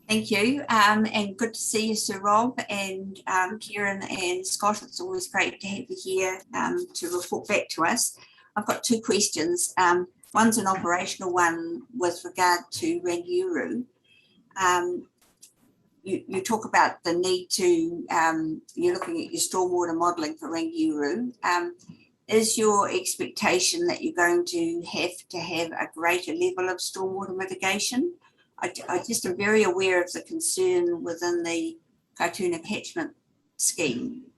Thank you, and good to see you, Sir Rob, and Kieran and Scott. It's always great to have you here to report back to us. I've got two questions. One's an operational one with regard to Rangiru. You talk about the need to, you're looking at your stormwater modelling for Rangiru. Is your expectation that you're going to have a greater level of stormwater mitigation? I just am very aware of the concern within the Kaituna catchment scheme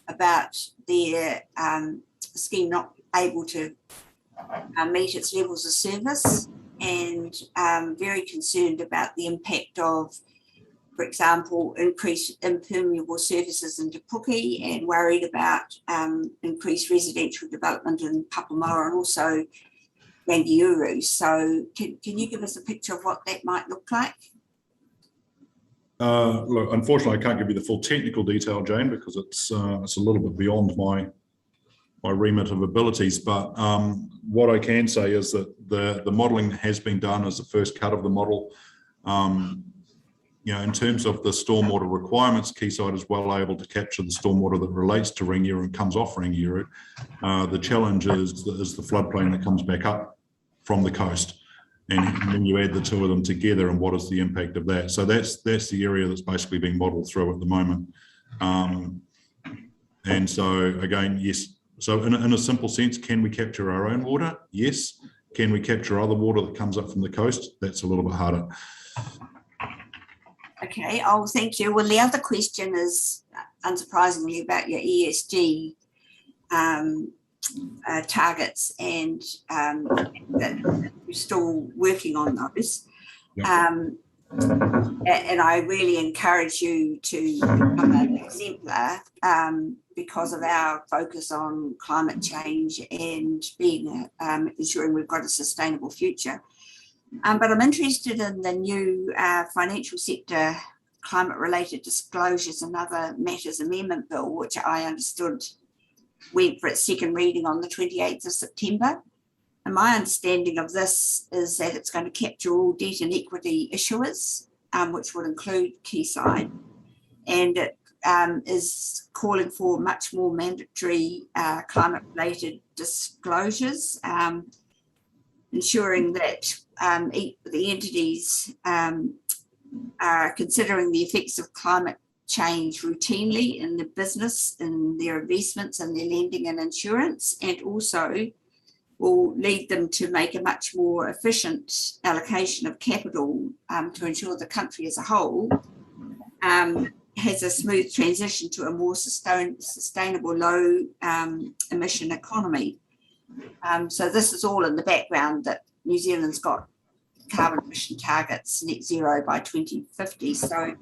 about their scheme not able to meet its levels of service, and very concerned about the impact of for example, increased impermeable surfaces in Te Puke, and worried about increased residential development in Papamoa and also Rangiuru. So can you give us a picture of what that might look like? Look, unfortunately, I can't give you the full technical detail, Jane, because it's a little bit beyond my remit of abilities. But what I can say is that the modelling has been done as the first cut of the model. You know, in terms of the stormwater requirements, Quayside is well able to capture the stormwater that relates to Rangiuru and comes off Rangiuru. The challenge is the floodplain that comes back up from the coast. And then you add the two of them together, and what is the impact of that? So that's the area that's basically being modelled through at the moment. And so again, yes. So in a simple sense, can we capture our own water? Yes. Can we capture other water that comes up from the coast? That's a little bit harder. Okay. Oh, thank you. Well, the other question is, unsurprisingly, about your ESG targets, and that we're still working on those. Yep. And I really encourage you to become an exemplar because of our focus on climate change and being ensuring we've got a sustainable future. But I'm interested in the new financial sector climate-related disclosures and other matters amendment bill, which I understood went for its second reading on the 28th of September. And my understanding of this is that it's going to capture all debt and equity issuers, which would include Quayside. And it is calling for much more mandatory climate-related disclosures, ensuring that the entities are considering the effects of climate change routinely in their business, in their investments, and their lending and insurance, and also will lead them to make a much more efficient allocation of capital to ensure the country as a whole has a smooth transition to a more sustainable, low emission economy. So this is all in the background that New Zealand's got carbon emission targets net zero by 2050. So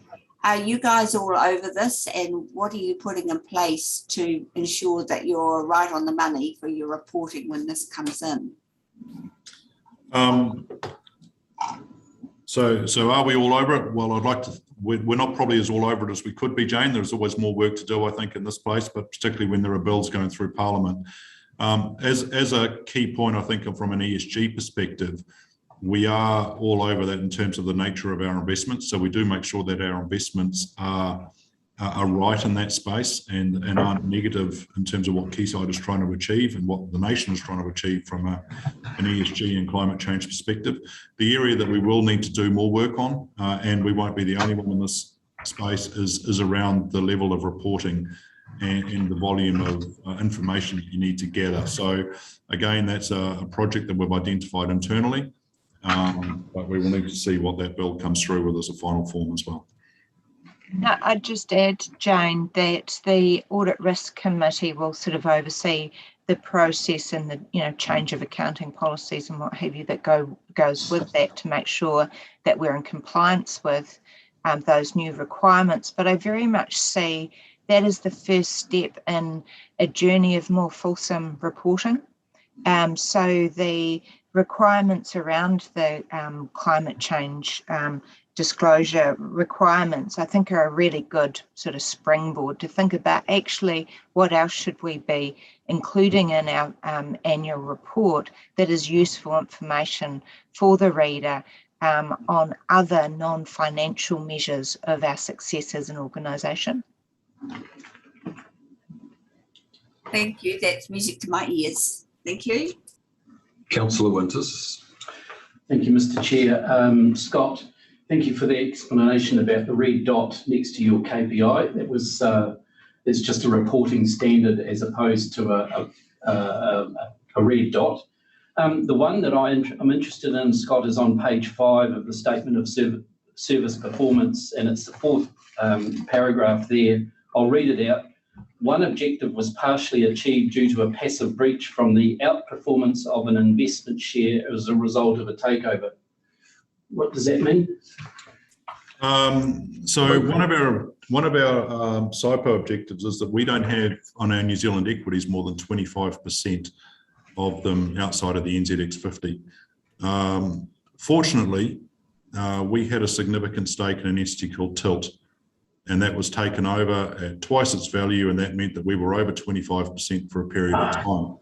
are you guys all over this, and what are you putting in place to ensure that you're right on the money for your reporting when this comes in? So are we all over it? Well, I'd like to, we're not probably as all over it as we could be, Jane. There's always more work to do, I think, in this place, but particularly when there are bills going through Parliament. As a key point, I think, from an ESG perspective, we are all over that in terms of the nature of our investments. So we do make sure that our investments are right in that space and aren't negative in terms of what Quayside is trying to achieve and what the nation is trying to achieve from an ESG and climate change perspective. The area that we will need to do more work on, and we won't be the only one in this space, is around the level of reporting and the volume of information that you need to gather. So again, that's a project that we've identified internally. But we will need to see what that bill comes through with as a final form as well. I'd just add, Jane, that the Audit Risk Committee will sort of oversee the process and the change of accounting policies and what have you that goes with that to make sure that we're in compliance with those new requirements. But I very much see that as the first step in a journey of more fulsome reporting. So the requirements around the climate change disclosure requirements, I think, are a really good sort of springboard to think about actually what else should we be including in our annual report that is useful information for the reader on other non-financial measures of our success as an organisation. Thank you. That's music to my ears. Thank you. Councillor Winters. Thank you, Mr. Chair. Scott, thank you for the explanation about the red dot next to your KPI. That was it's just a reporting standard as opposed to a red dot. The one that I'm interested in, Scott, is on page 5 of the Statement of Service Performance, and it's the 4th paragraph there. I'll read it out. One objective was partially achieved due to a passive breach from the outperformance of an investment share as a result of a takeover. What does that mean? So one of our SIPO objectives is that we don't have on our New Zealand equities more than 25% of them outside of the NZX 50. Fortunately, we had a significant stake in an entity called Tilt, and that was taken over at twice its value, and that meant that we were over 25% for a period of time.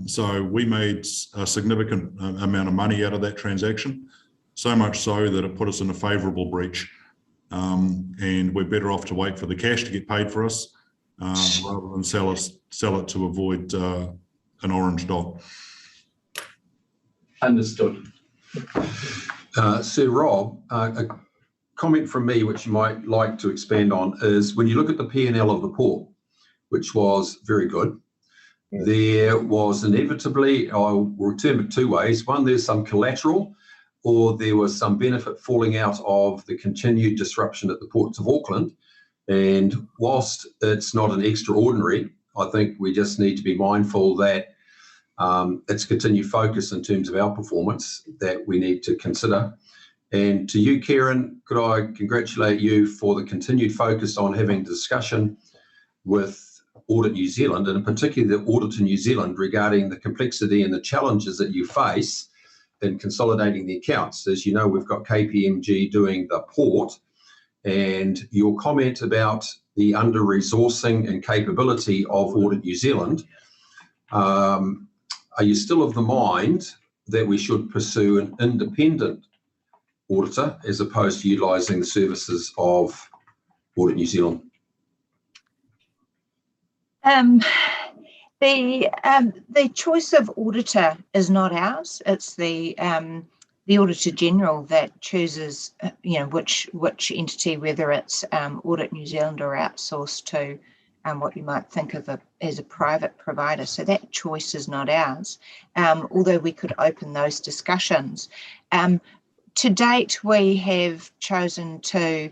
So we made a significant amount of money out of that transaction, so much so that it put us in a favourable breach. And we're better off to wait for the cash to get paid for us rather than sell it to avoid an orange dot. Understood. Sir Rob, a comment from me which you might like to expand on is when you look at the P&L of the port, which was very good, there was inevitably, I'll term it two ways. One, there's some collateral, or there was some benefit falling out of the continued disruption at the ports of Auckland. And whilst it's not an extraordinary, I think we just need to be mindful that it's continued focus in terms of our performance that we need to consider. And to you, Karen, could I congratulate you for the continued focus on having discussion with Audit New Zealand, and in particular the Auditor New Zealand, regarding the complexity and the challenges that you face in consolidating the accounts. As you know, we've got KPMG doing the port, and your comment about the under-resourcing and capability of Audit New Zealand, are you still of the mind that we should pursue an independent auditor as opposed to utilising the services of Audit New Zealand? The choice of auditor is not ours. It's the Auditor General that chooses, which entity, whether it's Audit New Zealand or outsourced to what you might think of as a private provider. So that choice is not ours, although we could open those discussions. To date, we have chosen to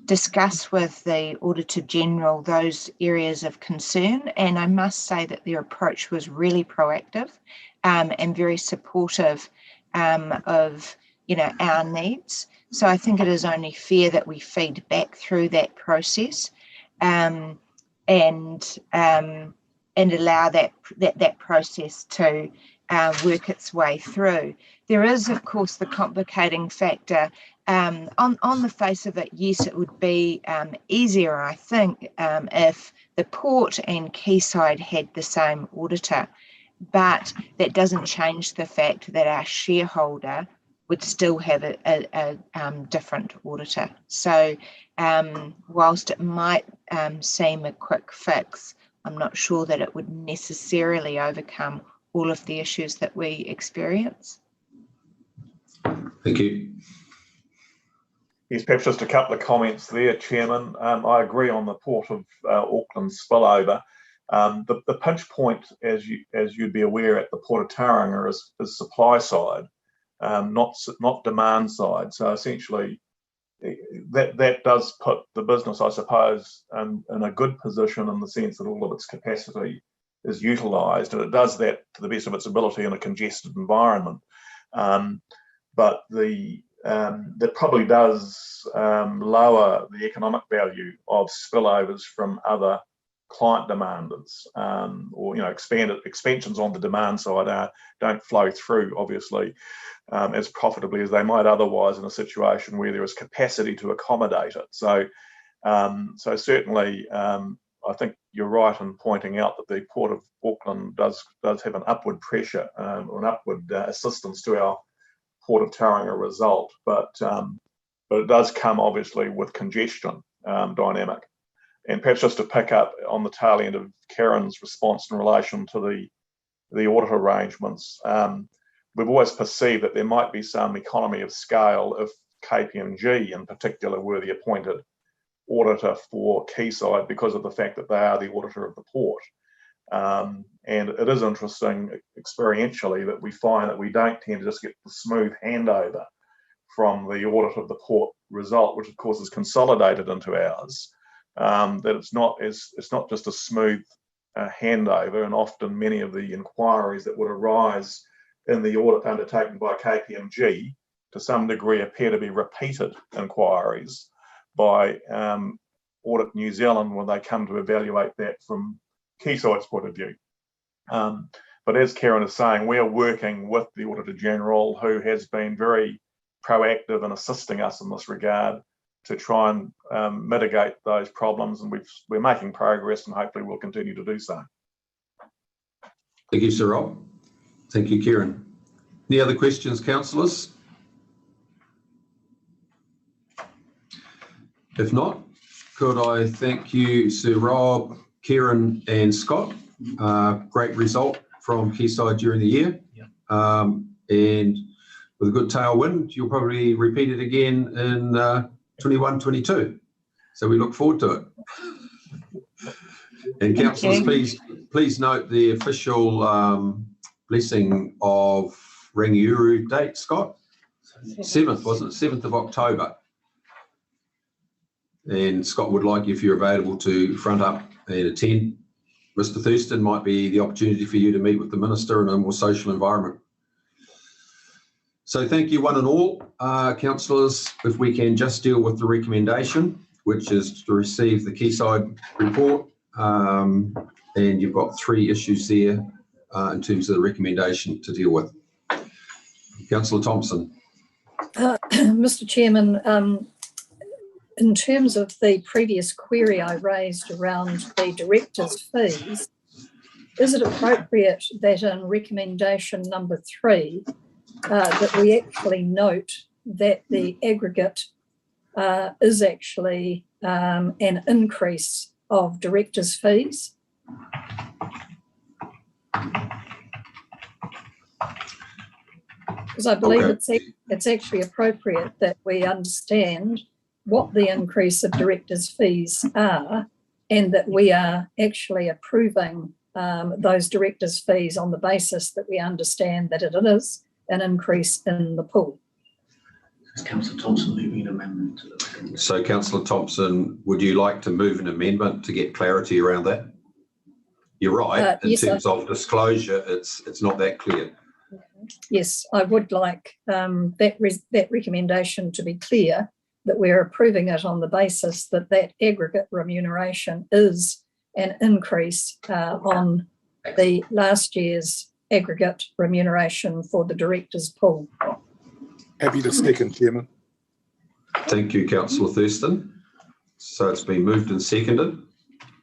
discuss with the Auditor General those areas of concern, and I must say that their approach was really proactive and very supportive of our needs. So I think it is only fair that we feed back through that process and allow that process to work its way through. There is, of course, the complicating factor. On the face of it, yes, it would be easier, I think, if the port and Quayside had the same auditor, but that doesn't change the fact that our shareholder would still have a different auditor. So whilst it might seem a quick fix, I'm not sure that it would necessarily overcome all of the issues that we experience. Thank you. Yes, perhaps just a couple of comments there, Chairman. I agree on the Port of Auckland spillover. The pinch point, as you'd be aware, at the Port of Tauranga is supply side, not demand side. So essentially, that does put the business, I suppose, in a good position in the sense that all of its capacity is utilised, and it does that to the best of its ability in a congested environment. But that probably does lower the economic value of spillovers from other client demanders, or expansions on the demand side don't flow through, obviously, as profitably as they might otherwise in a situation where there is capacity to accommodate it. So certainly, I think you're right in pointing out that the Port of Auckland does have an upward pressure or an upward assistance to our Port of Tauranga result, but it does come obviously with congestion dynamic. And perhaps just to pick up on the tail end of Karen's response in relation to the audit arrangements, we've always perceived that there might be some economy of scale if KPMG in particular were the appointed auditor for Quayside because of the fact that they are the auditor of the port. And it is interesting experientially that we find that we don't tend to just get the smooth handover from the audit of the port result, which of course is consolidated into ours, that it's not just a smooth handover, and often many of the inquiries that would arise in the audit undertaken by KPMG to some degree appear to be repeated inquiries by Audit New Zealand when they come to evaluate that from Quayside's point of view. But as Karen is saying, we are working with the Auditor General, who has been very proactive in assisting us in this regard to try and mitigate those problems, and we're making progress, and hopefully we'll continue to do so. Thank you, Sir Rob. Thank you, Kieran. Any other questions, councillors? If not, could I thank you, Sir Rob, Kieran and Scott. Great result from Quayside during the year. And with a good tailwind, you'll probably repeat it again in 21-22. So we look forward to it. And councillors, please note the official blessing of Rangiuru date, Scott. 7th, wasn't it? 7th of October. And Scott would like you, if you're available, to front up and attend. Mr. Thurston, might be the opportunity for you to meet with the Minister in a more social environment. So thank you one and all. Councillors, if we can just deal with the recommendation, which is to receive the Quayside report. And you've got 3 issues there in terms of the recommendation to deal with. Councillor Thompson. Mr. Chairman, in terms of the previous query I raised around the director's fees, is it appropriate that in recommendation number 3 that we actually note that the aggregate is actually an increase of director's fees? Because I believe it's actually appropriate that we understand what the increase of directors' fees are, and that we are actually approving those directors' fees on the basis that we understand that it is an increase in the pool. Is Councillor Thompson moving an amendment to the recommendation? So Councillor Thompson, would you like to move an amendment to get clarity around that? You're right, in terms of disclosure, it's not that clear. Yes, I would like that recommendation to be clear, that we're approving it on the basis that that aggregate remuneration is an increase on the last year's aggregate remuneration for the directors' pool. Happy to second, Chairman. Thank you, Councillor Thurston. So it's been moved and seconded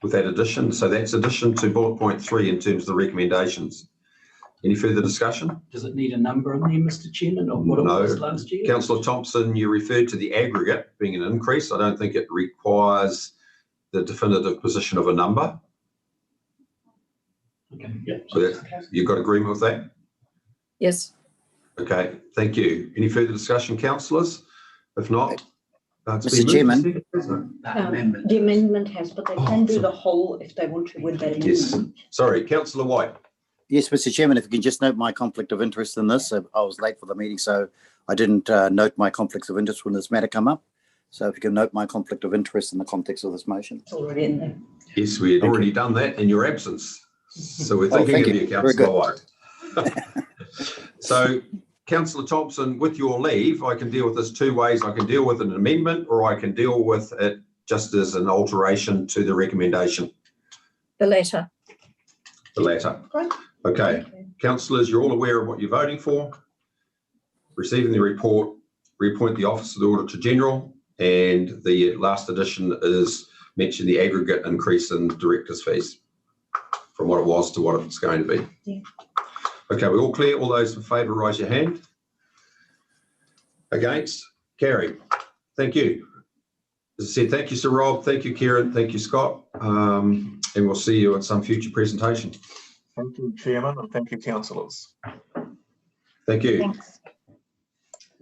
with that addition. So that's addition to bullet point 3 in terms of the recommendations. Any further discussion? Does it need a number on there, Mr. Chairman, of what it was last year? Councillor Thompson, you referred to the aggregate being an increase. I don't think it requires the definitive position of a number. Okay. Yep. So you've got agreement with that? Yes. Okay, thank you. Any further discussion, councillors? If not, Mr. Chairman. The amendment has, but they can do the whole if they want to with that amendment. Yes. Sorry, Councillor White. Yes, Mr. Chairman, if you can just note my conflict of interest in this. I was late for the meeting, so I didn't note my conflicts of interest when this matter come up. So if you can note my conflict of interest in the context of this motion. It's already in there. Yes, we had already done that in your absence. So we're thinking of you, Councillor White. So, Councillor Thompson, with your leave, I can deal with this 2 ways. I can deal with an amendment, or I can deal with it just as an alteration to the recommendation. The latter. The latter. Right. Okay. Councillors, you're all aware of what you're voting for. Receiving the report, reappoint the Office of the Auditor General, and the last addition is mention the aggregate increase in directors' fees from what it was to what it's going to be. Yeah. Okay, we're all clear? All those in favour, raise your hand. Against? Carry. Thank you. As I said, thank you, Sir Rob. Thank you, Kieran. Thank you, Scott. And we'll see you at some future presentation. Thank you, Chairman, and thank you, councillors. Thank you. Thanks.